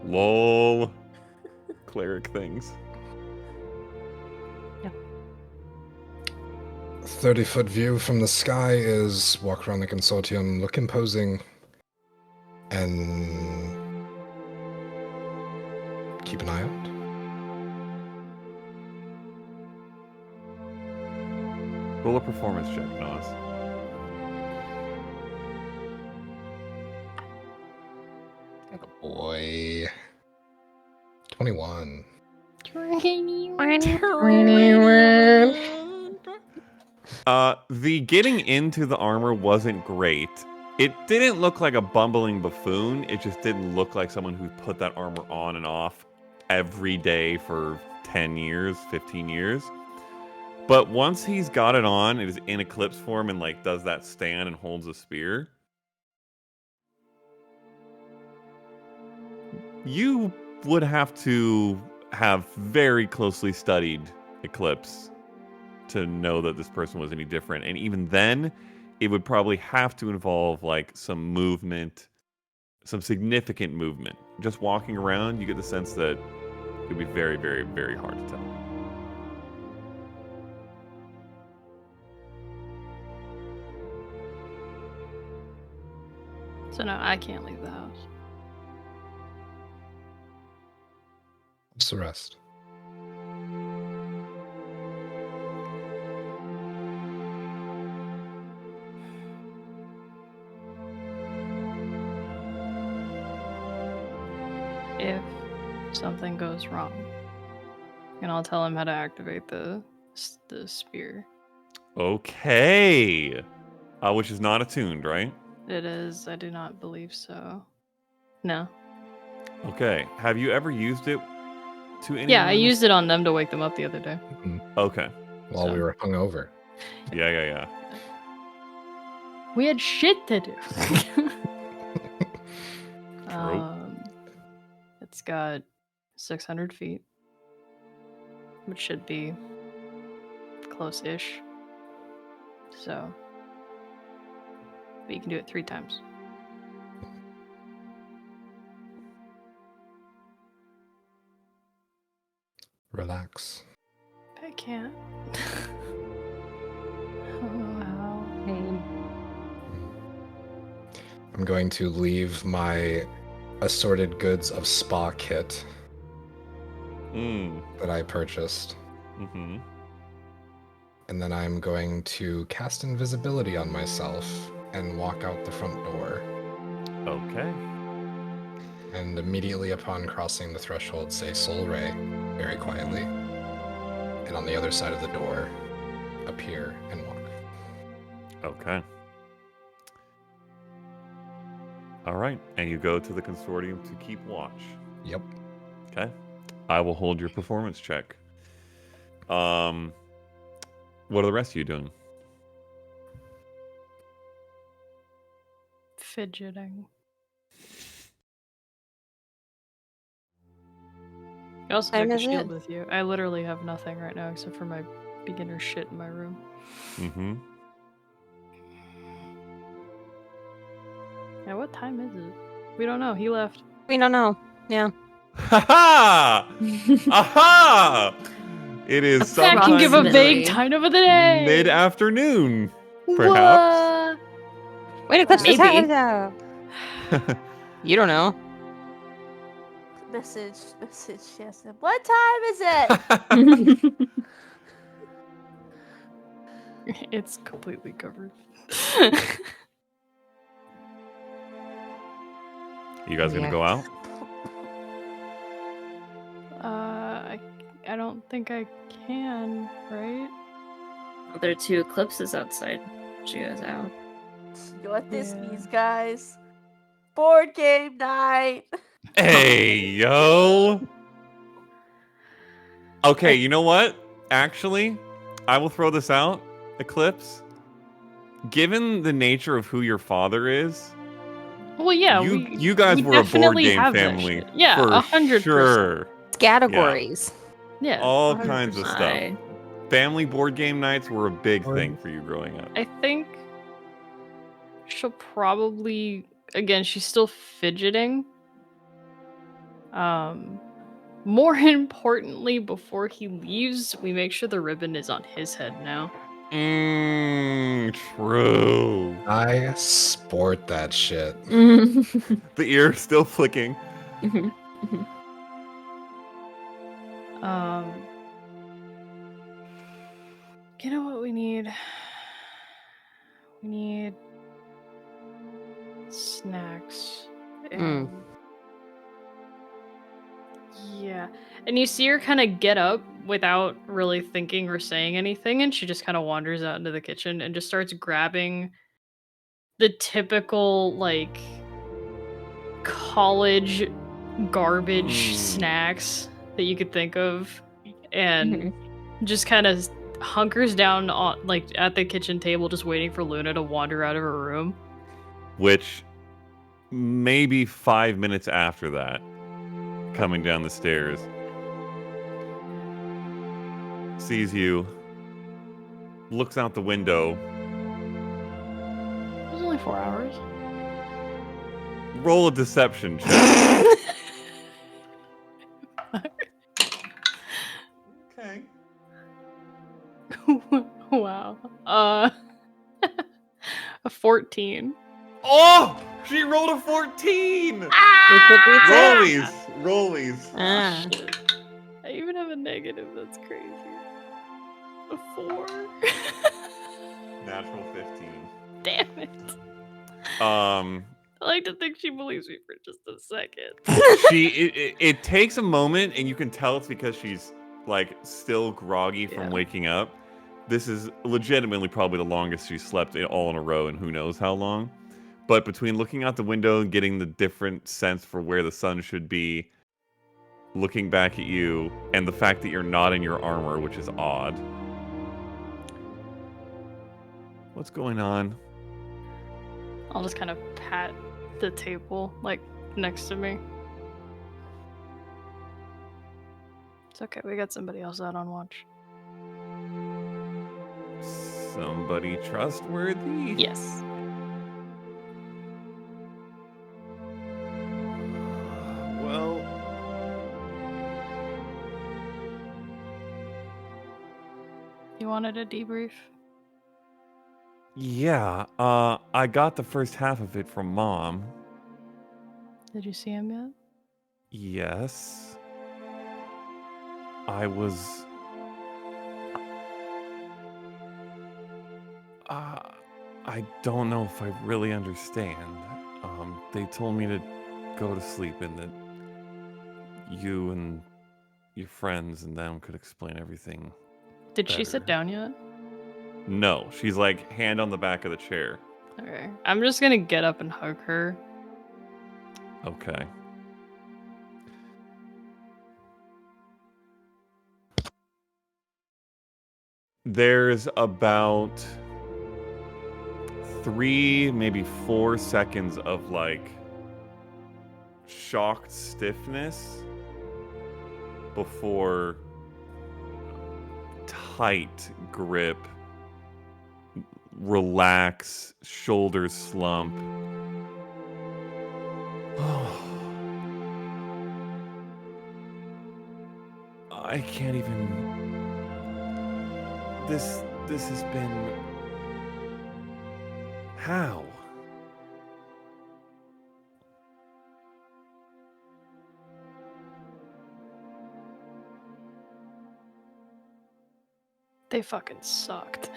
homebrew. Lol. Cleric things. 30-foot view from the sky is walk around the consortium, look imposing, and keep an eye out. Roll a performance check, Nas. Boy. 21. The getting into the armor wasn't great. It didn't look like a bumbling buffoon. It just didn't look like someone who put that armor on and off every day for 10 years, 15 years. But once he's got it on, it is in Eclipse form and like does that stand and holds a spear. You would have to have very closely studied Eclipse to know that this person was any different. And even then, it would probably have to involve like some movement, some significant movement. Just walking around, you get the sense that it would be very, very, very hard to tell. So no, I can't leave the house. What's the rest? If something goes wrong, and I'll tell him how to activate the spear. Okay. Which is not attuned, right? It is. I do not believe so. No. Okay. Have you ever used it to anyone? Yeah, I used it on them to wake them up the other day. Okay. While we were hungover. Yeah. We had shit to do. It's got 600 feet, which should be close-ish. So, but you can do it 3 times. Relax. I can't. Oh, wow. I'm going to leave my assorted goods of spa kit that I purchased. Mm-hmm. And then I'm going to cast invisibility on myself and walk out the front door. Okay. And immediately upon crossing the threshold, say Soul Ray very quietly. And on the other side of the door, appear and walk. Okay. All right. And you go to the consortium to keep watch. Yep. Okay. I will hold your performance check. What are the rest of you doing? Fidgeting. I also Time took a is shield it? with you. I literally have nothing right now except for my beginner shit in my room. Mm-hmm. Now, what time is it? We don't know. He left. We don't know. Yeah. Ha ha! Aha! It is Zach I can give a sometime Approximately. vague time of the day. mid-afternoon, perhaps. Wait to clutch the Maybe. tabs out. You don't know. Message, yes. What time is it? It's completely covered. You guys gonna Yeah. go out? I don't think I can, right? There are 2 eclipses outside. She goes out. You know what this Yeah. means, guys? Board game night. Hey, yo! Okay, you know what? Actually, I will throw this out, Eclipse. Given the nature of who your father is, Well, yeah, you guys we were a board definitely game have that family. shit. Yeah, for 100%. sure. Categories. Yeah. All kinds of stuff. 100%. Family board game nights were a big thing for you growing up. I think she'll probably again, she's still fidgeting. More importantly, before he leaves, we make sure the ribbon is on his head now. True. I sport that shit. The ear still flicking. You know what we need? We need snacks. And yeah. And you see her kind of get up without really thinking or saying anything, and she just kind of wanders out into the kitchen and just starts grabbing the typical, like, college garbage snacks that you could think of, and just kind of hunkers down on, like, at the kitchen table, just waiting for Luna to wander out of her room. Which, maybe 5 minutes after that, coming down the stairs, sees you, looks out the window. It was only 4 hours. Roll a deception check. Okay. Wow. A 14. Oh! She rolled a 14! Look what we did. Rollies. Ah. I even have a negative. That's crazy. A 4. Natural 15. Damn it. I like to think she believes me for just a second. It takes a moment, and you can tell it's because she's like still groggy from waking up. This is legitimately probably the longest she slept all in a row, and who knows how long. But between looking out the window and getting the different sense for where the sun should be, looking back at you, and the fact that you're not in your armor, which is odd. What's going on? I'll just kind of pat the table, like, next to me. It's okay, we got somebody else out on watch. Somebody trustworthy? Yes. Well, You wanted a debrief? yeah, I got the first half of it from Mom. Did you see him yet? Yes. I was... I don't know if I really understand. They told me to go to sleep and that you and your friends and them could explain everything. Did she sit better. down yet? No, she's like hand on the back of the chair. Okay. I'm just gonna get up and hug her. Okay. There's about 3, maybe 4 seconds of like shocked stiffness before tight grip, relax, shoulders slump. I can't even. This has been. How? They fucking sucked.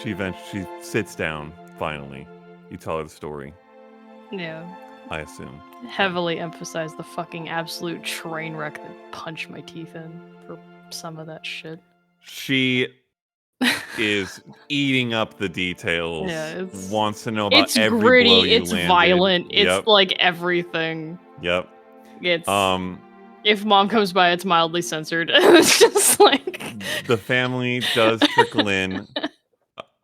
She sits down finally. You tell her the story, Yeah. I assume. Heavily emphasize the fucking absolute train wreck that punched my teeth in for some of that shit. She is eating up the details. Yeah, it's- wants to know about It's every gritty, blow you it's landed. violent, Yep. it's like everything. Yep. It's Um, if mom comes by, it's mildly censored. It's just like the family does trickle in.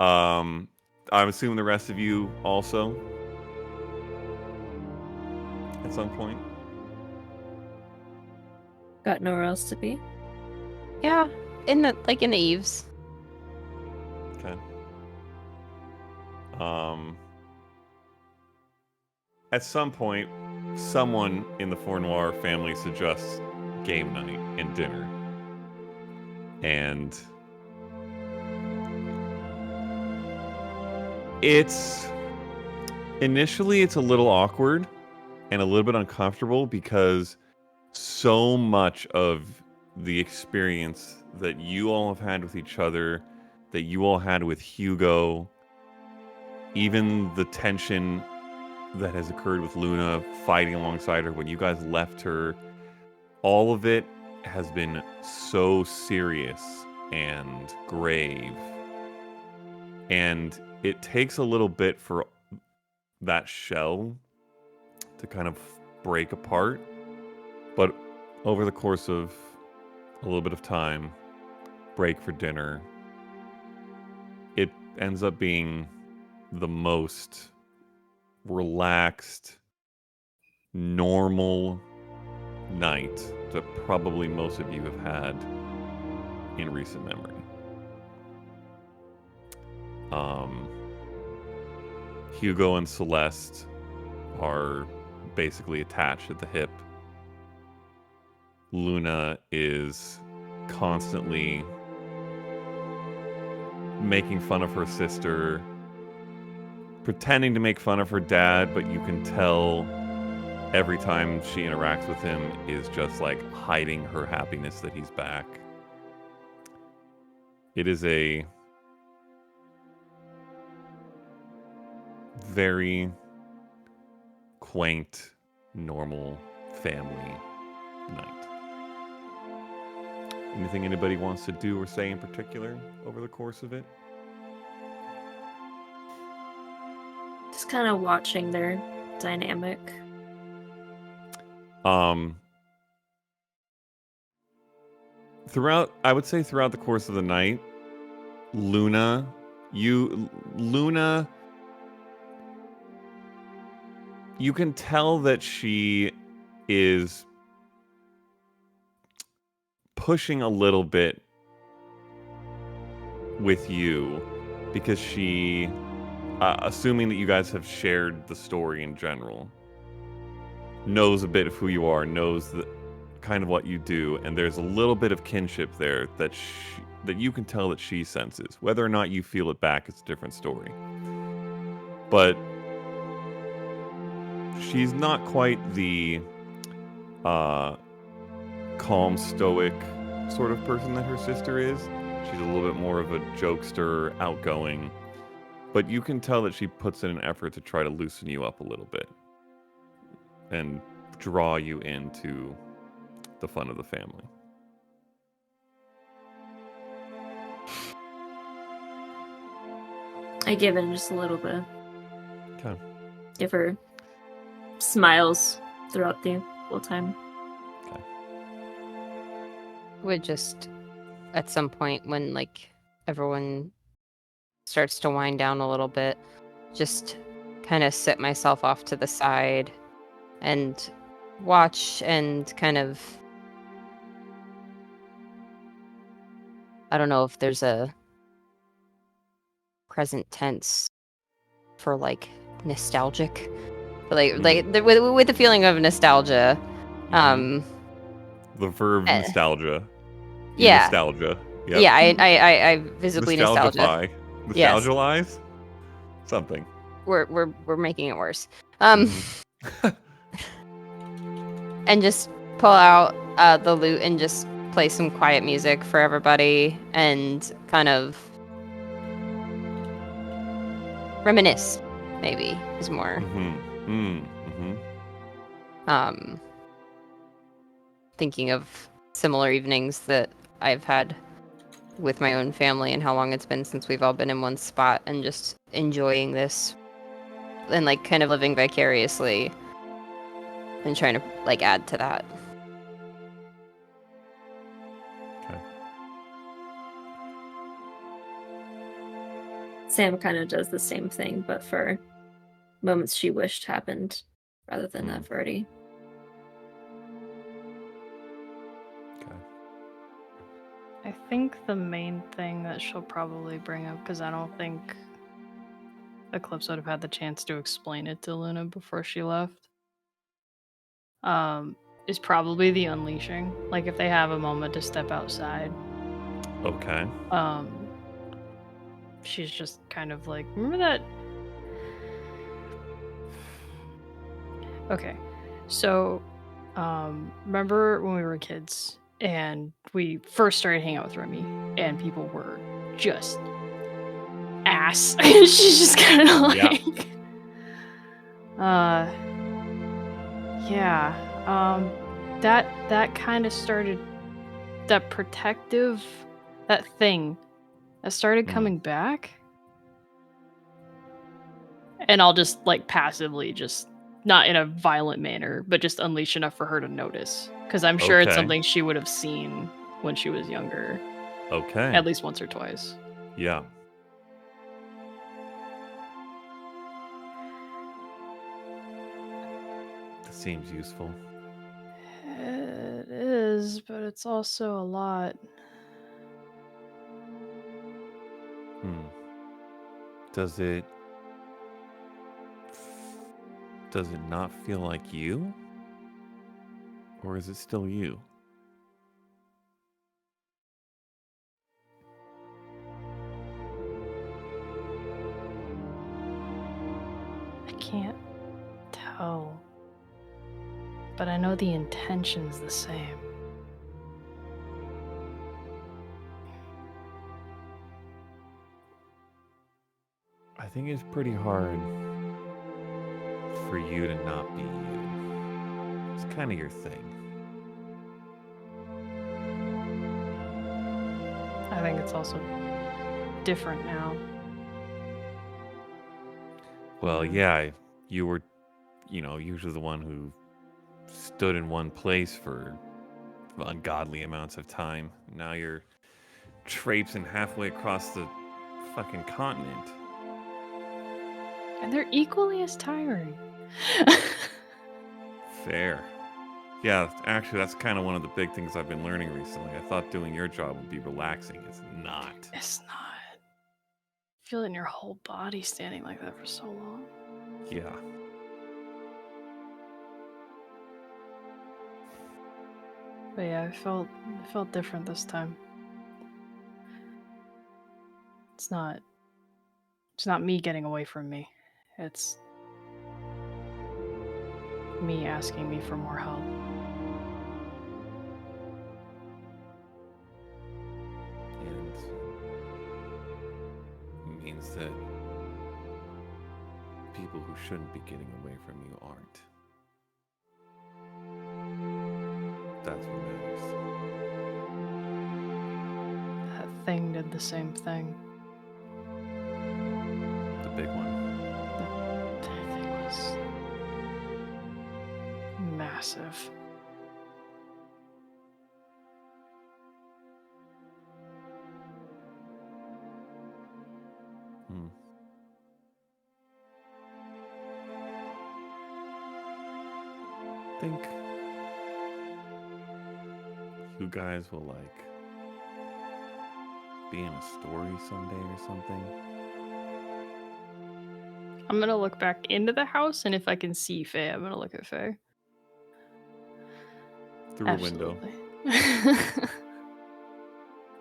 I'm assuming the rest of you also at some point. Got nowhere else to be. Yeah, in the eaves. Okay. At some point, someone in the Fournoir family suggests game night and dinner. And initially it's a little awkward and a little bit uncomfortable because so much of the experience that you all have had with each other, that you all had with Hugo, even the tension that has occurred with Luna fighting alongside her when you guys left her, all of it has been so serious and grave. And it takes a little bit for that shell to kind of break apart. But over the course of a little bit of time, break for dinner, it ends up being the most relaxed, normal night that probably most of you have had in recent memory. Hugo and Celeste are basically attached at the hip. Luna is constantly making fun of her sister, pretending to make fun of her dad, but you can tell every time she interacts with him is just like hiding her happiness that he's back. It is a very quaint, normal family night. Anything anybody wants to do or say in particular over the course of it? Just kind of watching their dynamic. I would say throughout the course of the night, Luna, you can tell that she is pushing a little bit with you because she, assuming that you guys have shared the story in general, knows a bit of who you are, knows kind of what you do, and there's a little bit of kinship there that you can tell that she senses. Whether or not you feel it back is a different story. But she's not quite the calm, stoic sort of person that her sister is. She's a little bit more of a jokester, outgoing. But you can tell that she puts in an effort to try to loosen you up a little bit and draw you into the fun of the family. I give in just a little bit. Okay. Give her smiles throughout the whole time. Would just at some point when like everyone starts to wind down a little bit, just kind of sit myself off to the side and watch and kind of, I don't know if there's a present tense for like nostalgic, but with the feeling of nostalgia. The verb nostalgia. Yeah. Nostalgia. Yep. Yeah, I visibly nostalgia. Nostalgify. Yes. Nostalgialize? Something. We're making it worse. Mhm. And just pull out the lute and just play some quiet music for everybody and kind of reminisce, maybe, is more. Thinking of similar evenings that I've had with my own family and how long it's been since we've all been in one spot and just enjoying this and like kind of living vicariously and trying to like add to that. Okay. Sam kind of does the same thing, but for moments she wished happened rather than that have already. Okay. I think the main thing that she'll probably bring up, because I don't think Eclipse would have had the chance to explain it to Luna before she left, is probably the unleashing. Like if they have a moment to step outside. Okay. She's just kind of like, remember that? Okay, so remember when we were kids and we first started hanging out with Remy and people were just ass. She's just kind of like, that kind of started, that protective, that thing that started coming back. And I'll just like passively, just not in a violent manner, but just unleash enough for her to notice. Because I'm sure it's something she would have seen when she was younger. Okay. At least once or twice. Yeah. That seems useful. It is, but it's also a lot. Does it not feel like you? Or is it still you? I can't tell. But I know the intention's the same. I think it's pretty hard for you to not be you. It's kind of your thing. I think it's also different now. Well, yeah, you were, usually the one who stood in one place for ungodly amounts of time. Now you're traipsing halfway across the fucking continent. And they're equally as tiring. Fair. Yeah, actually, that's kind of one of the big things I've been learning recently. I thought doing your job would be relaxing. It's not. It's not. Feeling your whole body standing like that for so long. Yeah. But yeah, it felt different this time. It's not me getting away from me. It's me asking me for more help. And it means that people who shouldn't be getting away from you aren't. That's what matters. That thing did the same thing. The big one. That thing was massive. Think you guys will be in a story someday or something. I'm gonna look back into the house, and if I can see Faye, I'm gonna look at Faye. Through a window. Absolutely.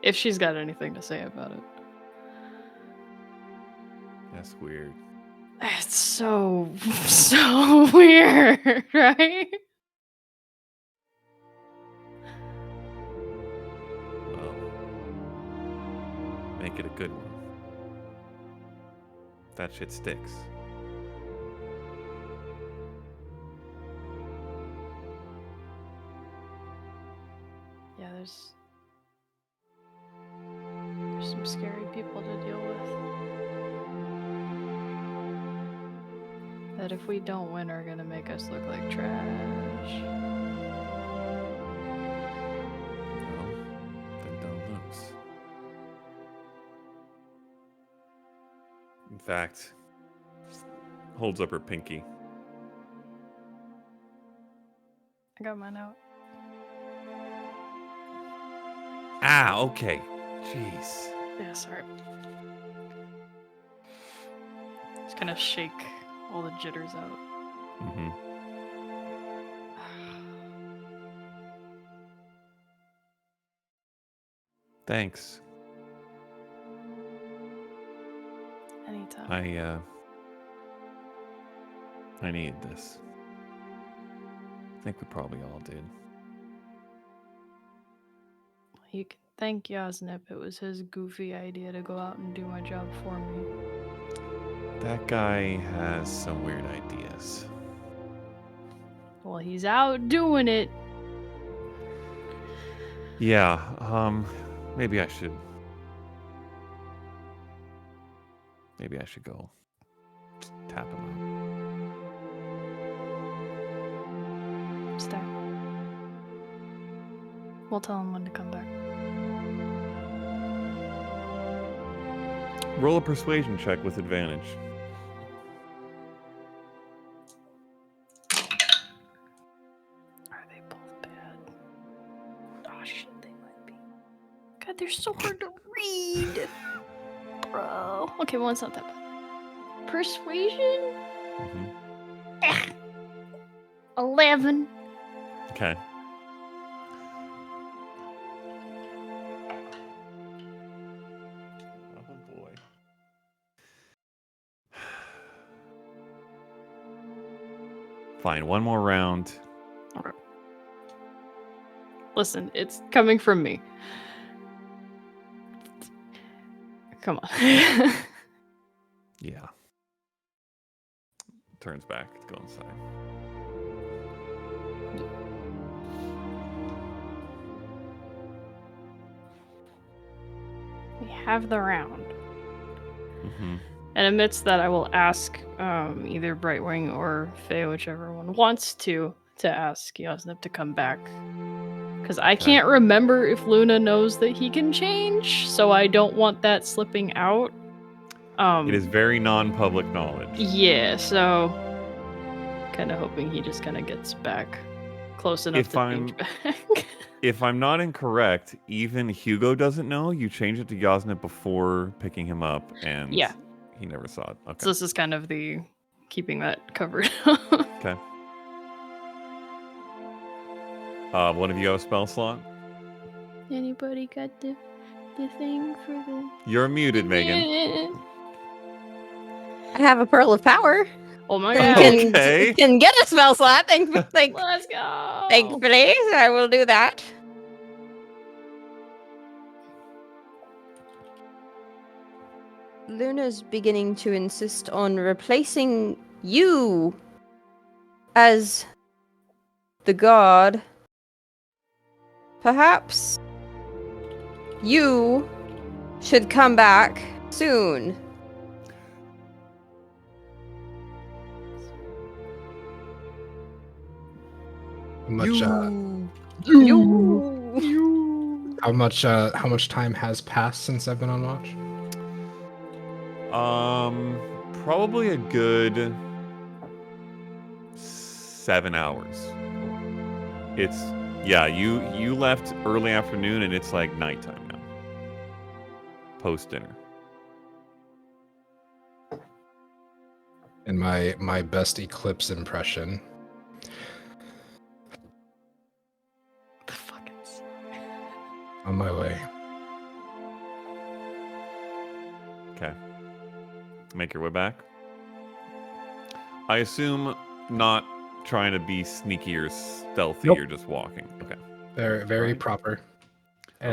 If she's got anything to say about it. That's weird. It's so weird, right? Well, make it a good one. If that shit sticks. Yeah, there's some scary people to deal with. That if we don't win are gonna make us look like trash. Well, then don't lose. In fact, holds up her pinky. I got mine out. Ah, okay. Jeez. Yeah, sorry. Just gonna shake all the jitters out. Mm-hmm. Thanks. Anytime. I needed this. I think we probably all did. You can thank Yasnip. It was his goofy idea to go out and do my job for me. That guy has some weird ideas. Well, he's out doing it. Yeah, maybe I should go tap him out. Stay. We'll tell him when to come back. Roll a persuasion check with advantage. Are they both bad? Oh shit, they might be. God, they're so hard to read. Bro. Okay, well, it's not that bad. Persuasion? Mm-hmm. 11. Okay. Oh boy. Fine, one more round. Okay. Listen, it's coming from me. Come on. Yeah. Turns back to go inside. We have the round. Mm-hmm. And amidst that, I will ask either Brightwing or Faye, whichever one wants to ask Yasnip to come back. Because I can't remember if Luna knows that he can change, so I don't want that slipping out. It is very non-public knowledge. Yeah, so kind of hoping he just kind of gets back close enough to change back. If I'm not incorrect, even Hugo doesn't know. You changed it to Yasnip before picking him up, and Yeah. he never saw it. Okay. So this is kind of the keeping that covered. Okay. One of you have a spell slot? Anybody got the thing for the... You're muted, Megan. I have a pearl of power. Oh my You god. Okay. can get a spell slot. Thankfully, Let's go. I will do that. Luna's beginning to insist on replacing you, as the god, perhaps you should come back soon. How much time has passed since I've been on watch? Probably a good 7 hours. You left early afternoon and it's like nighttime now. Post dinner. In my best Eclipse impression. The fucking On my way. Okay. Make your way back. I assume not trying to be sneaky or stealthy. Nope. You're just walking. Okay. Very Right. proper. Okay.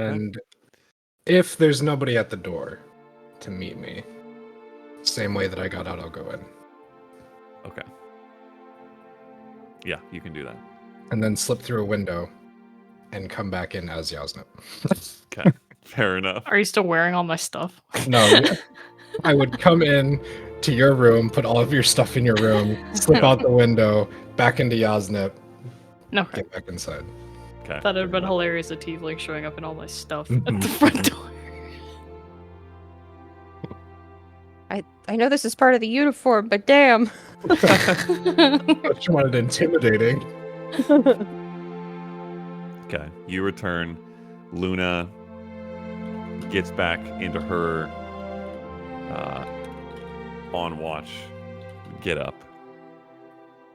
And if there's nobody at the door to meet me, same way that I got out, I'll go in. Okay. Yeah, you can do that. And then slip through a window and come back in as Yasnip. Okay. Fair enough. Are you still wearing all my stuff? No, I would come in to your room, put all of your stuff in your room, slip out the window, back into Yasnip, No. get back inside. Okay. That would have been fair hilarious, a tiefling showing up in all my stuff Mhm. at the front door. I know this is part of the uniform, but damn. But you wanted intimidating. Okay. You return. Luna gets back into her on watch get up.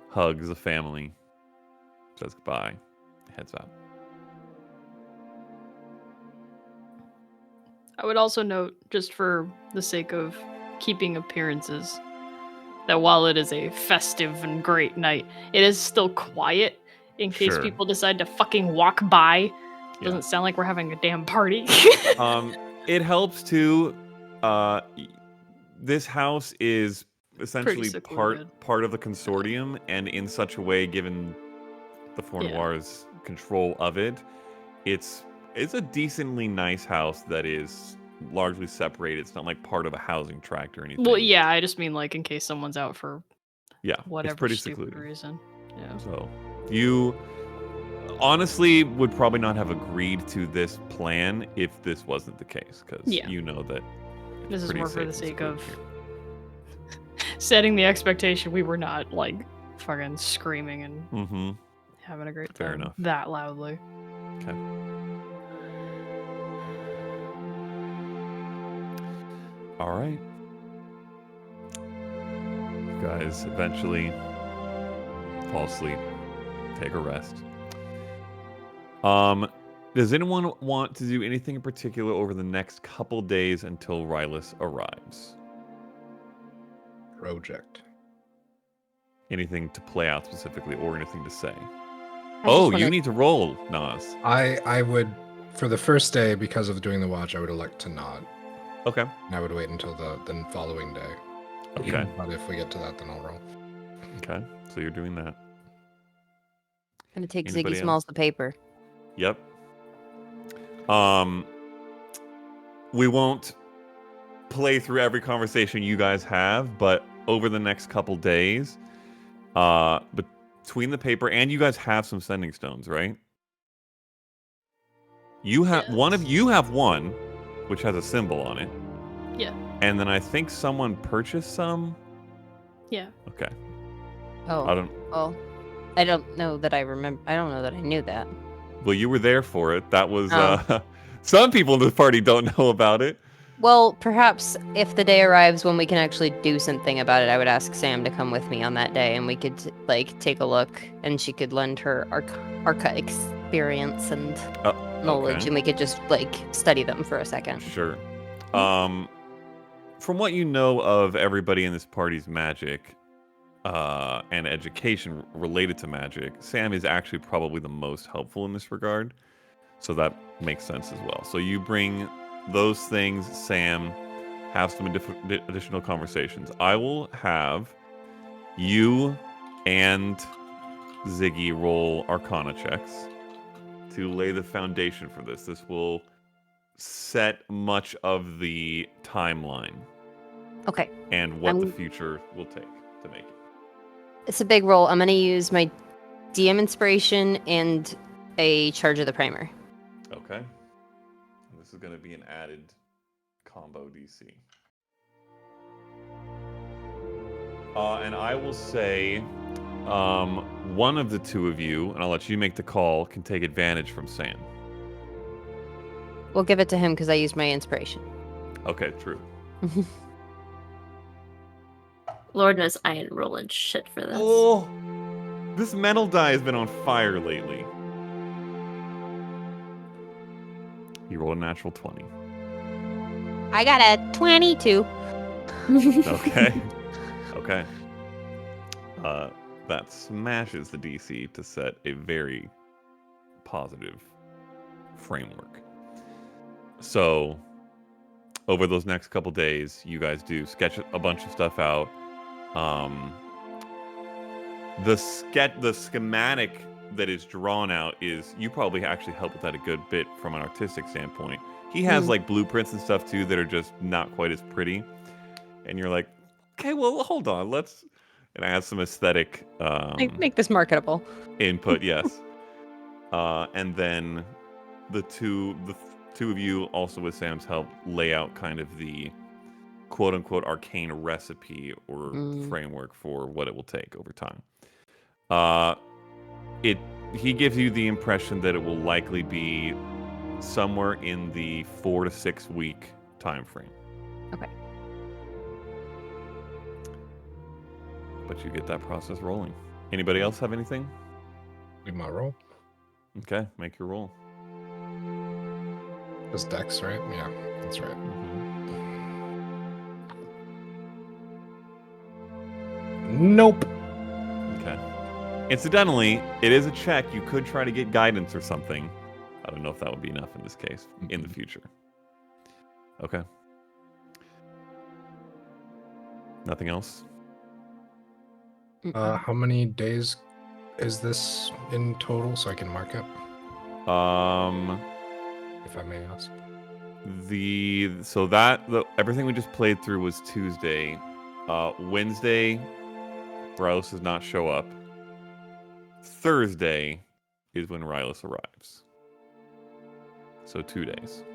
Hugs the family. Says goodbye. Heads out. I would also note, just for the sake of keeping appearances, that while it is a festive and great night, it is still quiet in case Sure. people decide to fucking walk by. Yeah. Doesn't sound like we're having a damn party. It helps too. This house is essentially secluded. part of the consortium, and in such a way, given the Fournoir's control of it, it's a decently nice house that is largely separated. It's not like part of a housing tract or anything. Well, yeah, I just mean like in case someone's out for Yeah, whatever it's pretty stupid secluded. reason. Yeah. So you honestly would probably not have agreed to this plan if this wasn't the case, because Yeah. you know that it's This is pretty more for safe the and sake secluded of here. setting the expectation we were not like fucking screaming and Mm-hmm. having a great Fair time enough. that loudly. Okay. All right. You guys eventually fall asleep, take a rest. Does anyone want to do anything in particular over the next couple days until Rylas arrives? Project. Anything to play out specifically, or anything to say? I Oh, just you wanna- need to roll, Nas. I would, for the first day, because of doing the watch, I would elect to not. Okay. And I would wait until the following day. Okay. But if we get to that, then I'll roll. Okay. So you're doing that. Gonna take Anybody Ziggy else? Smalls the paper. Yep. We won't play through every conversation you guys have, but over the next couple days, between the paper and you guys have some sending stones, right? You have you have one, which has a symbol on it. Yeah. And then I think someone purchased some. Yeah. Okay. Oh, I don't. well, I don't know that I remember. I don't know that I knew that. Well, you were there for it. That was. Oh. Some people in the party don't know about it. Well, perhaps if the day arrives when we can actually do something about it, I would ask Sam to come with me on that day, and we could take a look, and she could lend her arca experience and knowledge, Okay. and we could just study them for a second. Sure. From what you know of everybody in this party's magic and education related to magic, Sam is actually probably the most helpful in this regard. So that makes sense as well. So you bring those things, Sam, have some additional conversations. I will have you and Ziggy roll Arcana checks to lay the foundation for this. This will set much of the timeline Okay. and what the future will take to make it. It's a big roll. I'm going to use my DM inspiration and a charge of the primer. Okay. This is going to be an added combo DC. And I will say one of the two of you, and I'll let you make the call, can take advantage from Sam. We'll give it to him because I used my inspiration. Okay, true. Lord knows I ain't rolling shit for this. Oh, this mental die has been on fire lately. You rolled a natural 20. I got a 22. Okay. Okay. That smashes the DC to set a very positive framework. So, over those next couple days, you guys do sketch a bunch of stuff out. The schematic that is drawn out is, you probably actually help with that a good bit from an artistic standpoint. He has like blueprints and stuff too that are just not quite as pretty. And you're like, okay, well, hold on, let's... And I have some aesthetic Make this marketable. input, yes. And then the two of you, also with Sam's help, lay out kind of the quote-unquote arcane recipe or framework for what it will take over time. He gives you the impression that it will likely be somewhere in the 4 to 6 week time frame. Okay. But you get that process rolling. Anybody else have anything? Do my roll. Okay, make your roll. It's Dex, right? Yeah, that's right. Nope. Okay. Incidentally, it is a check. You could try to get guidance or something. I don't know if that would be enough in this case, in the future. Okay. Nothing else? How many days is this in total, so I can mark it, if I may ask? Everything we just played through was Tuesday. Wednesday, Rylas does not show up. Thursday is when Rylas arrives. So 2 days.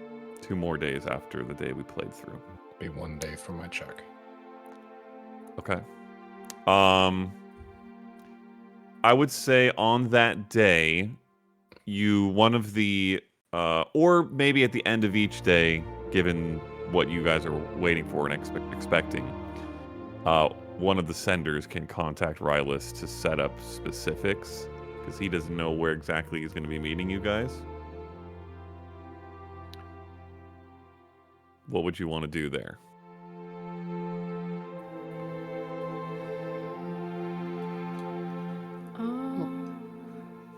2 more days after the day we played through. Be 1 day for my check. Okay. I would say on that day, one of the, or maybe at the end of each day, given what you guys are waiting for and expecting, one of the senders can contact Rylas to set up specifics, because he doesn't know where exactly he's going to be meeting you guys. What would you want to do there?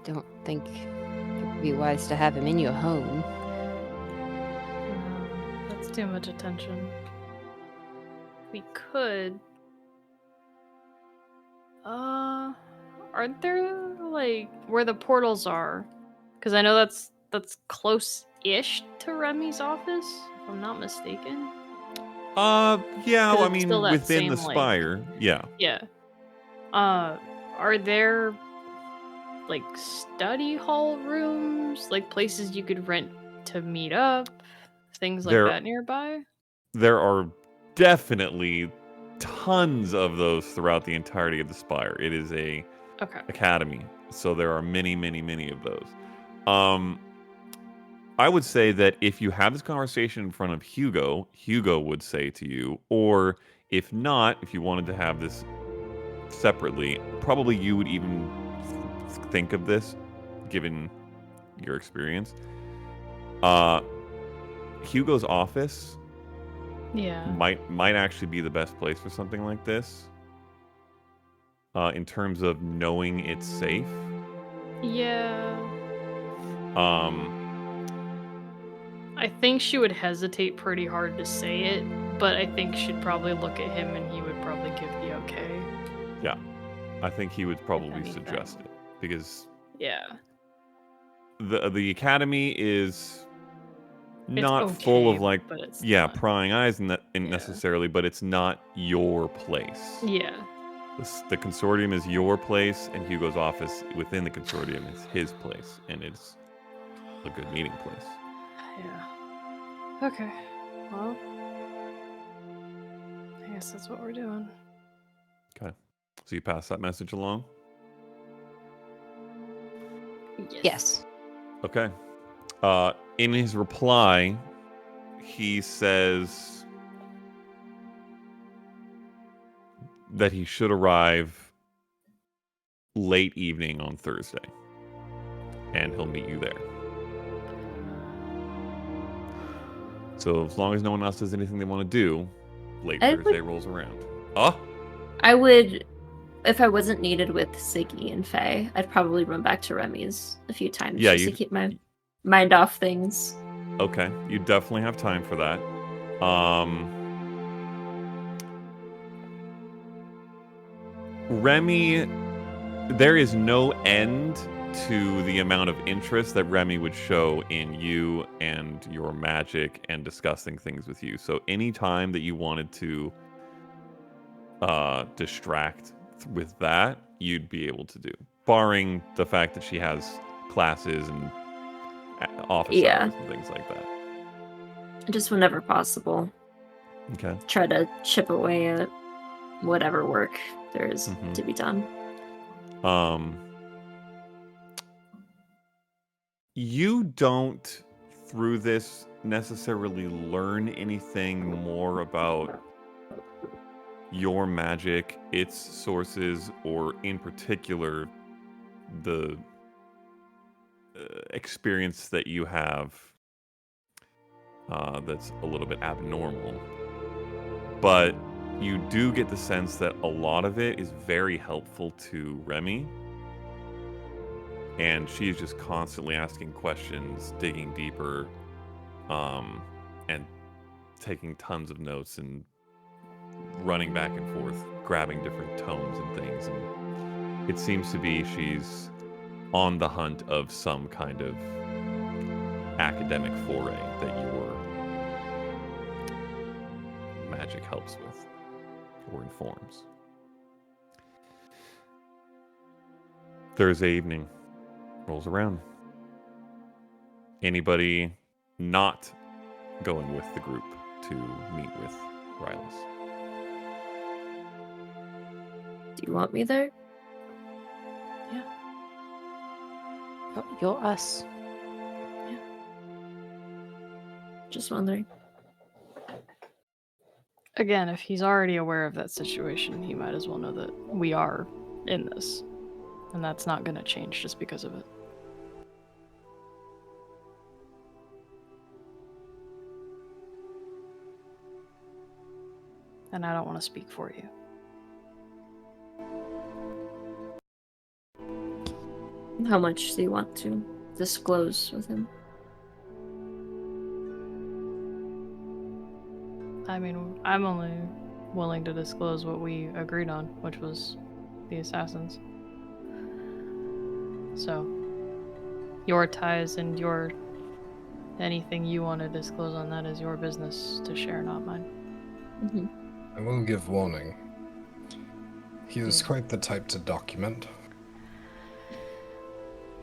Don't think it would be wise to have him in your home. That's too much attention. We could. Aren't there like where the portals are? Because I know that's close-ish to Remy's office, if I'm not mistaken. Yeah, I mean, still that within the same, spire, yeah. Yeah. Are there like study hall rooms, like places you could rent to meet up, things like that nearby? There are definitely tons of those throughout the entirety of the spire. It is a academy, so there are many, many, many of those. I would say that if you have this conversation in front of Hugo would say to you, or if not, if you wanted to have this separately, probably you would even think of this, given your experience. Hugo's office might actually be the best place for something like this, in terms of knowing it's safe. Yeah. I think she would hesitate pretty hard to say it, but I think she'd probably look at him and he would probably give the okay. Yeah. I think he would probably anything. suggest it because Yeah. the academy is It's not full of okay, like but it's yeah not. prying eyes and Yeah. necessarily, but it's not your place. Yeah. The consortium is your place, and Hugo's office within the consortium is his place, and it's a good meeting place. Yeah. Okay. Well, I guess that's what we're doing. Okay, so you pass that message along. Yes. Okay. In his reply, he says that he should arrive late evening on Thursday, and he'll meet you there. So as long as no one else does anything they want to do, late Thursday rolls around. Oh, I would, if I wasn't needed with Siggy and Faye, I'd probably run back to Remy's a few times Yeah, just to keep my mind off things. okay. You definitely have time for that. Remy, there is no end to the amount of interest that Remy would show in you and your magic and discussing things with you. So any time that you wanted to distract with that, you'd be able to do, barring the fact that she has classes and office hours and things like that. Just whenever possible. Okay. Try to chip away at whatever work there is to be done. You don't, through this, necessarily learn anything more about your magic, its sources, or in particular, the experience that you have that's a little bit abnormal. But you do get the sense that a lot of it is very helpful to Remy. And she's just constantly asking questions, digging deeper, and taking tons of notes and running back and forth, grabbing different tomes and things. And it seems to be she's on the hunt of some kind of academic foray that your magic helps with or informs. Thursday evening rolls around. Anybody not going with the group to meet with Rylas? Do you want me there? Yeah. Oh, you're us. Yeah. Just wondering. Again, if he's already aware of that situation, he might as well know that we are in this. And that's not going to change just because of it. And I don't want to speak for you. How much do you want to disclose with him? I mean, I'm only willing to disclose what we agreed on, which was the assassins. So, your ties and your anything you want to disclose on that is your business to share, not mine. Mm-hmm. I will give warning. He is quite the type to document.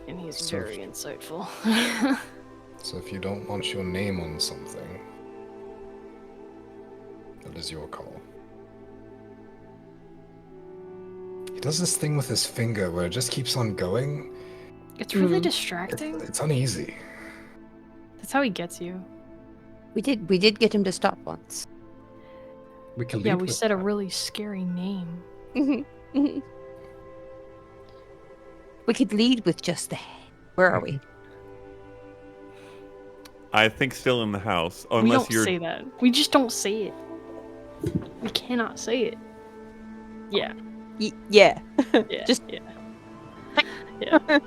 And he's So- very insightful. So if you don't want your name on something, that is your call. He does this thing with his finger where it just keeps on going. It's really distracting. It's uneasy. That's how he gets you. We did get him to stop once. We can Yeah, lead we with said a that. really scary name. We could lead with just the head. Where are we? I think still in the house, We unless don't you're. say that. We just don't say it. We cannot say it. Yeah. Yeah. Yeah. Just- yeah. Yeah.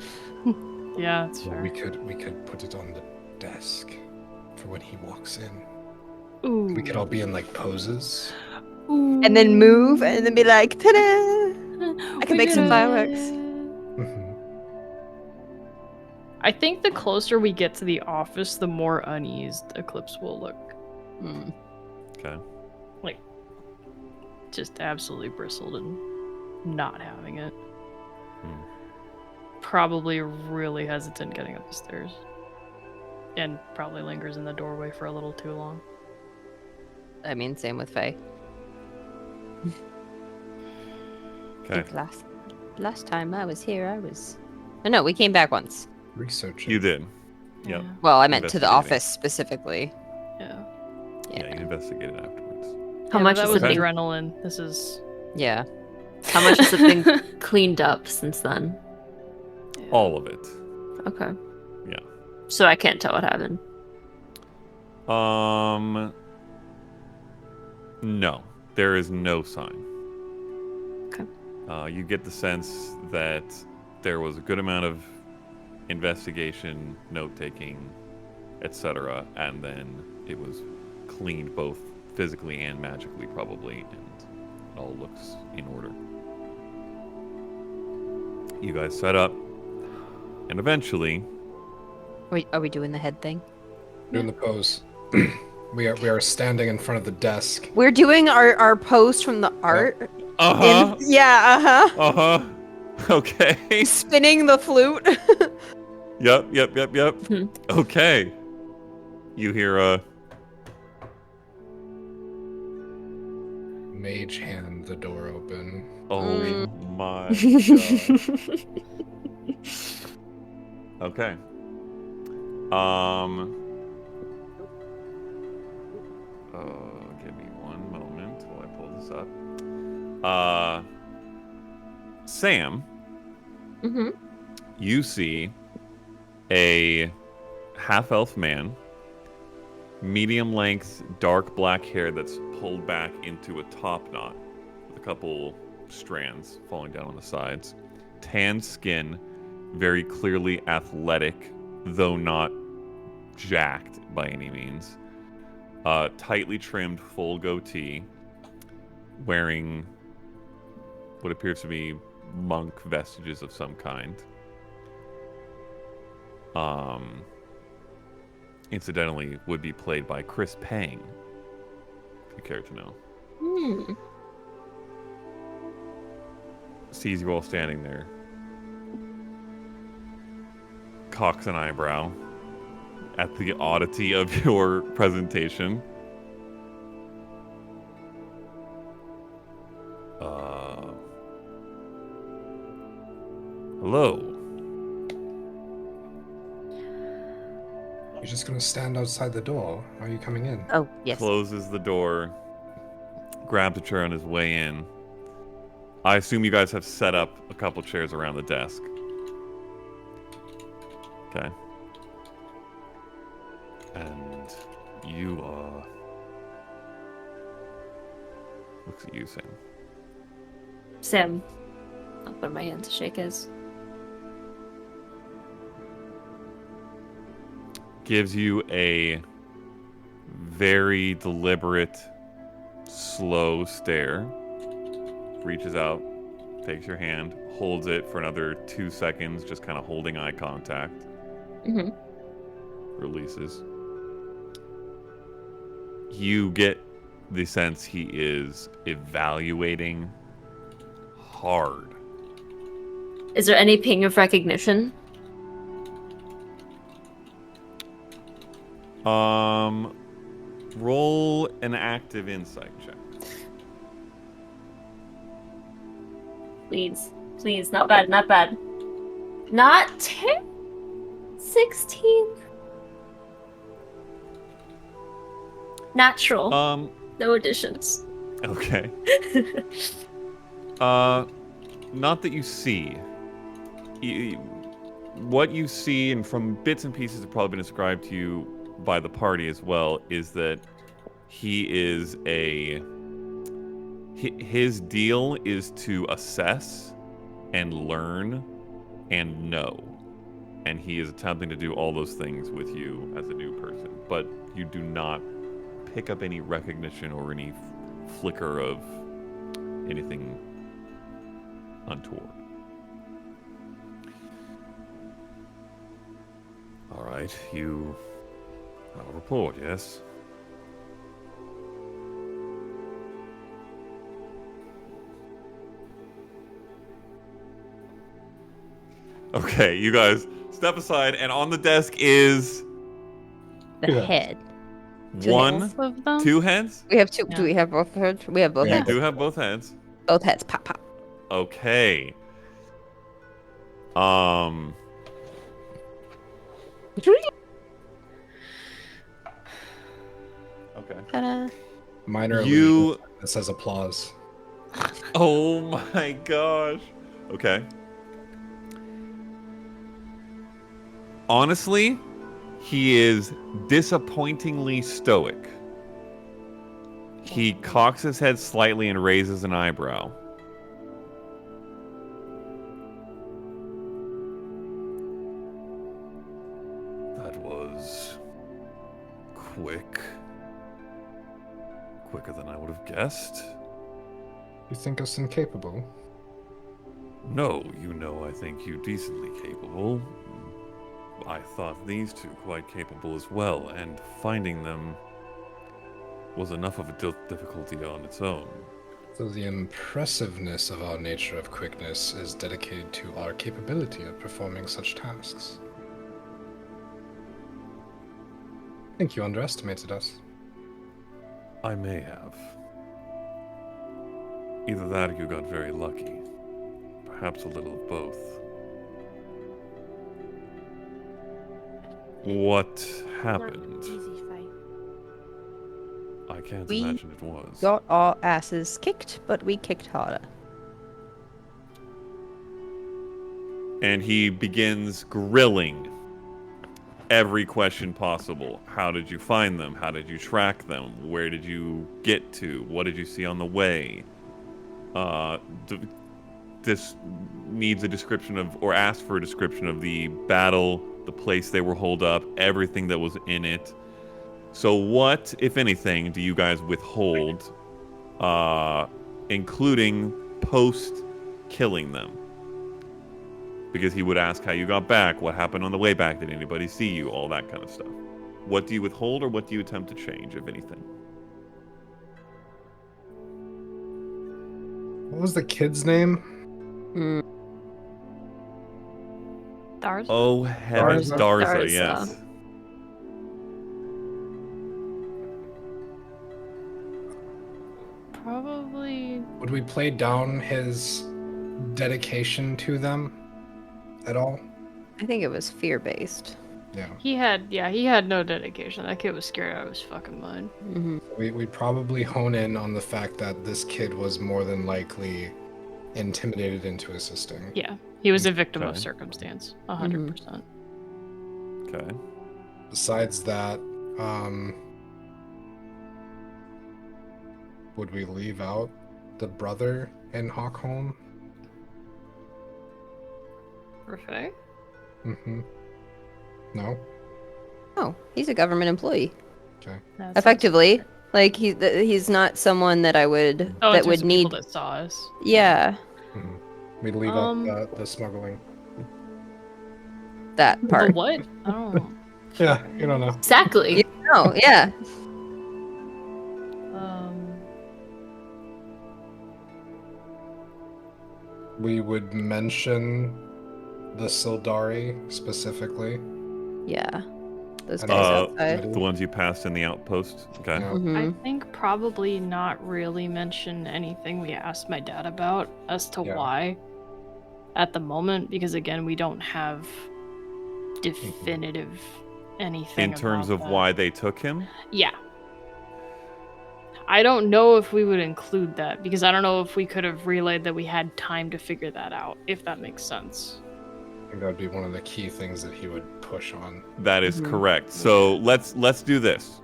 Yeah, it's fair. We could put it on the desk for when he walks in. Ooh. We could all be in like poses. Ooh. And then move and then be like, ta-da! I can make some fireworks. Mhm. I think the closer we get to the office, the more uneased Eclipse will look. Hmm. Okay. Like, just absolutely bristled and not having it. Hmm. Probably really hesitant getting up the stairs. And probably lingers in the doorway for a little too long. I mean, same with Faye. I Okay. think last time I was here, I was. Oh, no, we came back once. Researching. You did. Yep. Well, I meant to the Investigating. office specifically. Yeah. Yeah, you investigated afterwards. How Yeah, much but that has was it been? adrenaline. This is Yeah. How much has it been cleaned up since then? All of it. Okay. Yeah. So I can't tell what happened. No, there is no sign. Okay. You get the sense that there was a good amount of investigation, note-taking, etc., and then it was cleaned both physically and magically, probably, and it all looks in order. You guys set up, and eventually, Are we doing the head thing? Doing the pose. we are standing in front of the desk. We're doing our pose from the art. uh-huh, Yeah, uh-huh, okay. Spinning the flute. Yep. Hmm. Okay. You hear Mage hand the door open. oh my god. Okay. Give me one moment while I pull this up. Sam, Mm-hmm. you see a half-elf man, medium-length, dark black hair that's pulled back into a top knot with a couple strands falling down on the sides. Tan skin, very clearly athletic, though not jacked by any means. Tightly trimmed full goatee, wearing what appears to be monk vestiges of some kind. Incidentally, would be played by Chris Pang, if you care to know. Hmm. Sees you all standing there, cocks an eyebrow at the oddity of your presentation. Hello. You're just gonna stand outside the door. Are you coming in? Oh, yes. Closes the door, grabs a chair on his way in. I assume you guys have set up a couple chairs around the desk. Okay. And you, looks at you, Sam. Sam. I'll put my hand to shake his. Gives you a very deliberate, slow stare. Reaches out, takes your hand, holds it for another 2 seconds, just kind of holding eye contact. Mm-hmm. Releases. You get the sense he is evaluating hard. Is there any ping of recognition? Roll an active insight check. Please. Please. Not bad. Not bad. Not 10? 16? Natural. No additions. Okay. Not that you see. What you see, and from bits and pieces have probably been described to you by the party as well, is that he is his deal is to assess and learn and know. And he is attempting to do all those things with you as a new person. But you do not pick up any recognition or any flicker of anything untoward. All right, you have a report, yes? Okay, you guys step aside, and on the desk is The Yeah. head. Two one, Both of them? 2 heads. We have two. Yeah. Do we have both heads? We have both Yeah. You heads. do have both heads. Both heads. Pop, pop. Okay. Okay. Ta-da. Minor You- illusion that says applause. Oh my gosh. Okay. Honestly, he is disappointingly stoic. He cocks his head slightly and raises an eyebrow. That was quick. Quicker than I would have guessed. You think us incapable? No, you know I think you decently capable. I thought these two quite capable as well, and finding them was enough of a difficulty on its own. So the impressiveness of our nature of quickness is dedicated to our capability of performing such tasks. I think you underestimated us. I may have. Either that or you got very lucky. Perhaps a little of both. What Not happened? an easy fight. I can't We imagine it was. Got our asses kicked, but we kicked harder. And he begins grilling every question possible. How did you find them? How did you track them? Where did you get to? What did you see on the way? This needs a description of, or asks for a description of the battle, the place they were holed up, everything that was in it. So what, if anything, do you guys withhold, including post-killing them? Because he would ask how you got back, what happened on the way back, did anybody see you, all that kind of stuff. What do you withhold, or what do you attempt to change, if anything? What was the kid's name? Mm. Darza? Oh, heavens, Darza, Darza. yes. Probably. Would we play down his dedication to them at all? I think it was fear-based. Yeah. He had no dedication. That kid was scared out of his fucking mind. Mm-hmm. We'd probably hone in on the fact that this kid was more than likely intimidated into assisting. Yeah, he was a victim of Okay. circumstance. 100%. Okay. Besides that, would we leave out the brother in Hawkholm? Perfect. Mm-hmm. No? Oh, he's a government employee. Okay. That's Effectively, like he's not someone that I would Oh, that in would terms of need. people that saw us. Yeah, Mm-hmm. We'd leave out the smuggling. that But part. what? I don't know. Yeah, you don't know. Exactly. Oh, yeah. We would mention the Sildari specifically. Yeah. Those And guys Uh, outside. The ones you passed in the outpost? Okay. Yeah. Mhm. I think probably not really mention anything we asked my dad about as to Yeah. why at the moment, because again, we don't have definitive anything. In terms about of that. why they took him? Yeah. I don't know if we would include that because I don't know if we could have relayed that we had time to figure that out, if that makes sense. I think that would be one of the key things that he would push on. That is Mhm. correct. So let's do this.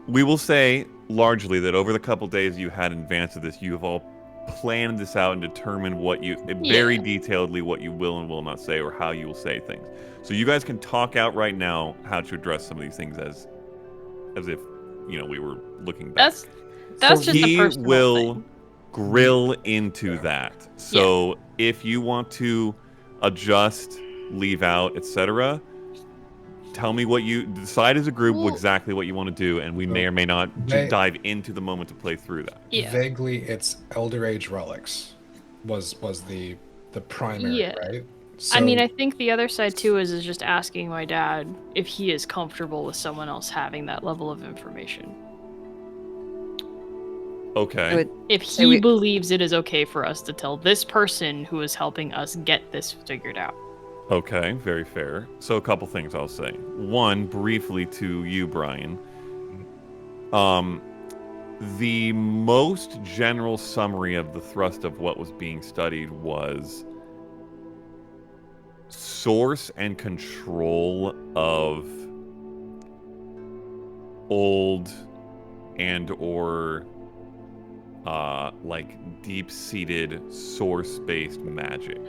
We will say largely that over the couple days you had in advance of this, you have all planned this out and determined what you very detailedly what you will and will not say or how you will say things. So you guys can talk out right now how to address some of these things as if we were looking back. That's So just a he personal will thing. grill into that. So if you want to adjust, leave out, etc., tell me what you decide as a group exactly what you want to do, and we may or may not dive into the moment to play through that. Vaguely, it's Elder Age relics was the primary, right? So, I mean, I think the other side too is just asking my dad if he is comfortable with someone else having that level of information. Okay. If he believes it is okay for us to tell this person who is helping us get this figured out. Okay, very fair. So a couple things I'll say. One, briefly to you, Brian. The most general summary of the thrust of what was being studied was source and control of old and or like deep-seated source-based magic.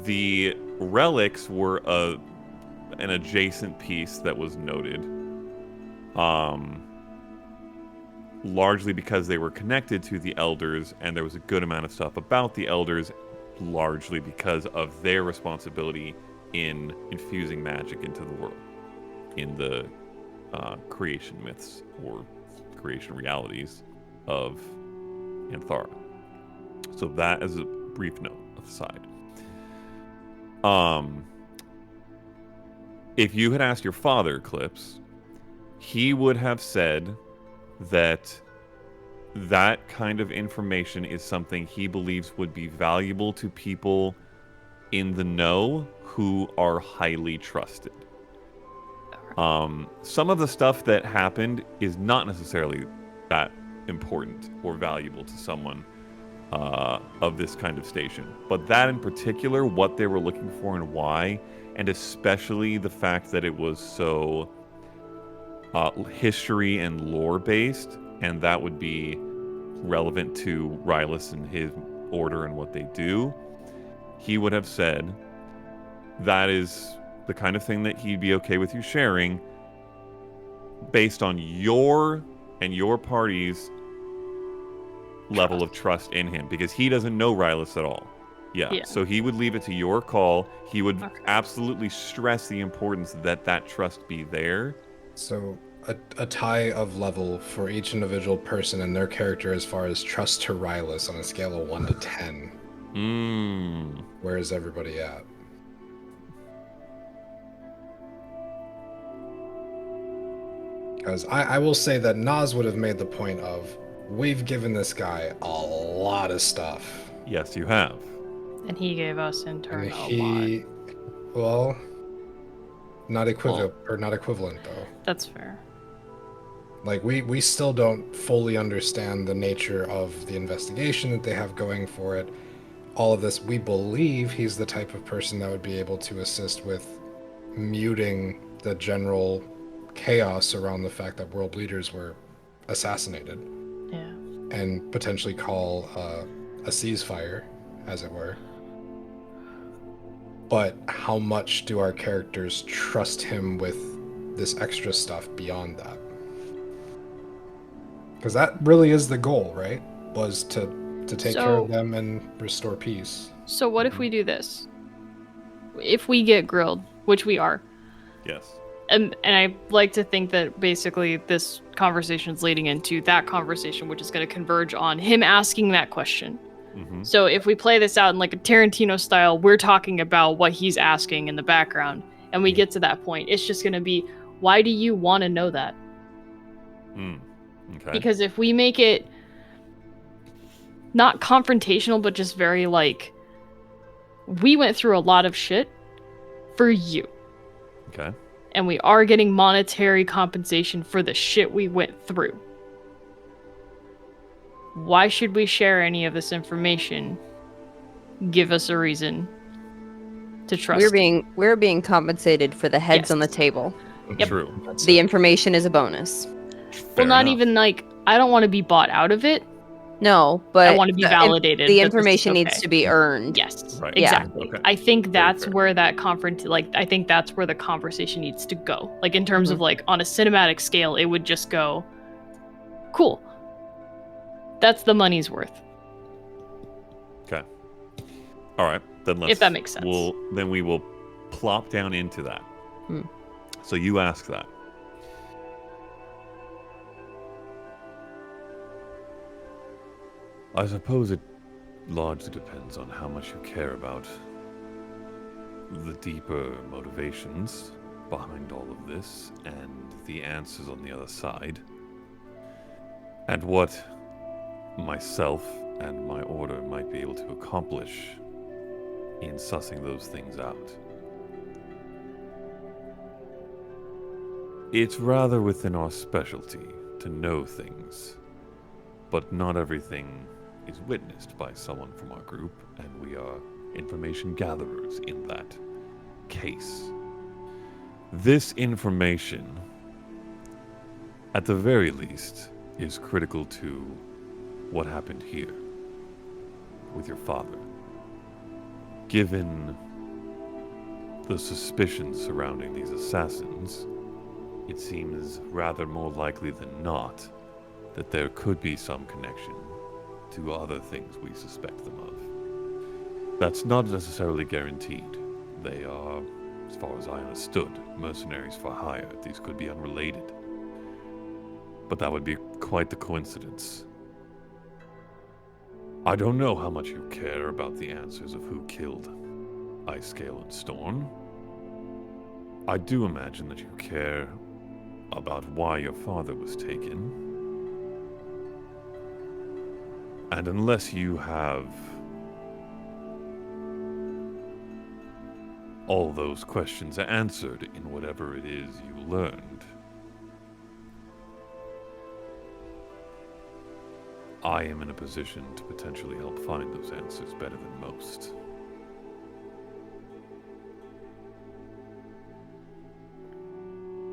The relics were an adjacent piece that was noted, largely because they were connected to the elders, and there was a good amount of stuff about the elders, largely because of their responsibility in infusing magic into the world, in the creation myths or creation realities of Aanthara. So that is a brief note aside. If you had asked your father, Clips, he would have said that that kind of information is something he believes would be valuable to people in the know who are highly trusted. Some of the stuff that happened is not necessarily that important or valuable to someone of this kind of station. But that in particular, what they were looking for and why, and especially the fact that it was so history and lore based, and that would be relevant to Rylas and his order and what they do, he would have said that is the kind of thing that he'd be okay with you sharing based on your and your party's level of trust in him, because he doesn't know Rylas at all. Yeah. So he would leave it to your call. He would absolutely stress the importance that that trust be there. So a tie of level for each individual person and their character as far as trust to Rylas on a scale of 1 to 10. Where is everybody at? Because I will say that Nas would have made the point of, we've given this guy a lot of stuff. Yes, you have. And he gave us in turn And a lot. Well, not equivalent though. That's fair. Like we still don't fully understand the nature of the investigation that they have going for it. All of this, we believe he's the type of person that would be able to assist with muting the general chaos around the fact that world leaders were assassinated. Yeah. And potentially call a ceasefire, as it were. But how much do our characters trust him with this extra stuff beyond that? Because that really is the goal, right? Was to take care of them and restore peace. So what if we do this? If we get grilled, which we are. Yes. And I like to think that basically this conversation is leading into that conversation, which is going to converge on him asking that question. Mm-hmm. So if we play this out in like a Tarantino style, we're talking about what he's asking in the background, and we get to that point. It's just going to be, why do you want to know that? Okay. Because if we make it not confrontational, but just very like, we went through a lot of shit for you. Okay. And we are getting monetary compensation for the shit we went through. Why should we share any of this information? Give us a reason to trust. We're being compensated for the heads on the table. Yep. True. The information is a bonus. Fair not enough. even like, I don't want to be bought out of it. No, but I want to be validated. The that this is information needs okay. to be earned. Yes, Right. exactly. Okay. I think that's fair. where that I think that's where the conversation needs to go. Like in terms of like on a cinematic scale, it would just go, cool. That's the money's worth. Okay. All right. Then let's. If that makes sense. We will plop down into that. Hmm. So you ask that. I suppose it largely depends on how much you care about the deeper motivations behind all of this and the answers on the other side, and what myself and my order might be able to accomplish in sussing those things out. It's rather within our specialty to know things, but not everything is witnessed by someone from our group, and we are information gatherers in that case. This information, at the very least, is critical to what happened here with your father. Given the suspicions surrounding these assassins, it seems rather more likely than not that there could be some connection to other things we suspect them of. That's not necessarily guaranteed. They are, as far as I understood, mercenaries for hire. These could be unrelated. But that would be quite the coincidence. I don't know how much you care about the answers of who killed Icescale and Storm. I do imagine that you care about why your father was taken. And unless you have all those questions answered in whatever it is you learned, I am in a position to potentially help find those answers better than most.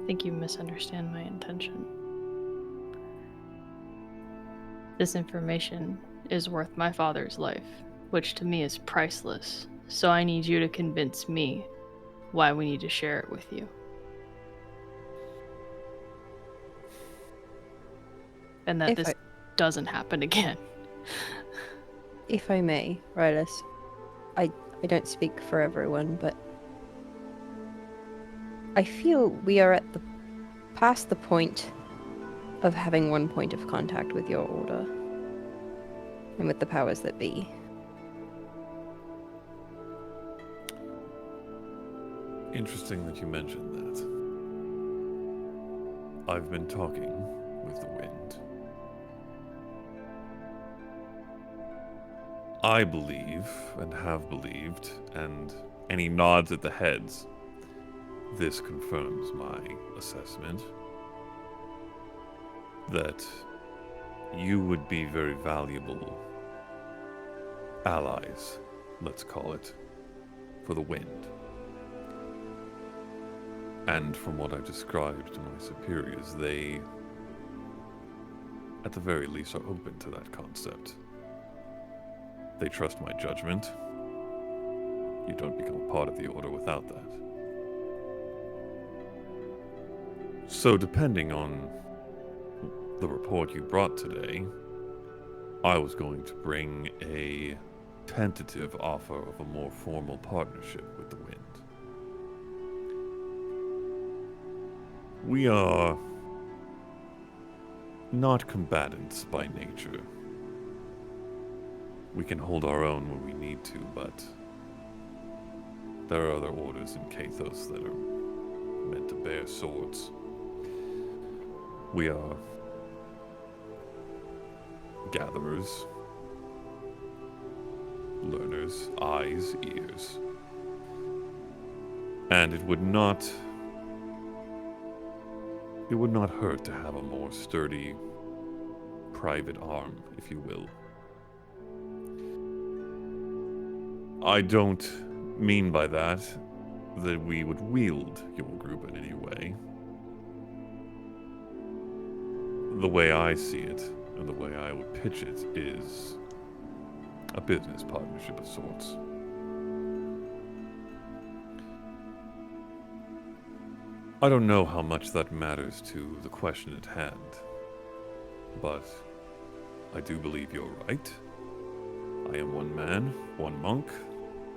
I think you misunderstand my intention. This information is worth my father's life, which to me is priceless. So I need you to convince me why we need to share it with you. And that this doesn't happen again. If I may, Rylas, I don't speak for everyone, but I feel we are past the point of having one point of contact with your order and with the powers that be. Interesting that you mentioned that. I've been talking with the wind. I believe, and have believed, and any nods at the heads, this confirms my assessment, that you would be very valuable allies, let's call it, for the wind. And from what I've described to my superiors, they, at the very least, are open to that concept. They trust my judgment. You don't become a part of the Order without that. So depending on the report you brought today, I was going to bring a tentative offer of a more formal partnership with the Wind. We are not combatants by nature. We can hold our own when we need to, but there are other orders in Kathos that are meant to bear swords. We are gatherers, learners, eyes, ears. And it would not hurt to have a more sturdy private arm, if you will. I don't mean by that we would wield your group in any way. The way I see it, and the way I would pitch it, is a business partnership of sorts. I don't know how much that matters to the question at hand, but I do believe you're right. I I am one man, one monk,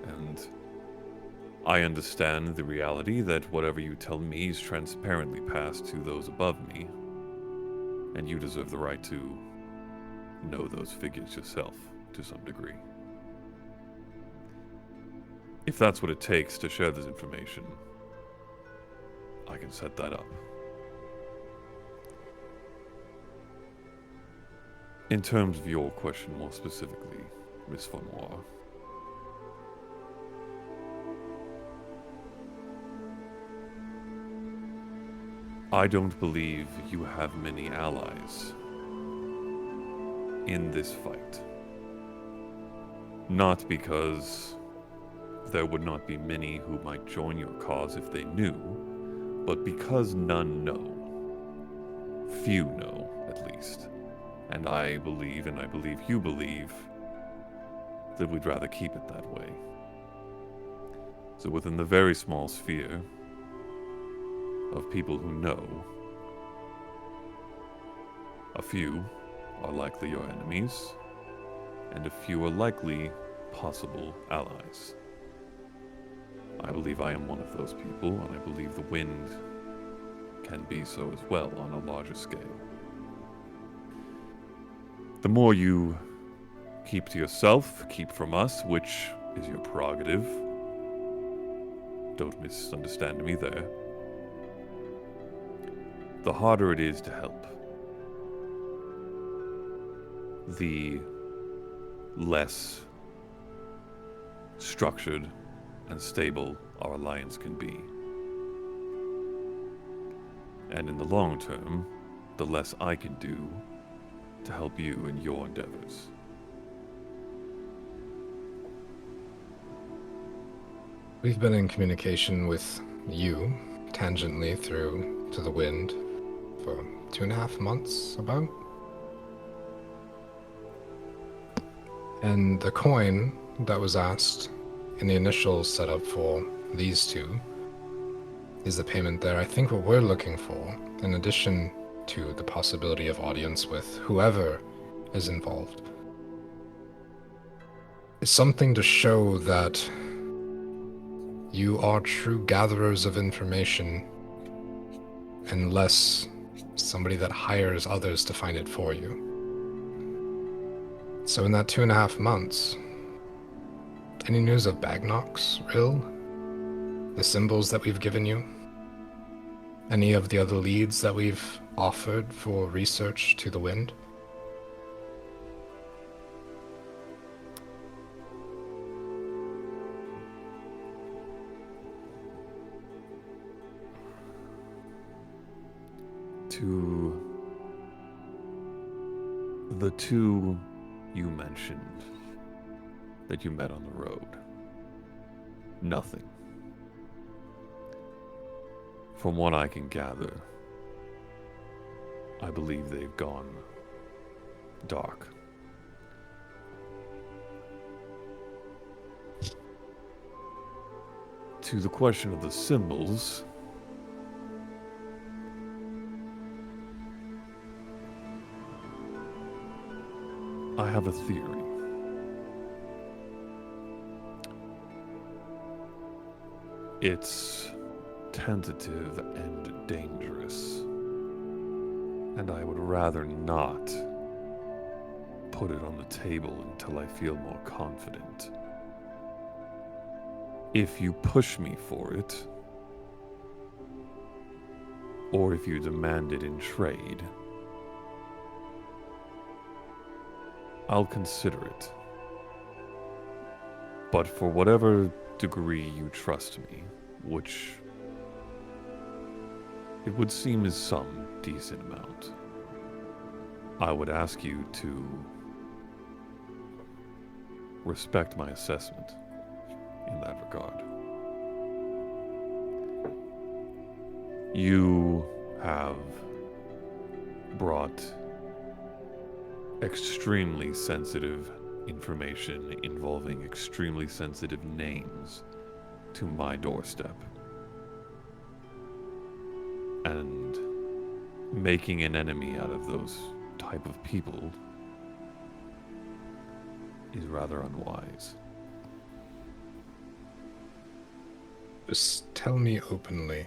and I understand the reality that whatever you tell me is transparently passed to those above me, and you deserve the right to know those figures yourself to some degree. If that's what it takes to share this information, I can set that up. In terms of your question more specifically, Miss Benoît, I don't believe you have many allies in this fight. Not because there would not be many who might join your cause if they knew, but because none know. Few know, at least. And I believe, and I believe you believe, that we'd rather keep it that way. So within the very small sphere of people who know, a few are likely your enemies, and a few are likely possible allies. I believe I am one of those people, and I believe the wind can be so as well on a larger scale. The more you keep to yourself, keep from us, which is your prerogative, don't misunderstand me there, the harder it is to help. The less structured and stable our alliance can be. And in the long term, the less I can do to help you in your endeavors. We've been in communication with you, tangentially through to the wind, for 2.5 months, about. And the coin that was asked in the initial setup for these two is the payment there. I think what we're looking for, in addition to the possibility of audience with whoever is involved, is something to show that you are true gatherers of information and less somebody that hires others to find it for you. So in that 2.5 months, any news of Bagnox, Rill? The symbols that we've given you? Any of the other leads that we've offered for research to the wind? To the two you mentioned that you met on the road, nothing. From what I can gather, I believe they've gone dark. To the question of the symbols, I have a theory. It's tentative and dangerous, and I would rather not put it on the table until I feel more confident. If you push me for it, or if you demand it in trade, I'll consider it. But for whatever degree you trust me, which it would seem is some decent amount, I would ask you to respect my assessment in that regard. You have brought extremely sensitive information involving extremely sensitive names to my doorstep. And making an enemy out of those type of people is rather unwise. Just tell me openly.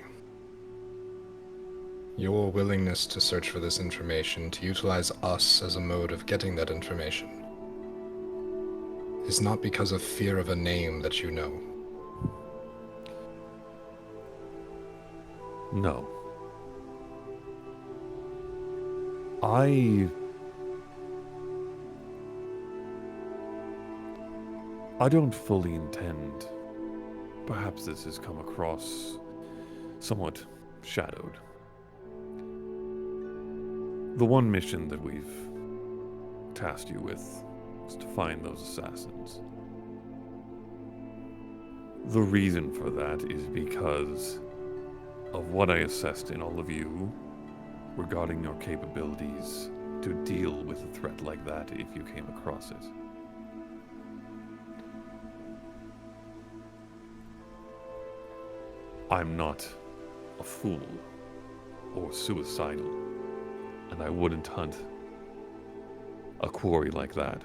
Your willingness to search for this information, to utilize us as a mode of getting that information, is not because of fear of a name that you know. No. I don't fully intend. Perhaps this has come across somewhat shadowed. The one mission that we've tasked you with is to find those assassins. The reason for that is because of what I assessed in all of you regarding your capabilities to deal with a threat like that if you came across it. I'm not a fool or suicidal, and I wouldn't hunt a quarry like that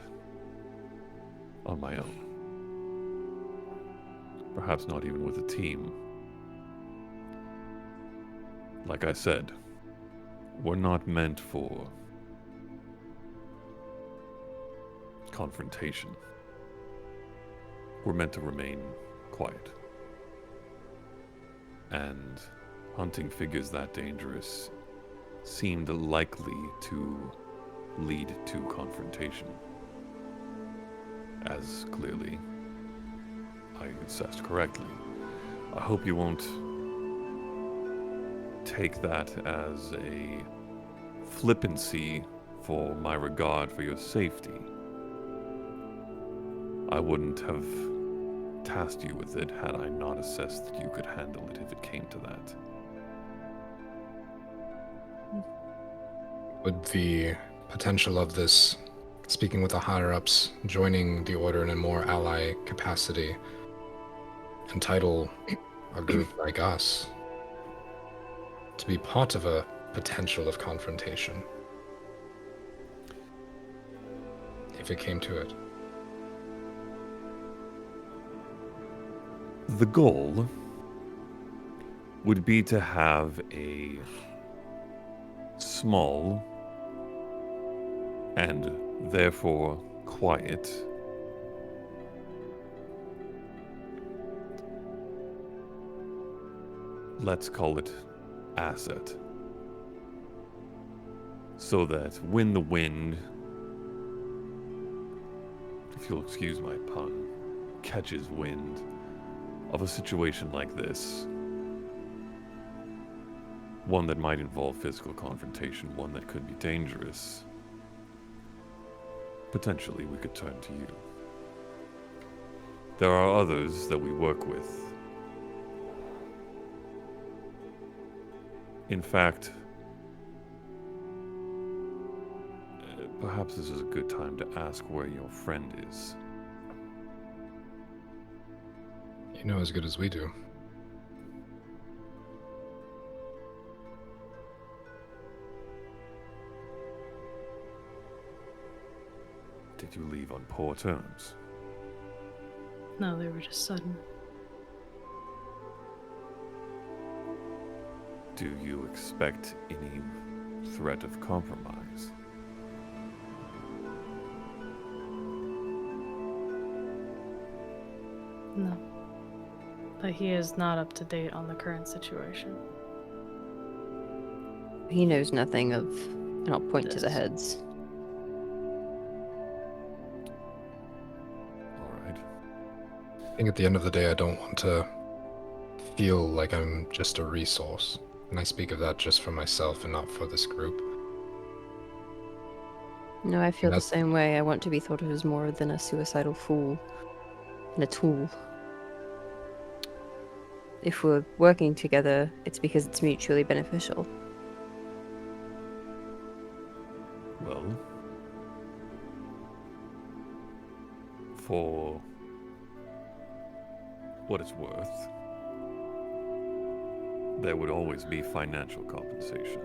on my own. Perhaps not even with a team. Like I said, we're not meant for confrontation. We're meant to remain quiet. And hunting figures that dangerous seemed likely to lead to confrontation. As clearly I assessed correctly. I hope you won't take that as a flippancy for my regard for your safety. I wouldn't have tasked you with it had I not assessed that you could handle it if it came to that. Would the potential of this, speaking with the higher-ups, joining the Order in a more ally capacity, entitle a group like us to be part of a potential of confrontation? If it came to it. The goal would be to have a small and therefore quiet let's call it asset, so that when the wind, if you'll excuse my pun, catches wind of a situation like this, one that might involve physical confrontation, one that could be dangerous, potentially we could turn to you. There are others that we work with. In fact, perhaps this is a good time to ask where your friend is. You know as good as we do. Did you leave on poor terms? No, they were just sudden. Do you expect any threat of compromise? No. But he is not up to date on the current situation. He knows nothing of, and I'll point to the heads. All right. I think at the end of the day, I don't want to feel like I'm just a resource. And I speak of that just for myself and not for this group. No, I feel the That's- same way. I want to be thought of as more than a suicidal fool and a tool. If we're working together, it's because it's mutually beneficial. Well, for what it's worth, there would always be financial compensation.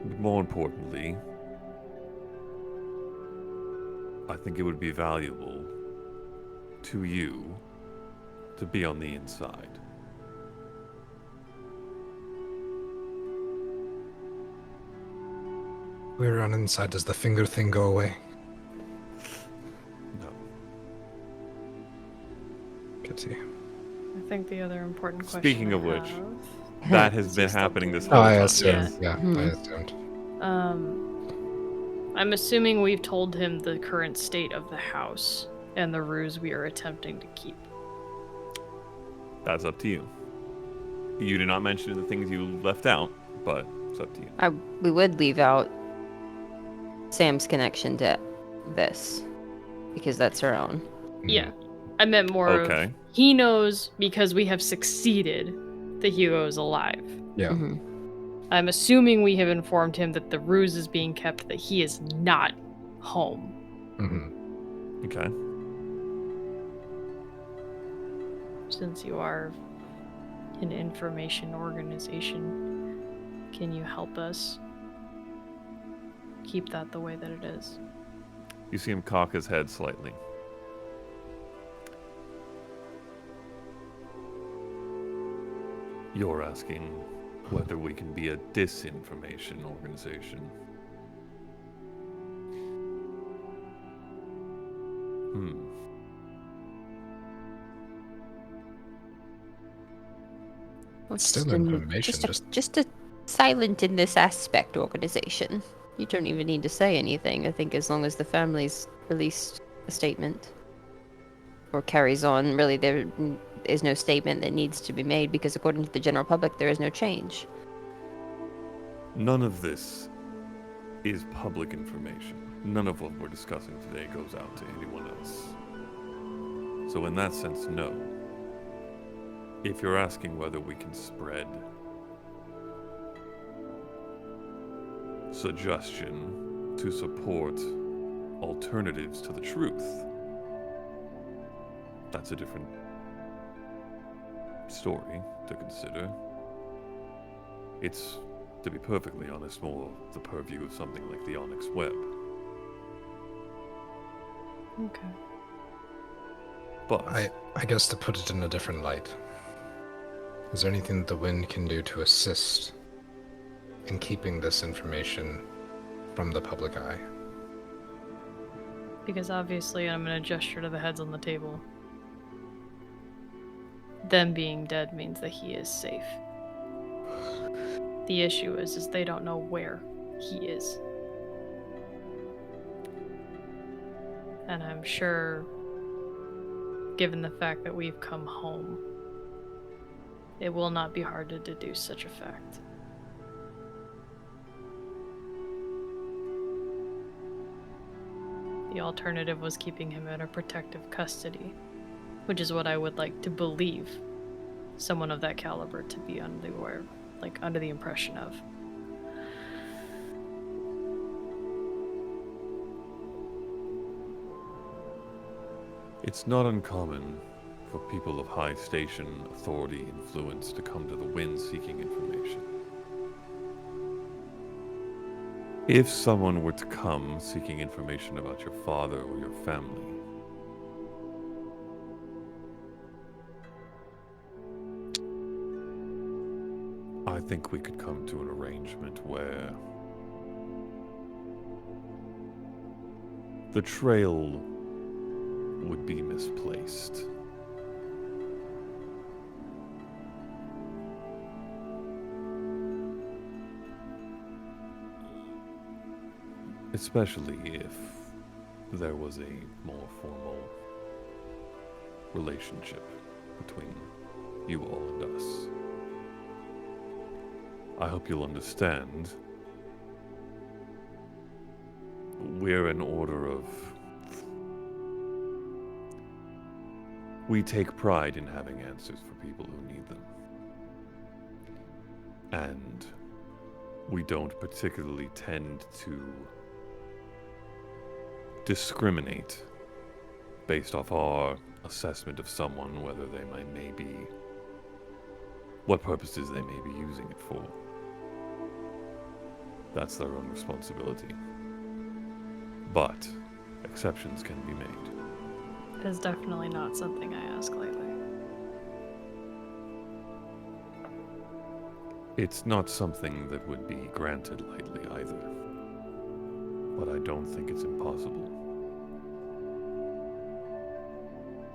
But more importantly, I think it would be valuable to you to be on the inside. We're on inside. Does the finger thing go away? No. Pity. I think the other important question. Speaking I of which, have- that has Is been he still happening this doing whole Oh, I time. assumed. Yeah. Yeah, I assumed. I'm assuming we've told him the current state of the house and the ruse we are attempting to keep. That's up to you. You did not mention the things you left out, but it's up to you. We would leave out Sam's connection to this because that's her own. Yeah. I meant more Okay. of he knows because we have succeeded that Hugo is alive. Yeah. Mhm. I'm assuming we have informed him that the ruse is being kept, that he is not home. Mm-hmm. Okay. Since you are an information organization, can you help us keep that the way that it is? You see him cock his head slightly. You're asking whether we can be a disinformation organization. Well, Still just a- information, just a silent in this aspect organization. You don't even need to say anything. I think as long as the family's released a statement or carries on, really there is no statement that needs to be made because according to the general public, there is no change. None of this is public information. None of what we're discussing today goes out to anyone else. So in that sense, no. If you're asking whether we can spread suggestion to support alternatives to the truth, that's a different story to consider. It's, to be perfectly honest, more the purview of something like the Onyx Web. Okay. But I guess to put it in a different light, is there anything that the wind can do to assist in keeping this information from the public eye? Because obviously I'm going to gesture to the heads on the table. Them being dead means that he is safe. The issue is they don't know where he is. And I'm sure, given the fact that we've come home, it will not be hard to deduce such a fact. The alternative was keeping him in a protective custody, which is what I would like to believe someone of that caliber to be under the impression of. it's not uncommon for people of high station, authority, influence to come to the wind seeking information. If someone were to come seeking information about your father or your family, I think we could come to an arrangement where the trail would be misplaced. Especially if there was a more formal relationship between you all and us. I hope you'll understand. We're an order of... We take pride in having answers for people who need them. And we don't particularly tend to discriminate based off our assessment of someone, whether they may be, what purposes they may be using it for. That's their own responsibility. But exceptions can be made. It is definitely not something I ask lightly. It's not something that would be granted lightly either. But I don't think it's impossible.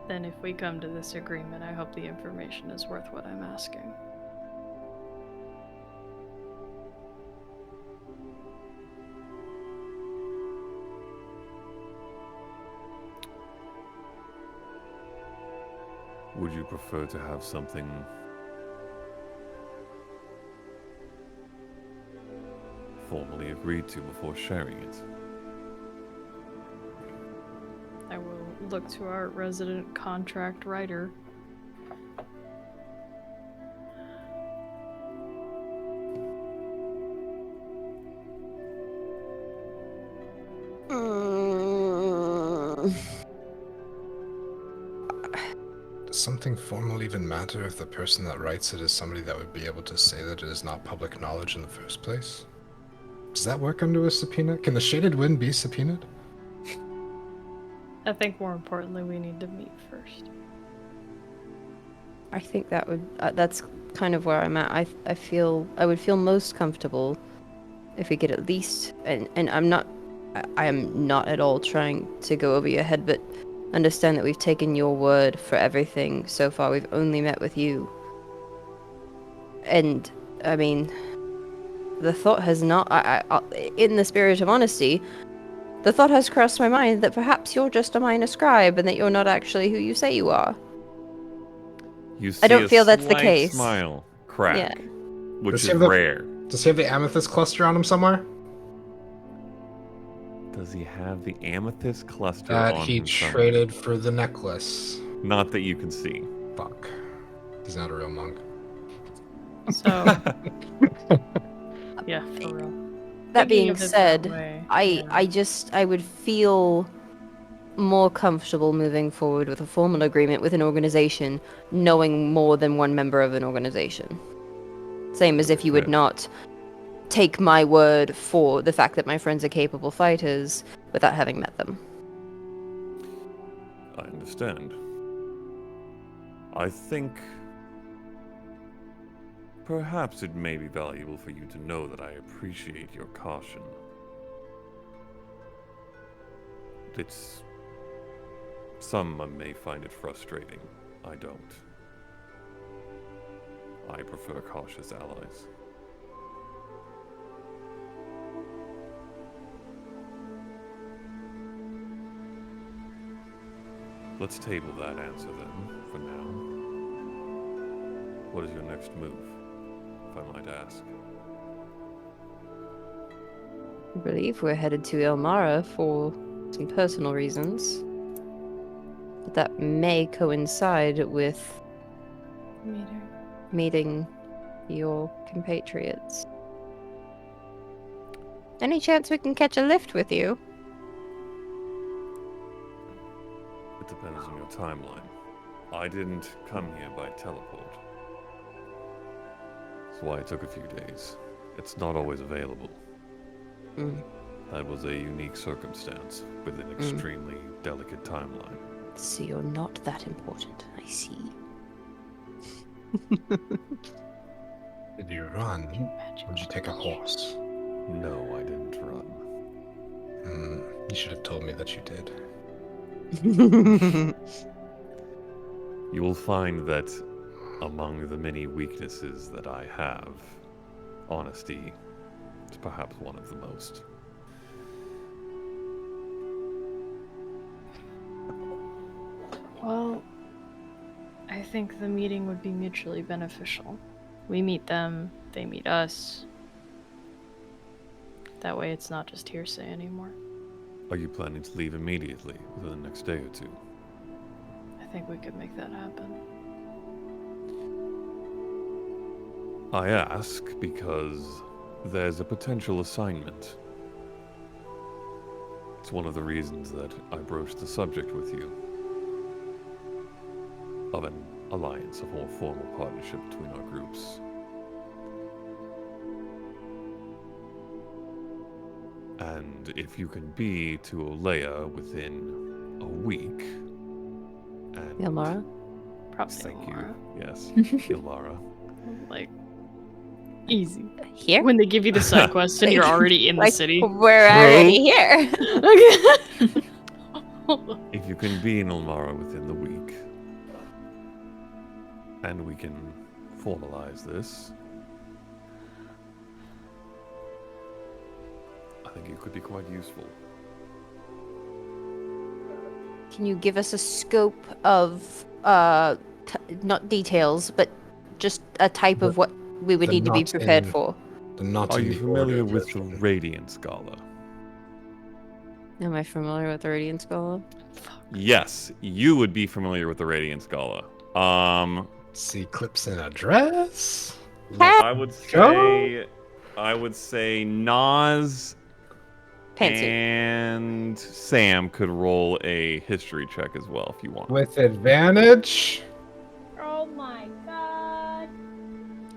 Then if we come to this agreement, I hope the information is worth what I'm asking. Would you prefer to have something formally agreed to before sharing it? I will look to our resident contract writer. Does something formal even matter if the person that writes it is somebody that would be able to say that it is not public knowledge in the first place? Does that work under a subpoena? Can the Shaded Wind be subpoenaed? I think more importantly, we need to meet first. I think that would that's kind of where I'm at. I feel I would feel most comfortable if we could at least and I am not at all trying to go over your head, but understand that we've taken your word for everything so far. We've only met with you. And I mean, the thought has not in the spirit of honesty, the thought has crossed my mind that perhaps you're just a minor scribe and that you're not actually who you say you are. You see I don't feel that's the slight case. Smile crack, Yeah. which Does he is have the- rare. Does he have the amethyst cluster on him somewhere? Does he have the amethyst cluster That on he him somewhere? traded for the necklace. Not that you can see. Fuck. He's not a real monk. So, yeah, for real. That Thinking being of it that said, way, I would feel more comfortable moving forward with a formal agreement with an organization, knowing more than one member of an organization. Same as if you would Fair. not take my word for the fact that my friends are capable fighters without having met them. I understand. I think perhaps it may be valuable for you to know that I appreciate your caution. It's... Some may find it frustrating. I don't. I prefer cautious allies. Let's table that answer then, for now. What is your next move, if I might ask? I believe we're headed to Ilmara for some personal reasons. But that may coincide with meeting your compatriots. Any chance we can catch a lift with you? It depends on your timeline. I didn't come here by teleport. That's why it took a few days. It's not always available. Mm. That was a unique circumstance with an extremely delicate timeline. So you're not that important, I see. Did you run? Or did you take a horse? No, I didn't run. You should have told me that you did. You will find that among the many weaknesses that I have, honesty is perhaps one of the most. Well, I think the meeting would be mutually beneficial. We meet them, they meet us. That way it's not just hearsay anymore. Are you planning to leave immediately within the next day or two? I think we could make that happen. I ask because there's a potential assignment. It's one of the reasons that I broached the subject with you of an alliance, a more formal partnership between our groups. And if you can be to Olleah within a week, and Ilmara? Probably thank Ilmara. you, yes, Ilmara. Like, easy. Here? When they give you the side quest and you're already in the Like, city. We're True. already here. Okay. If you can be in Ilmara within the week, and we can formalize this, I think it could be quite useful. Can you give us a scope of, not details, but just a type of what we would the need to be not prepared in- for? The not Are in you the familiar order with the version. Radiance Gala? Am I familiar with the Radiant Scholar? Yes, you would be familiar with the Radiance Gala. See clips in a dress? I would Go. say Nas Pantsuit. and Sam could roll a history check as well if you want. With advantage? Oh my god.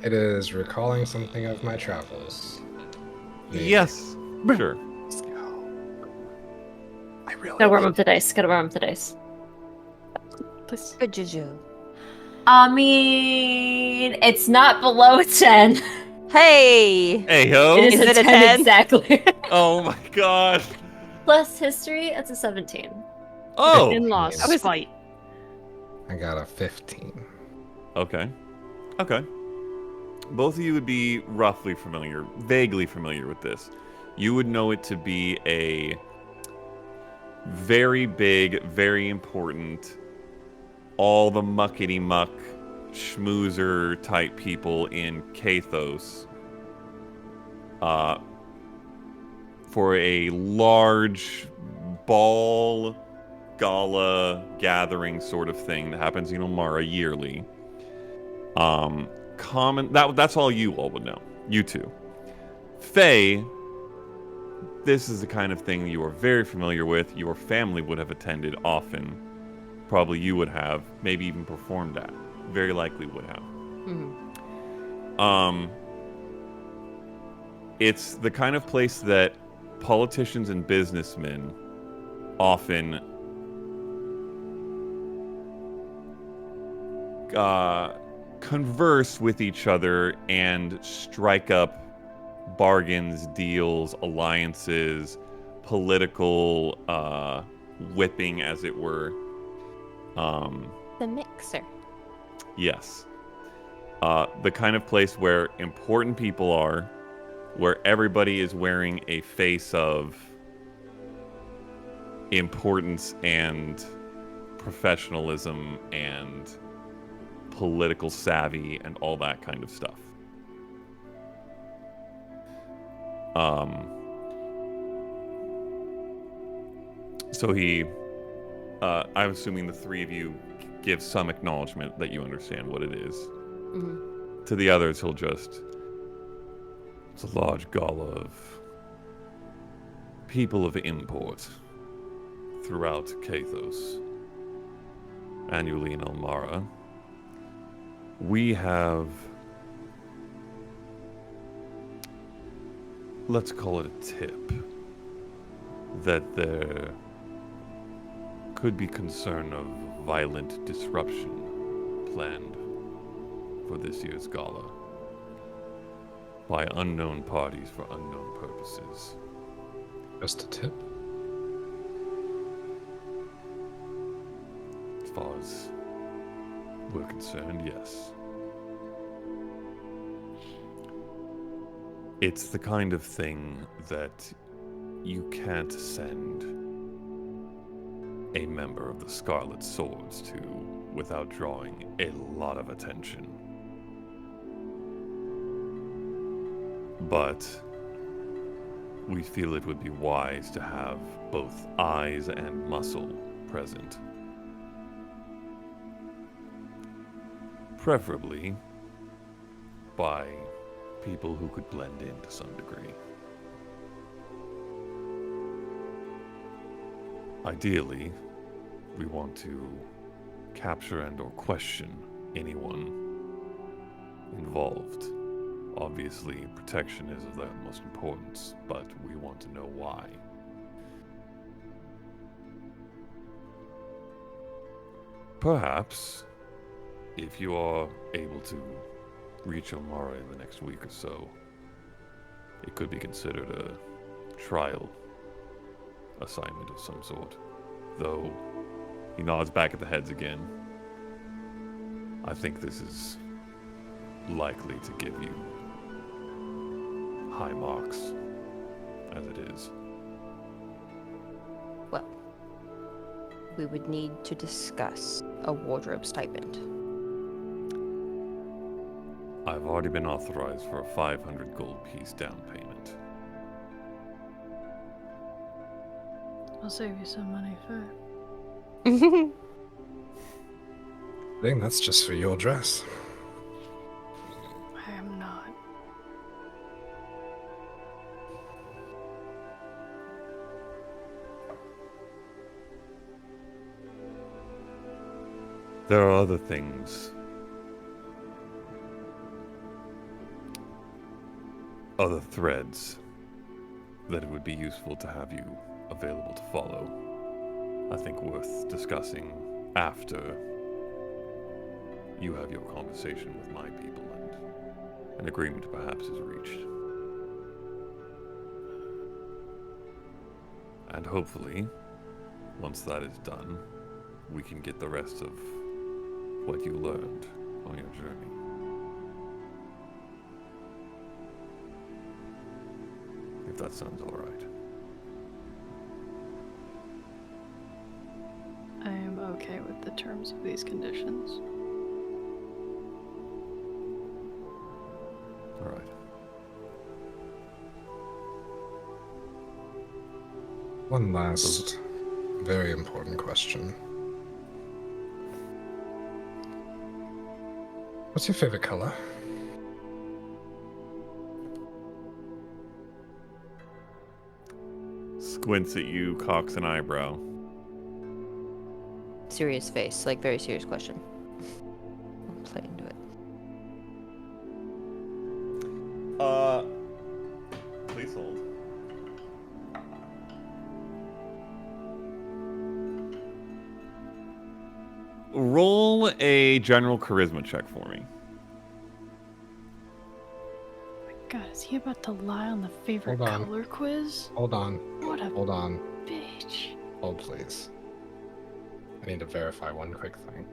It is recalling something of my travels. Maybe. Yes, sure. Let's go. I really Gotta warm up the dice. Gotta warm up the dice. Please. Good juju. I mean, it's not below 10. Hey! Hey ho! It is Is a it a 10 10? exactly. Oh my god! Plus history, that's a 17. Oh, In-laws I was- fight. I got a 15. okay, okay. Both of you would be roughly familiar, vaguely familiar with this. You would know it to be a very big, very important, all the muckety muck schmoozer type people in Kathos for a large ball gala gathering sort of thing that happens in Ilmara yearly. That's all you all would know. You two. Faye, this is the kind of thing you are very familiar with. Your family would have attended often. Probably you would have, maybe even performed at. Very likely would have. Mhm. It's the kind of place that politicians and businessmen often converse with each other and strike up bargains, deals, alliances, political whipping, as it were. The mixer. Yes. The kind of place where important people are, where everybody is wearing a face of importance and professionalism and political savvy and all that kind of stuff. So I'm assuming the three of you give some acknowledgement that you understand what it is. Mhm. To the others, he'll just... It's a large gala of people of import throughout Kathos. Annually in Ilmara. We have... Let's call it a tip. That there could be concern of violent disruption planned for this year's gala by unknown parties for unknown purposes. Just a tip? As far as we're concerned, yes. It's the kind of thing that you can't send a member of the Scarlet Swords to without drawing a lot of attention. But we feel it would be wise to have both eyes and muscle present. Preferably by people who could blend in to some degree. Ideally, we want to capture and or question anyone involved Obviously, protection is of the utmost importance, but we want to know why. Perhaps, if you are able to reach Omara in the next week or so, it could be considered a trial assignment of some sort. Though, he nods back at the heads again. I think this is likely to give you high marks, as it is. Well, we would need to discuss a wardrobe stipend. I've already been authorized for a 500 gold piece down payment. I'll save you some money for I think that's just for your dress. I am not. There are other things. Other threads that it would be useful to have you available to follow. I think worth discussing after you have your conversation with my people and an agreement perhaps is reached. And hopefully, once that is done, we can get the rest of what you learned on your journey. If that sounds all right. I am okay with the terms of these conditions. All right. One last very important question. What's your favorite color? Squints at you, cocks an eyebrow. Serious face, like very serious question. I'll play into it. Please hold. Roll a general charisma check for me. God, is he about to lie on the favorite Hold on. color quiz? Hold on. What a Hold on. bitch. Hold, please. I need to verify one quick thing.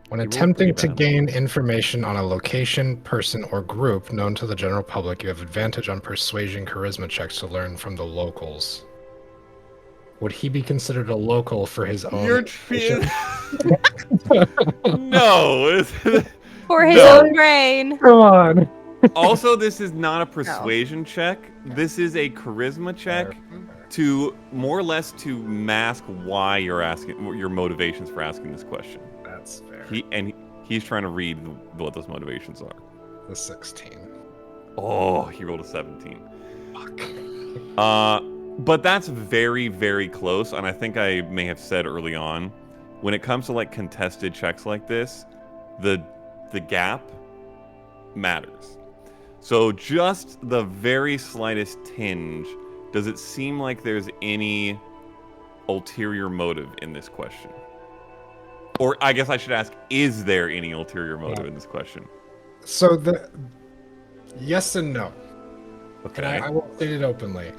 When You rolled attempting pretty to badly. gain information on a location, person, or group known to the general public, you have advantage on persuasion charisma checks to learn from the locals. Would he be considered a local for his own You're information? No. For his No. own brain. Come on. Also, this is not a persuasion check. This is a charisma check to more or less to mask why you're asking, your motivations for asking this question. That's fair. He's trying to read what those motivations are. The 16. Oh, he rolled a 17. Fuck. But that's very, very close, and I think I may have said early on, when it comes to like contested checks like this, the gap matters. So just the very slightest tinge, does it seem like there's any ulterior motive in this question? Or I guess I should ask, is there any ulterior motive in this question? So the yes and no. Okay. And I will state it openly.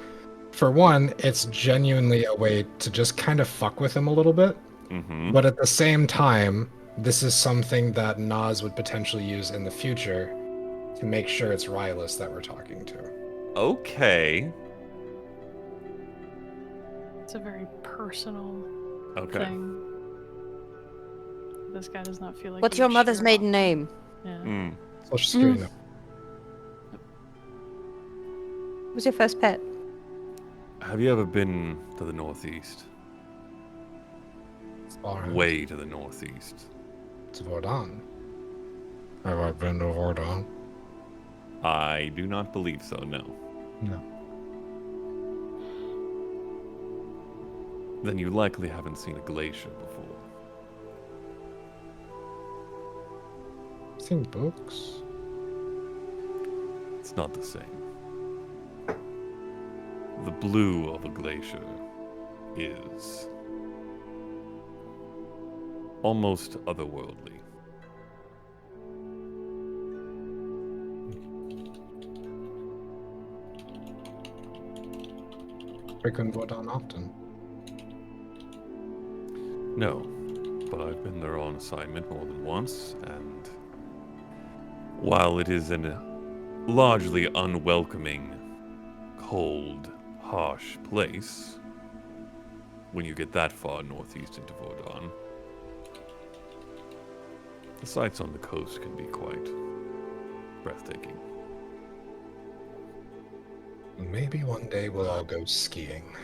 For one, it's genuinely a way to just kind of fuck with him a little bit. Mm-hmm. But at the same time, this is something that Nas would potentially use in the future to make sure it's Rylas that we're talking to. Okay. It's a very personal Okay. thing. This guy does not feel like What's he your would mother's share maiden off. name? Yeah. Mm. Social security number. What's your first pet? Have you ever been to the northeast? Way to the northeast. To Vordon. Have I been to Vordon? I do not believe so, no. No. then you likely haven't seen a glacier before. I've seen books. It's not the same. The blue of a glacier is almost otherworldly. Frequent Vodon often. No, but I've been there on assignment more than once, and while it is a largely unwelcoming, cold, harsh place, when you get that far northeast into Vodon, the sights on the coast can be quite breathtaking. Maybe one day we'll all go skiing.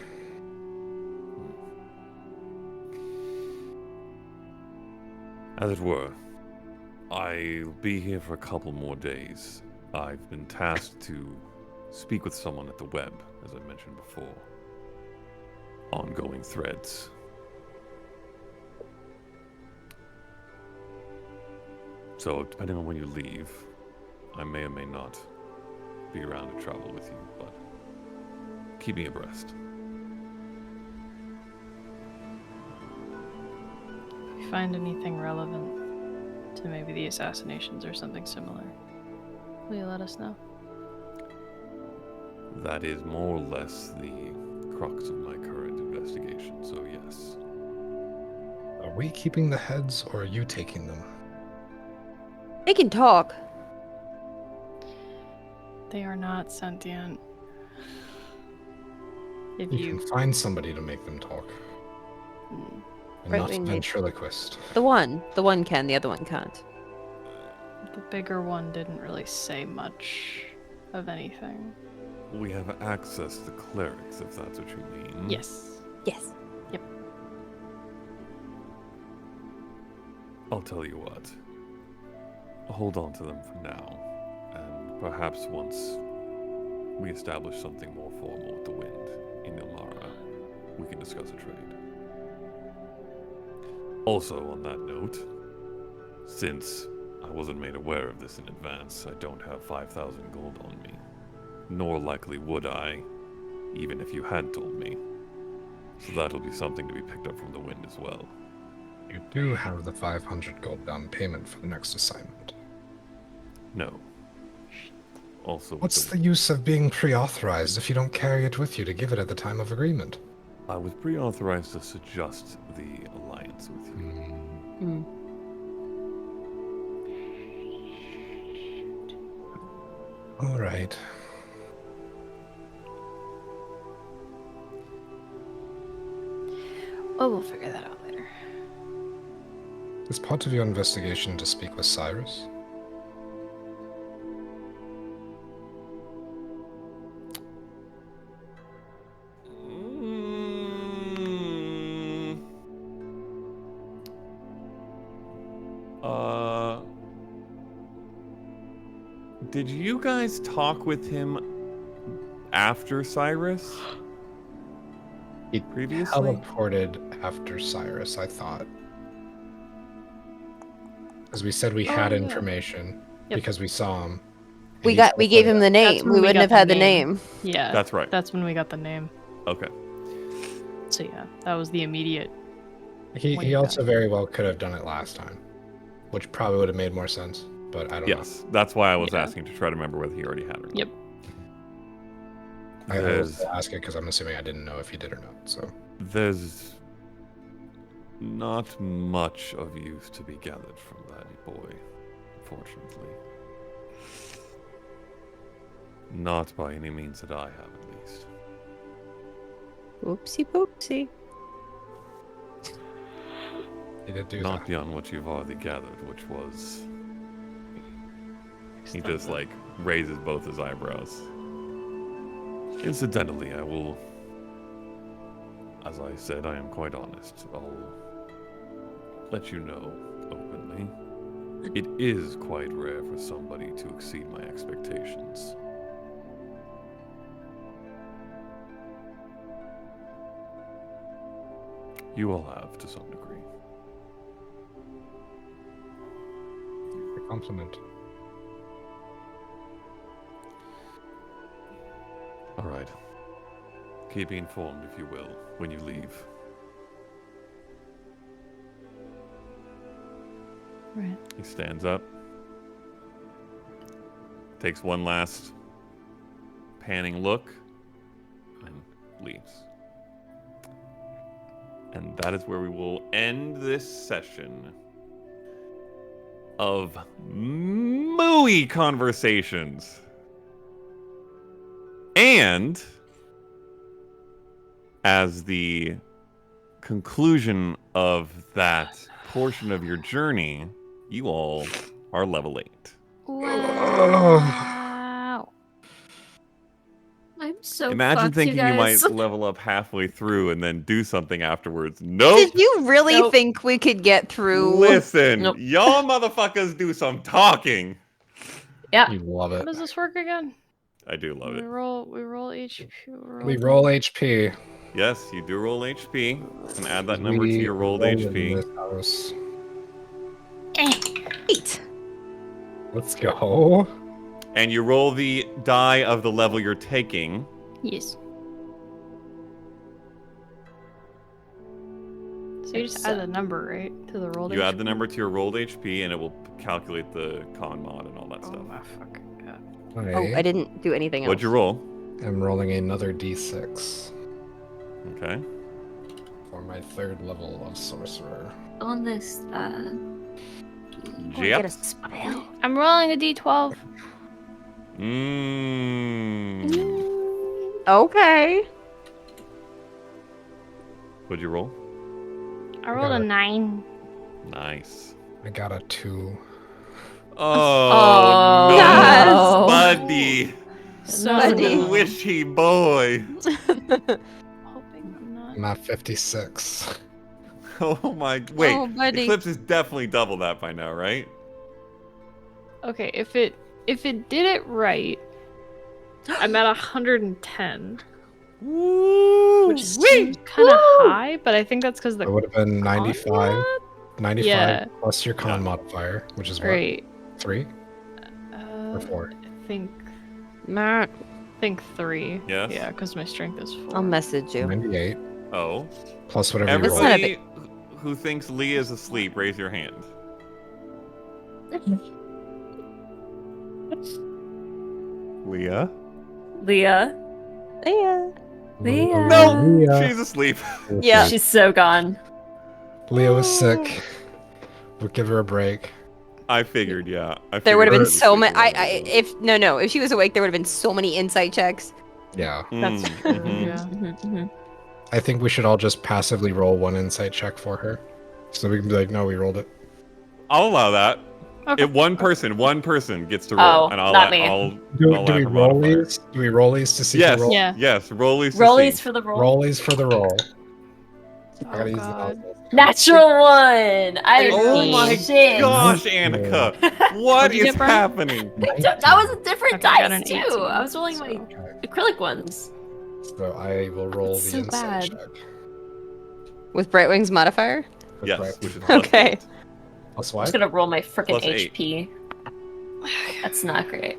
As it were, I'll be here for a couple more days. I've been tasked to speak with someone at the web, as I mentioned before. Ongoing threads. So, depending on when you leave, I may or may not be around to travel with you, but keep me abreast. If you find anything relevant to maybe the assassinations or something similar, will you let us know? That is more or less the crux of my current investigation, so yes. Are we keeping the heads, or are you taking them? They can talk. They are not sentient. If You you can find somebody to make them talk. Mm, And Right not a wing. ventriloquist. The one can, the other one can't. the bigger one didn't really say much of anything. We have access to clerics, if that's what you mean. Yes. Yes. I'll tell you what. Hold on to them for now, and perhaps once we establish something more formal with the wind in Ilmara, we can discuss a trade. Also, on that note, since I wasn't made aware of this in advance, I don't have 5,000 gold on me. Nor likely would I, even if you had told me. So that'll be something to be picked up from the wind as well. You do have the 500 gold down payment for the next assignment. No. Also, with What's the use of being pre-authorized if you don't carry it with you to give it at the time of agreement? I was pre-authorized to suggest the alliance with you. Mm. All right. Oh, we'll figure that out later. Is part of your investigation to speak with Cyrus? Mm. Did you guys talk with him after Cyrus? He Previously? teleported after Cyrus, I thought. Because we said we Oh, had yeah. information Yep. because we saw him. and We he gave him teleported. the That's name. when We we wouldn't got have the had the name. name. Yeah. That's right. That's when we got the name. Okay. So yeah, that was the immediate. He when you also got it. very well could have done it last time, which probably would have made more sense, but I don't know. Yes, that's why I was Yeah. asking to try to remember whether he already had it or not. Yep. I will There's, still ask it because I'm assuming I didn't know if he did or not. So there's not much of use to be gathered from that boy, unfortunately. Not by any means that I have, at least. Oopsie poopsie. he did do Not that. beyond what you've already gathered, which was... He just, like, raises both his eyebrows. Incidentally, I will... As I said, I am quite honest. I'll let you know openly. It is quite rare for somebody to exceed my expectations. You all have to some degree. A compliment. All right. Keep me informed, if you will, when you leave. Right. He stands up, takes one last panning look, and leaves. And that is where we will end this session of mooey conversations. And as the conclusion of that portion of your journey, you all are level 8. Wow. I'm so Imagine fucked, thinking you you guys. might level up halfway through and then do something afterwards. Nope. Did you really Nope. think we could get through? Listen, Nope. y'all motherfuckers do some talking. Yeah. You love How it. does this work again? I do love We it. roll HP. We roll HP. Yes, you do roll HP. And add that number to We your rolled roll in HP. this house. 8. Let's go. And you roll the die of the level you're taking. Yes. So you just add a number, right, to the roll. You add the number to your rolled HP, and it will calculate the con mod and all that Oh stuff. my fucking god. Oh, I didn't do anything else. What'd you roll? I'm rolling another d6 Okay. for my 3rd level of sorcerer. On this, Get a Yep. spell. I'm rolling a d12. Okay. What'd you roll? I rolled a 9. Nice. I got a 2. Oh, no, God. buddy. Buddy. Squishy boy. Hoping I'm not. I'm at 56. Oh my. Wait, Oh, buddy. Eclipse is definitely double that by now, right? Okay, if it did it right, I'm at 110, Woo! which seems kind of high, but I think that's because the It would have been 95. 95 Yeah. plus your con Yeah. modifier, which is what? right. 3 Uh, or 4? I think Matt, 3. Yes? Yeah, because my strength is 4. I'll message you. 98 Oh. plus whatever you That's roll. not a Everybody who thinks Leah is asleep, raise your hand. Leah? Leah. Yeah. Leah. No, Leah. she's asleep. Yeah. She's so gone. Leah was sick. We'll give her a break. I figured, yeah. There would have been figured so she many. was asleep. If she was awake, there would have been so many insight checks. Yeah. That's Mm, true. mhm. Yeah. Mhm, mhm. I think we should all just passively roll one insight check for her. So we can be like, no, we rolled it. I'll allow that. Okay. If one person gets to roll, Oh, and I'll not let- me. I'll Do I'll we let her roll modify. these? Do we roll these to see Yes, the roll? Yeah. yes, rollies to Rollies see. for the roll. Rollies for the roll. I gotta Oh, use the God. mouse. Natural 1. I Oh my shit. gosh, Anneka, what What'd you is get, Brian? happening? That was a different Okay, I got dice an too. 18, I was rolling my so- acrylic ones. So I will roll That's the so insight bad. check. With Brightwing's modifier? With Yes, Brett. which is plus Okay. 8. Plus I'm what? just gonna roll my frickin' Plus 8. HP. That's not great.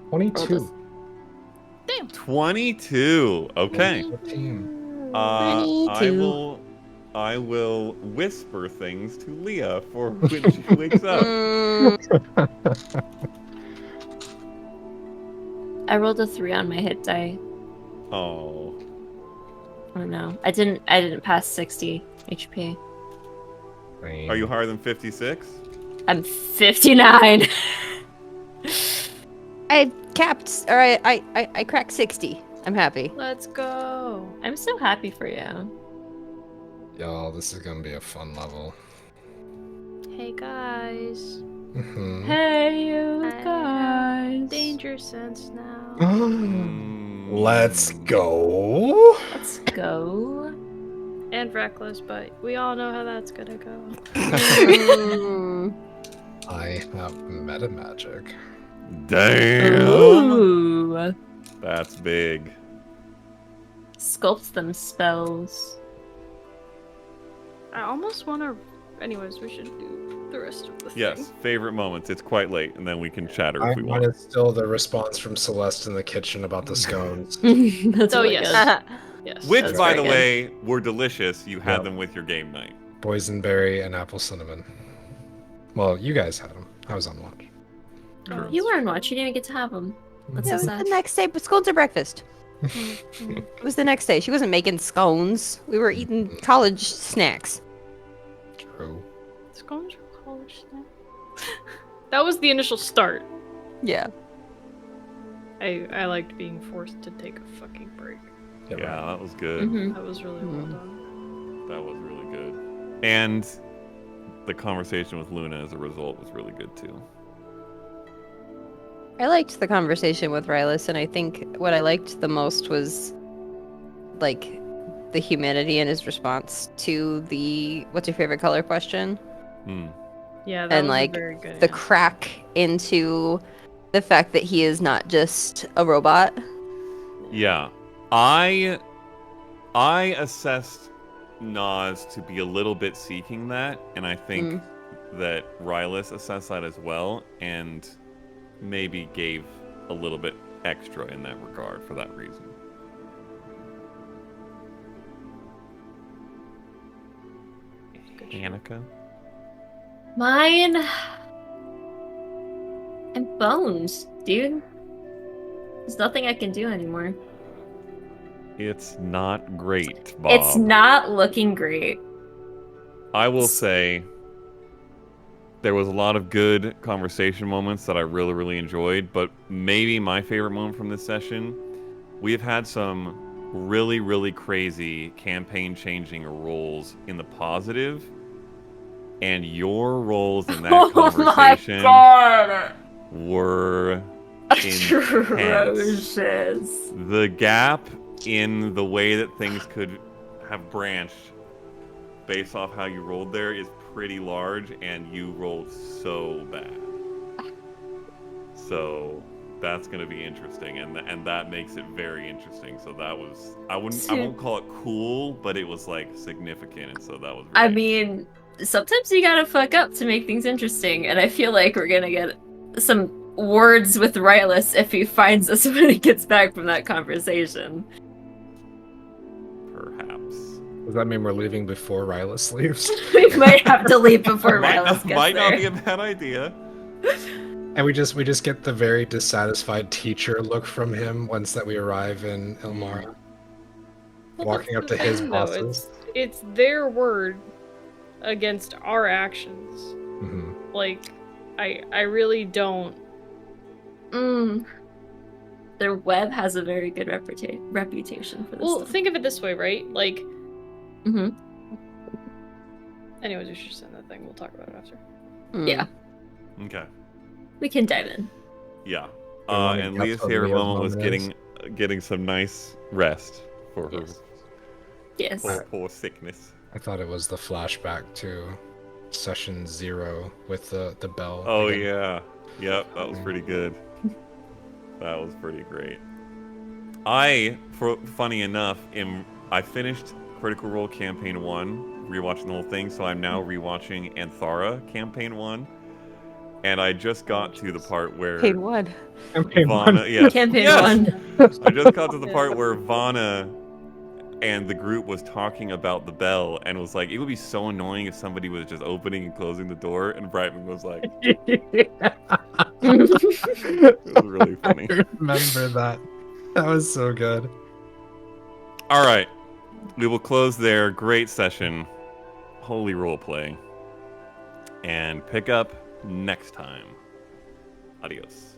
22. 22. Okay. 14. I will whisper things to Leah for when she wakes up. I rolled a 3 on my hit die. Oh. Oh no. I didn't pass 60 HP. Are you higher than 56? I'm 59. I capped, or I cracked 60. I'm happy. Let's go. I'm so happy for you. Y'all, this is gonna be a fun level. Hey guys. Mhm. Hey, you I guys. Danger sense now. Let's go. Let's go. And reckless, but we all know how that's gonna go. I have meta magic. Damn. Ooh. That's big. Sculpt them spells. I almost want to. Anyways, we should do the rest of the thing. Yes, favorite moments. It's quite late, and then we can chatter if we Mine want. is still the response from Celeste in the kitchen about the scones. That's Oh, really yes. good. Yes. Which, That's by very the good. way, were delicious. You had Yep. them with your game night. Boysenberry and apple cinnamon. Well, you guys had them. I was on watch. True. You were on watch. You didn't even get to have them. That's Yeah, so it was sad. the next day, but scones are breakfast. It was the next day. She wasn't making scones. We were eating college snacks. True. Scones are college snack. That was the initial start. Yeah. I liked being forced to take a fucking break. Yeah, Yeah, that was good. Mhm. That was really well done. That was really good. And the conversation with Luna as a result was really good too. I liked the conversation with Rylas, and I think what I liked the most was like the humanity in his response to the "what's your favorite color?" question, Hmm. Yeah, that and was like very good. the yeah. crack into the fact that he is not just a robot. Yeah, I assessed Nas to be a little bit seeking that, and I think that Rylas assessed that as well, and maybe gave a little bit extra in that regard for that reason. Anneka? Mine. I'm bones, dude. There's nothing I can do anymore. It's not great, Bob. It's not looking great. I will say there was a lot of good conversation moments that I really, really enjoyed, but maybe my favorite moment from this session, we have had some really, really crazy campaign-changing roles in the positive, and your roles in that conversation were intense. Atrocious. The gap in the way that things could have branched based off how you rolled there is pretty large, and you rolled so bad. So that's going to be interesting, and that makes it very interesting. So that was I won't call it cool, but it was like significant, and so that was. I Very mean, sometimes you gotta fuck up to make things interesting, and I feel like we're gonna get some words with Rylas if he finds us when he gets back from that conversation. perhaps. Does that mean we're leaving before Rylas leaves? We might have to leave before Rylas gets Might there. not be a bad idea. And we just get the very dissatisfied teacher look from him once that we arrive in Ilmara. Well, Walking that's up the to his thing, though. bosses. It's their word against our actions. Hmm. Like, I really don't. Their web has a very good reputation for this Well, stuff. think of it this way, right? Like, Mm-hmm. anyways, we should send that thing. We'll talk about it after. Yeah, Okay. we can dive in. Yeah. wanna And guess Leah's what favorite Leah's moment was moment getting some nice rest for her Yes. Yes. poor sickness. I thought it was the flashback to session 0 with the bell. Oh again. yeah. Yep, that was pretty good. That was pretty great. Funny enough, I finished Critical Role Campaign 1, rewatching the whole thing, so I'm now rewatching Aanthara Campaign 1. And I just got to the part where Paid one. Campaign Vana, 1. yes, Campaign yes! 1. I just got to the part where Vana and the group was talking about the bell and was like, it would be so annoying if somebody was just opening and closing the door, and Brightman was like, it was really funny. I remember that. That was so good. All right, we will close there. Great session. Holy roleplay. And pick up next time. Adios.